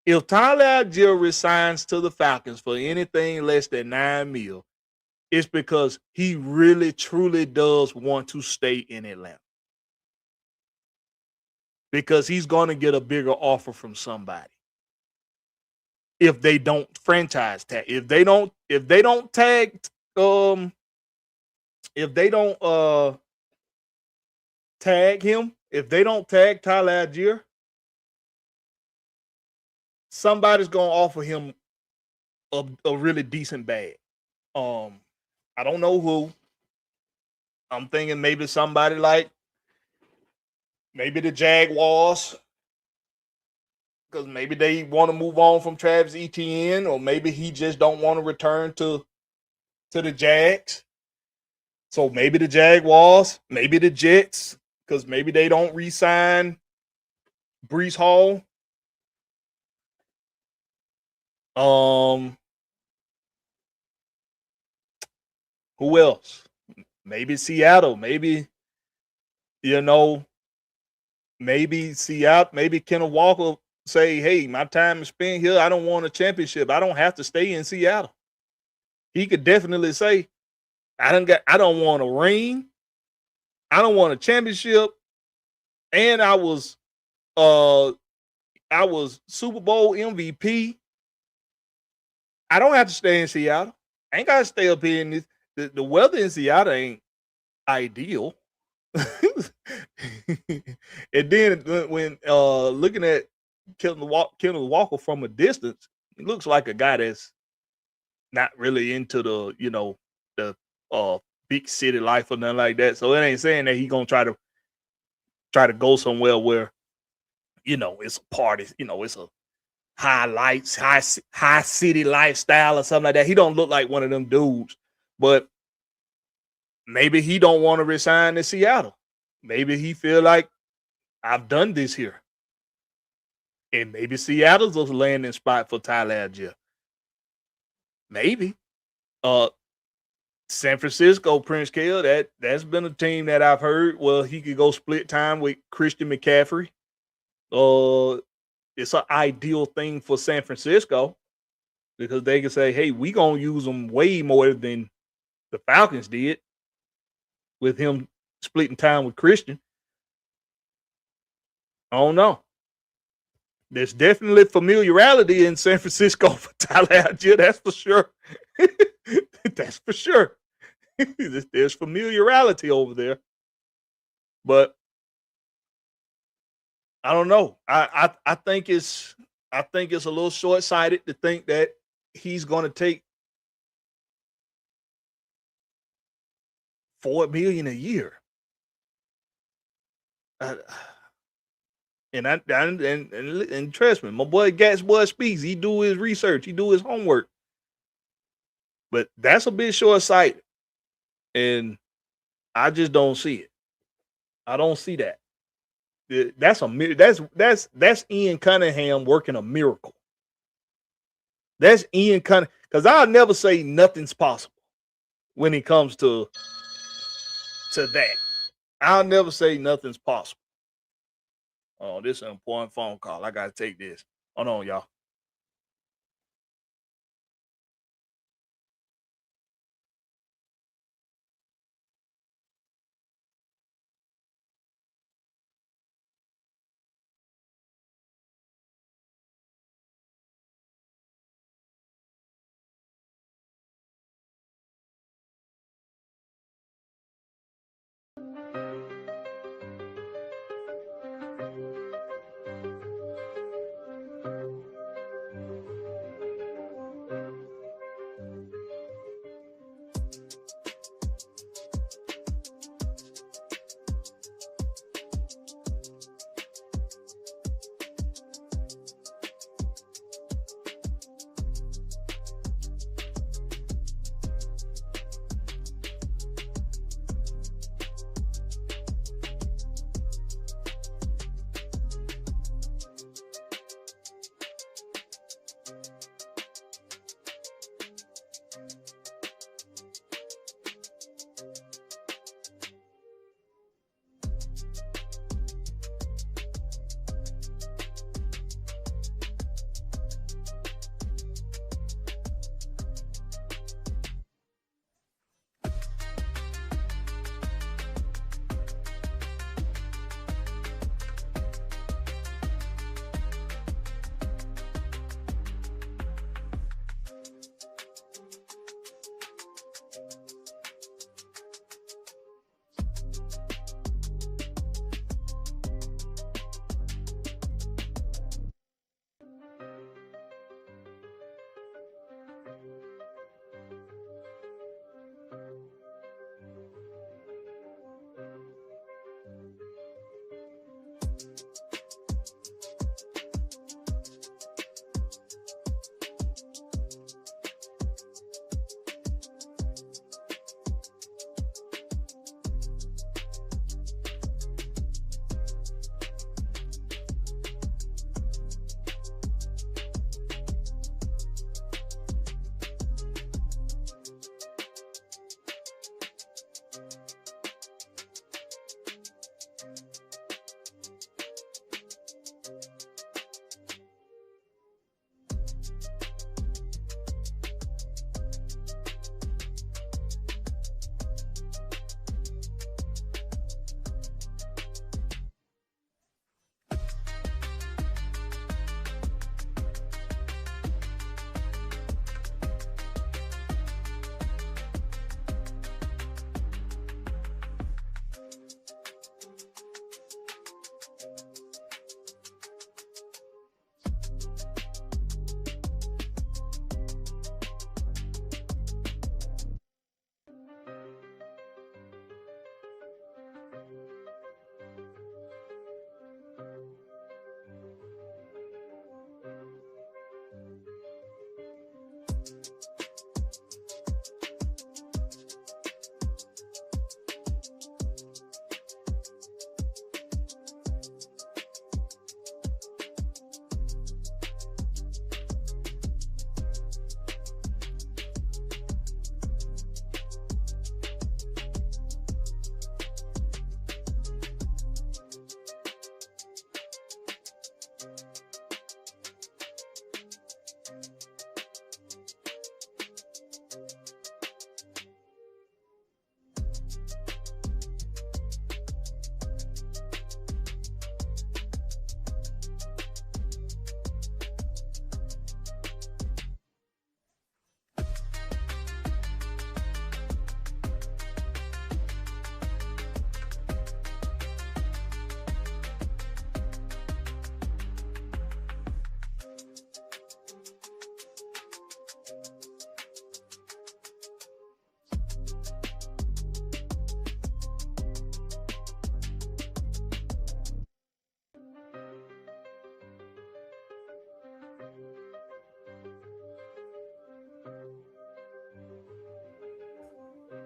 if Tyler Algier resigns to the Falcons for anything less than $9 million, it's because he really truly does want to stay in Atlanta. because he's going to get a bigger offer from somebody. If they don't franchise tag, if they don't tag, if they don't tag him, if they don't tag Tyler Algier, somebody's gonna offer him a really decent bag. I don't know who. I'm thinking maybe somebody like maybe the Jaguars, because maybe they want to move on from Travis Etienne, or maybe he just don't want to return to the Jags. So maybe the Jaguars, maybe the Jets, because maybe they don't re-sign Breece Hall. Who else? Maybe Seattle. Maybe, maybe Seattle. Maybe Kenneth Walker say, "Hey, my time is spent here. I don't want a championship. I don't have to stay in Seattle." He could definitely say, "I don't want a ring. I don't want a championship, and I was Super Bowl MVP. I don't have to stay in Seattle. I ain't gotta stay up here in this. The weather in Seattle ain't ideal." And then when looking at Kenneth Walker from a distance, he looks like a guy that's not really into the big city life or nothing like that. So it ain't saying that he gonna try to go somewhere where it's a party, it's a high city lifestyle or something like that. He don't look like one of them dudes. But maybe he don't want to resign to Seattle. Maybe he feel like I've done this here. And maybe Seattle's a landing spot for Tyler Algier. Maybe. San Francisco, Prince Kale, that's been a team that I've heard. Well, he could go split time with Christian McCaffrey. It's an ideal thing for San Francisco because they can say, "Hey, we gonna use him way more than the Falcons did with him splitting time with Christian." I don't know. There's definitely familiarity in San Francisco for Tyler Algier. That's for sure. That's for sure. There's familiarity over there. But I don't know. I think it's a little short-sighted to think that he's going to take $4 million a year. And trust me, my boy Gats Boy speaks. He do his research. He do his homework. But that's a bit short-sighted, and I just don't see it. I don't see that. That's Ian Cunningham working a miracle. That's Ian Cunningham, because I'll never say nothing's possible when it comes to that. I'll never say nothing's possible. Oh, this is an important phone call. I gotta take this. Hold on, y'all.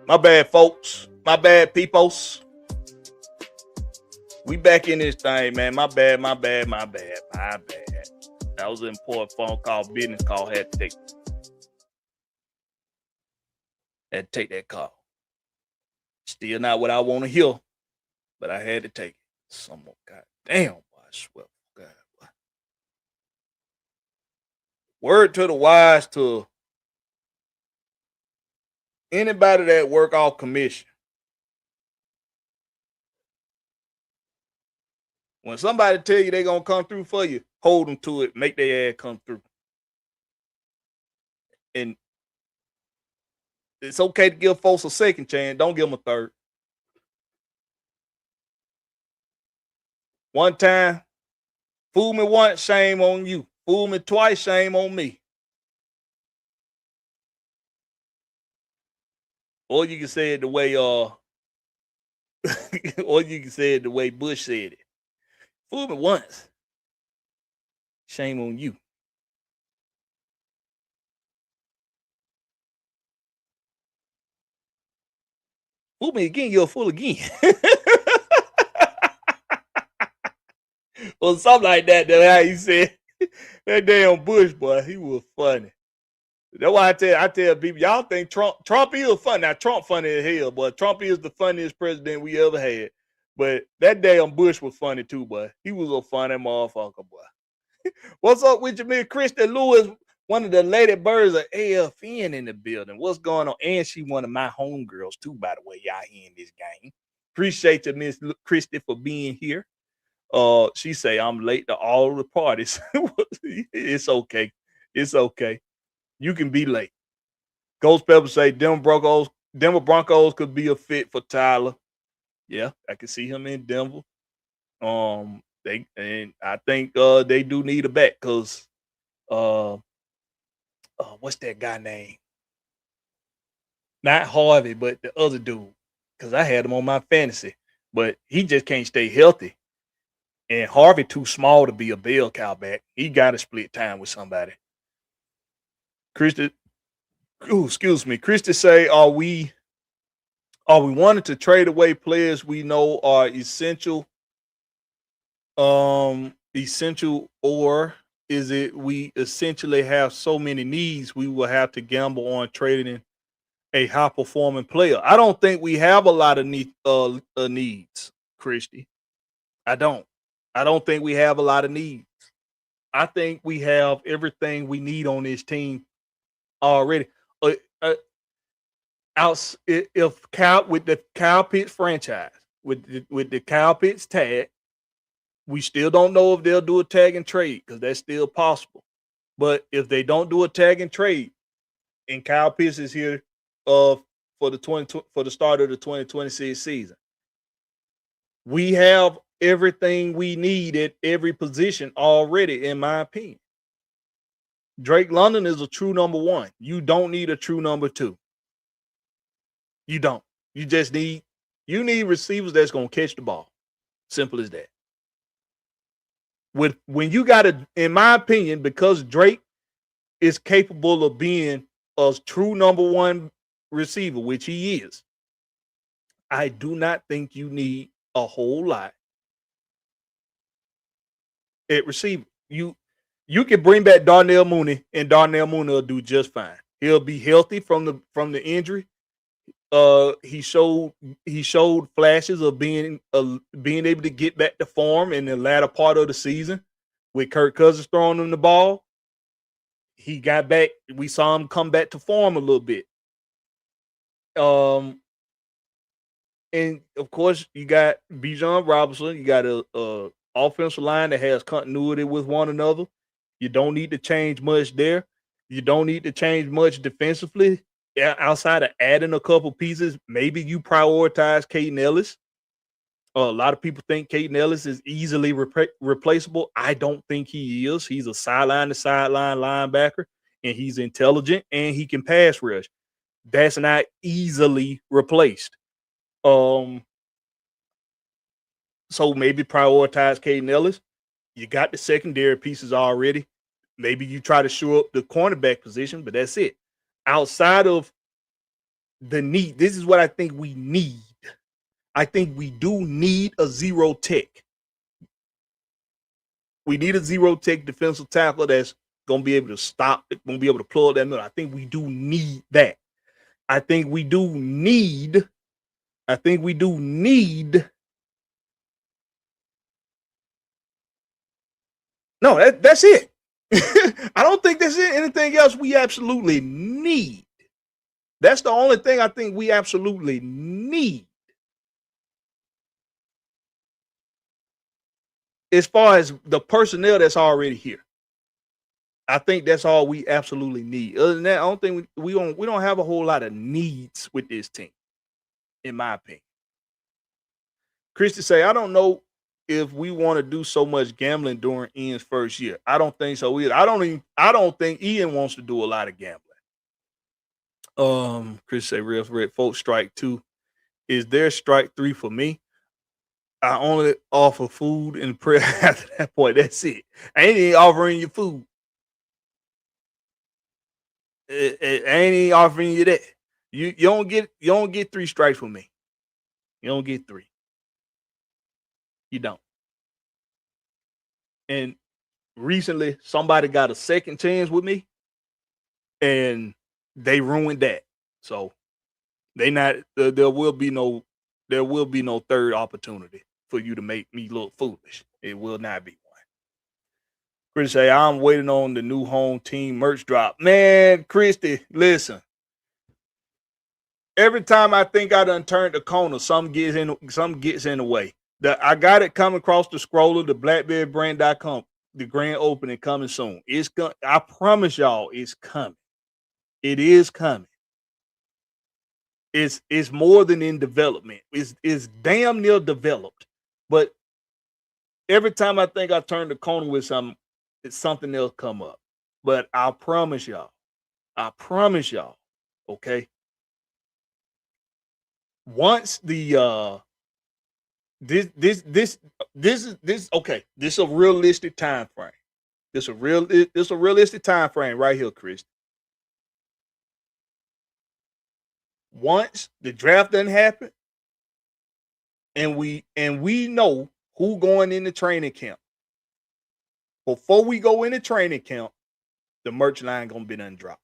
My bad, folks. My bad, peoples. We back in this thing, man. My bad. That was an important phone call, business call. Had to take that call. Still not what I want to hear, but I had to take it. Some more, goddamn, boy, I swear, God, boy. Word to the wise to anybody that work off commission. When somebody tell you they're going to come through for you, hold them to it, make their ass come through. And it's okay to give folks a second chance. Don't give them a third. One time, fool me once, shame on you. Fool me twice, shame on me. Or you can say it the way or you can say it the way Bush said it. Fool me once, shame on you. Fool me again, you're a fool again. Or something like that. That's how he said. That damn Bush boy, he was funny. That's why I tell people, y'all think Trump is funny. Now Trump funny as hell, but Trump is the funniest president we ever had. But that damn Bush was funny too, boy. He was a funny motherfucker, boy. What's up with you, Miss Krista Lewis? One of the lady birds of AFN in the building. What's going on? And she one of my homegirls too, by the way, y'all here in this game. Appreciate you, Miss Christy, for being here. She say I'm late to all the parties. It's okay. It's okay. You can be late. Ghost Pepper say Denver Broncos could be a fit for Tyler. Yeah, I can see him in Denver. I think they do need a back because what's that guy name? Not Harvey, but the other dude. Because I had him on my fantasy, but he just can't stay healthy. And Harvey too small to be a bell cow back. He got to split time with somebody. Christy say, are we wanting to trade away players we know are essential? Essential, or is it we essentially have so many needs we will have to gamble on trading a high performing player? I don't think we have a lot of needs, Christy. I don't think we have a lot of needs. I think we have everything we need on this team already. If with the Kyle Pitts franchise, with the Kyle Pitts tag, we still don't know if they'll do a tag and trade because that's still possible. But if they don't do a tag and trade, and Kyle Pitts is here for the start of the 2026 season, we have everything we need at every position already, in my opinion. Drake London is a true number one. You don't need a true number two. You don't. You need receivers that's going to catch the ball. Simple as that. When you got to, in my opinion, because Drake is capable of being a true number one receiver, which he is, I do not think you need a whole lot at receiver. You can bring back Darnell Mooney, and Darnell Mooney will do just fine. He'll be healthy from the injury. He showed flashes of being able to get back to form in the latter part of the season with Kirk Cousins throwing him the ball. He got back. We saw him come back to form a little bit. And of course, you got Bijan Robinson. You got a offensive line that has continuity with one another. You don't need to change much there. You don't need to change much defensively. Yeah, outside of adding a couple pieces, maybe you prioritize Caden Ellis. A lot of people think Caden Ellis is easily replaceable. I don't think he is. He's a sideline to sideline linebacker, and he's intelligent and he can pass rush. That's not easily replaced. So maybe prioritize Caden Ellis. You got the secondary pieces already. Maybe you try to shore up the cornerback position, but that's it. Outside of the need, this is what I think we need. I think we do need a zero tech. We need a zero tech defensive tackle that's going to be able to stop, going to be able to plug that middle. I think we do need that. I think we do need. No, that's it. I don't think there's anything else we absolutely need. That's the only thing I think we absolutely need. As far as the personnel that's already here, I think that's all we absolutely need. Other than that, I don't think we don't have a whole lot of needs with this team, in my opinion. Christy say, I don't know if we want to do so much gambling during Ian's first year. I don't think so either. I don't think Ian wants to do a lot of gambling. Chris say, real red folks, strike 2. Is there strike 3 for me? I only offer food and prayer after that point. That's it. I ain't even offering you food. I ain't even offering you that. You don't get 3 strikes from me. You don't get 3. You don't. And recently, somebody got a second chance with me, and they ruined that. So they not. There will be no third opportunity for you to make me look foolish. It will not be one. Chris say, I'm waiting on the new home team merch drop. Man, Christy, listen. Every time I think I done turned the corner, something gets in the way. I got it coming across the scroller, the BlackberryBrand.com, the grand opening coming soon. I promise y'all, it's coming. It is coming. It's more than in development. It's damn near developed. But every time I think I turn the corner with something, it's something else come up. But I promise y'all, okay. Once the this is okay. This is a realistic time frame. This is a realistic time frame right here, Chris. Once the draft doesn't happen, and we know who going into training camp. Before we go into training camp, the merch line gonna be done dropped.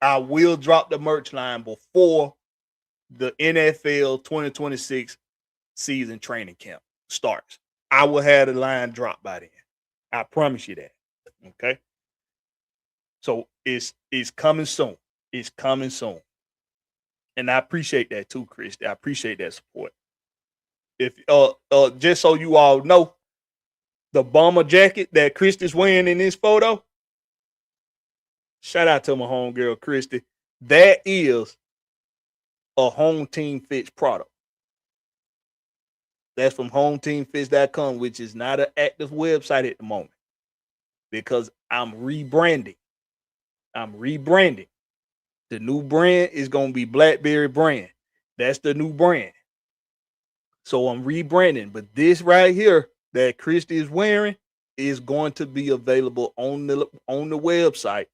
I will drop the merch line before the NFL 2026 season training camp starts. I will have the line dropped by then. I promise you that. Okay. So it's coming soon. It's coming soon. And I appreciate that too, Chris. I appreciate that support. If just so you all know, the bomber jacket that Christy's wearing in this photo, shout out to my homegirl Christy. That is a Home Team Fits product. That's from HomeTeamFits.com, which is not an active website at the moment because I'm rebranding. The new brand is going to be Blakberry brand. That's the new brand. So I'm rebranding. But this right here that Christy is wearing is going to be available on the website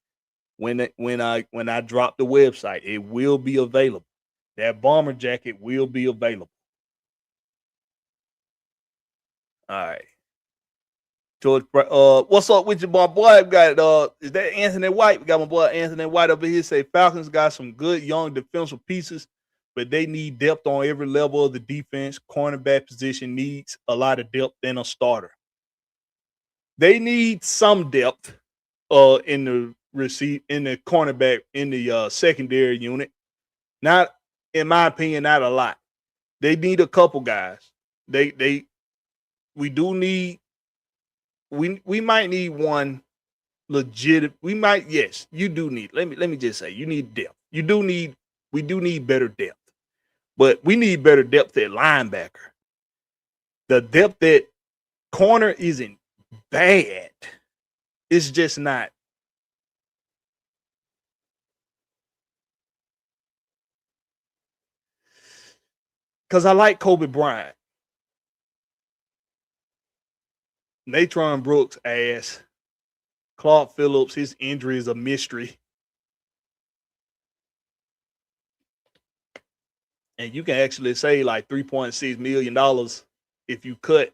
when I drop the website. It will be available. That bomber jacket will be available. All right. George, what's up with you, my boy? We got is that Anthony White? We got my boy Anthony White over here. Say Falcons got some good young defensive pieces, but they need depth on every level of the defense. Cornerback position needs a lot of depth and a starter. They need some depth in the cornerback in the secondary unit. Not in my opinion, not a lot. They need a couple guys. We do need we might need one legit. We might, yes, you do need. Let me just say, you need depth. We do need better depth. But we need better depth at linebacker. The depth at corner isn't bad. It's just not. Because I like Kobe Bryant. Natron Brooks ass. Clark Phillips, his injury is a mystery. And you can actually say like $3.6 million if you cut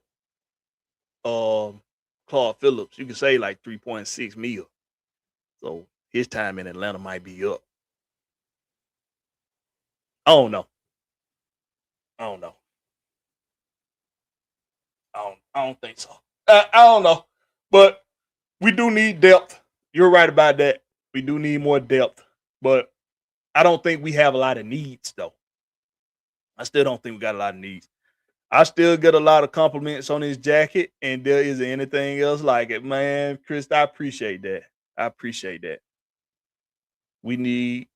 Clark Phillips. You can say like 3.6 mil. So his time in Atlanta might be up. I don't know. I don't think so. I don't know. But we do need depth. You're right about that. We do need more depth. But I don't think we have a lot of needs, though. I still don't think we got a lot of needs. I still get a lot of compliments on his jacket, and there isn't anything else like it. Man, Chris, I appreciate that. I appreciate that. We need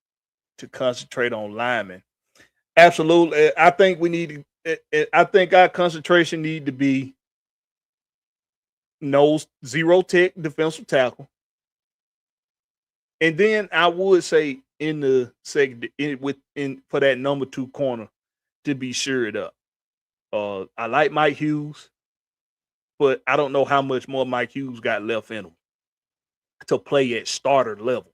to concentrate on linemen. Absolutely. I think we need I think our concentration need to be nose zero tech defensive tackle. And then I would say in the second for that number 2 corner to be shored up. I like Mike Hughes, but I don't know how much more Mike Hughes got left in him to play at starter level.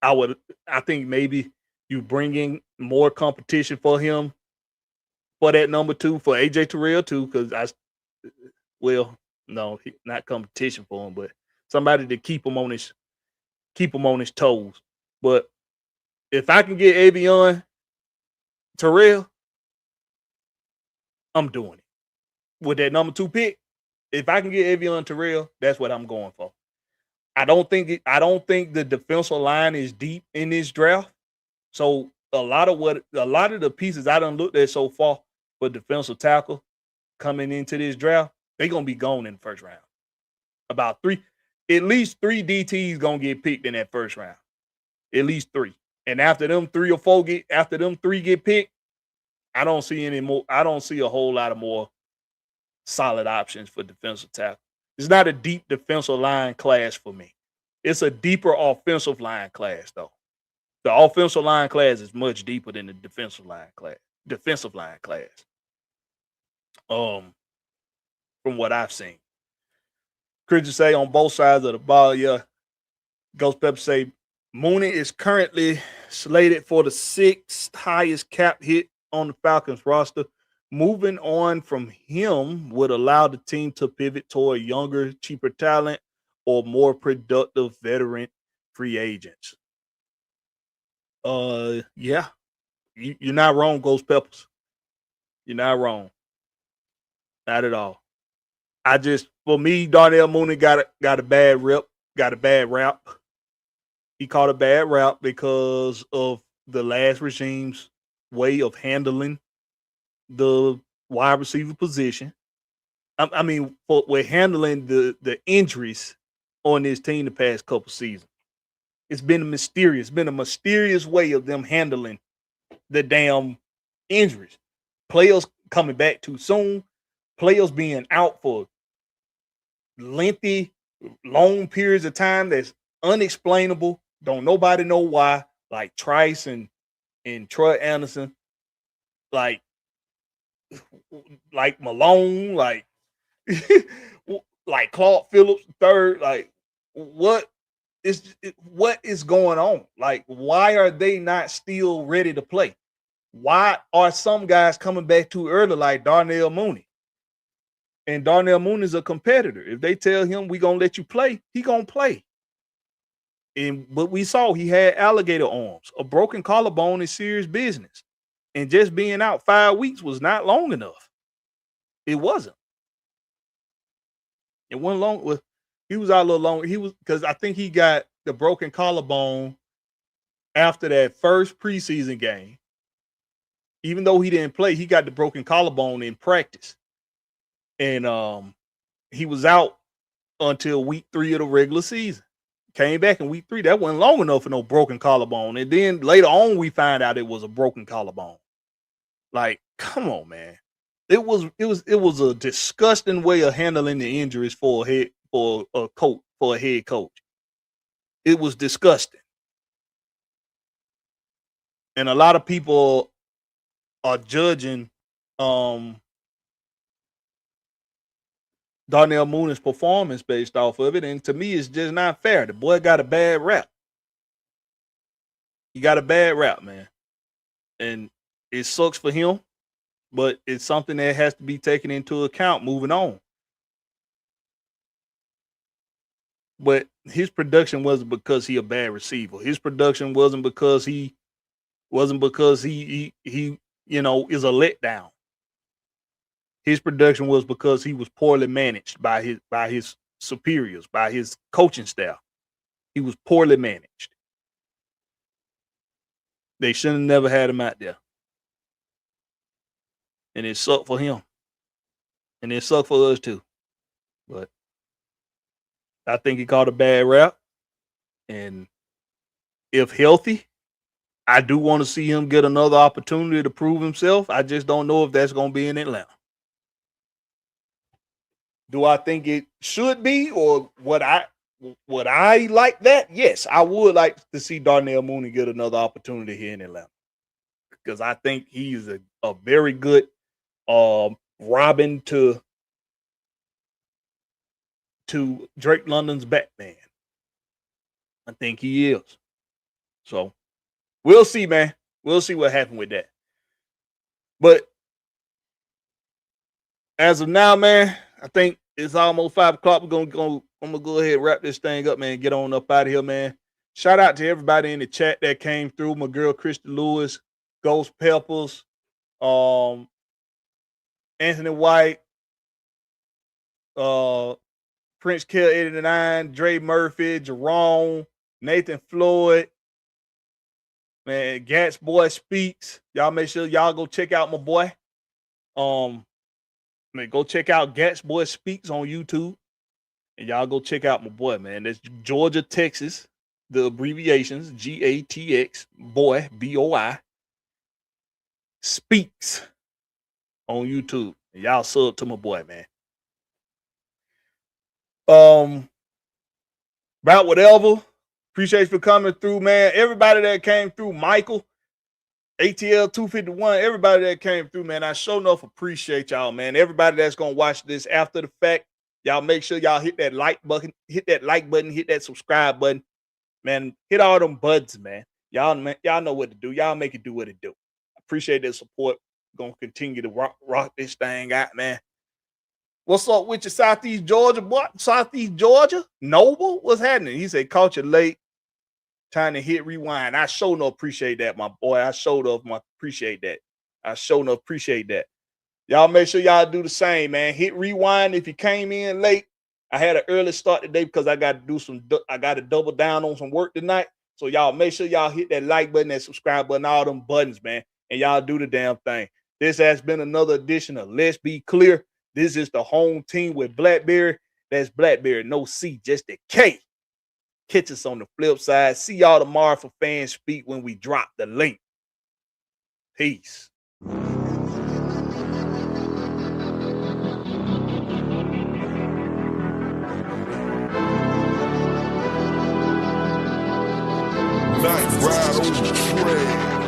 I think maybe you bring in more competition for him for that number 2 for AJ Terrell too, because not competition for him, but somebody to keep him on his toes. But if I can get Avion Terrell, I'm doing it. With that number 2 pick, if I can get Avion Terrell, that's what I'm going for. I don't think the defensive line is deep in this draft. So a lot of the pieces I done looked at so far for defensive tackle coming into this draft, they're gonna be gone in the first round. At least three DTs gonna get picked in that first round. At least 3. And after them 3 or 4 get picked, I don't see any more. I don't see a whole lot of more solid options for defensive tackle. It's not a deep defensive line class for me. It's a deeper offensive line class, though. The offensive line class is much deeper than the defensive line class. From what I've seen. Could you say on both sides of the ball, yeah. Ghost Pepper say Mooney is currently slated for the 6th highest cap hit on the Falcons roster. Moving on from him would allow the team to pivot toward younger, cheaper talent or more productive veteran free agents. Yeah. You're not wrong, Ghost Peppers. You're not wrong. Not at all. For me, Darnell Mooney got a bad rap. He caught a bad rap because of the last regime's way of handling the wide receiver position. I mean, we're handling the injuries on this team the past couple seasons. It's been a mysterious way of them handling the damn injuries. Players coming back too soon. Players being out for lengthy, long periods of time that's unexplainable. Don't nobody know why. Like Trice and Troy Anderson, like Malone, like Clark Phillips III. Like what is going on? Like why are they not still ready to play? Why are some guys coming back too early, like Darnell Mooney? And Darnell Mooney is a competitor. If they tell him we gonna let you play, he gonna play. But we saw he had alligator arms. A broken collarbone is serious business. And just being out 5 weeks was not long enough. It wasn't. It wasn't long. He was out a little longer. Because I think he got the broken collarbone after that first preseason game. even though he didn't play, he got the broken collarbone in practice. And he was out until week 3 of the regular season. Came back in week 3. That wasn't long enough for no broken collarbone. And then later on, we find out it was a broken collarbone. Like, come on, man. It was a disgusting way of handling the injuries for a head coach. It was disgusting. And a lot of people are judging Darnell Mooney's performance based off of it. And to me, it's just not fair. The boy got a bad rap. He got a bad rap, man. And it sucks for him, but it's something that has to be taken into account moving on. But his production wasn't because he a bad receiver. His production wasn't because he is a letdown. His production was because he was poorly managed by his superiors, by his coaching staff. He was poorly managed. They should have never had him out there. And it sucked for him. And it sucked for us too. But I think he caught a bad rap. And if healthy, I do want to see him get another opportunity to prove himself. I just don't know if that's going to be in Atlanta. Do I think it should be, or would I like that? Yes, I would like to see Darnell Mooney get another opportunity here in Atlanta, because I think he's a very good Robin to Drake London's Batman. I think he is. So we'll see, man. We'll see what happens with that. But as of now, man, I think it's almost 5 o'clock. I'm gonna go ahead and wrap this thing up, man. Get on up out of here, man. Shout out to everybody in the chat that came through. My girl Christy Lewis, Ghost Peppers, Anthony White, Prince Kill 89, Dre Murphy, Jerome, Nathan Floyd, man, Gats Boy Speaks. Y'all make sure y'all go check out my boy. Man, go check out Gats Boy Speaks on YouTube. And y'all go check out my boy, man. That's Georgia, Texas. The abbreviations, GATX, boy, BOI, Speaks on YouTube. And y'all sub to my boy, man. About whatever. Appreciate you for coming through, man. Everybody that came through, Michael, ATL 251, everybody that came through, man, I sure enough appreciate y'all, man. Everybody that's gonna watch this after the fact, y'all make sure y'all hit that like button, hit that subscribe button, man. Hit all them buttons, man. Y'all know what to do. Y'all make it do what it do. Appreciate the support. Gonna continue to rock this thing out, man. What's up with you, Southeast Georgia? What? Southeast Georgia? Noble? What's happening? He said, caught you late. Trying to hit rewind. I sure no appreciate that, my boy. I sure enough appreciate that. Y'all make sure y'all do the same, man. Hit rewind if you came in late. I had an early start today because I got to double down on some work tonight. So y'all make sure y'all hit that like button, that subscribe button, all them buttons, man. And y'all do the damn thing. This has been another edition of Let's Be Clear. This is the home team with Blakberry. That's Blakberry, no C, just a K. Catch us on the flip side. See y'all tomorrow for Fans Speak when we drop the link. Peace. Night ride on the trail.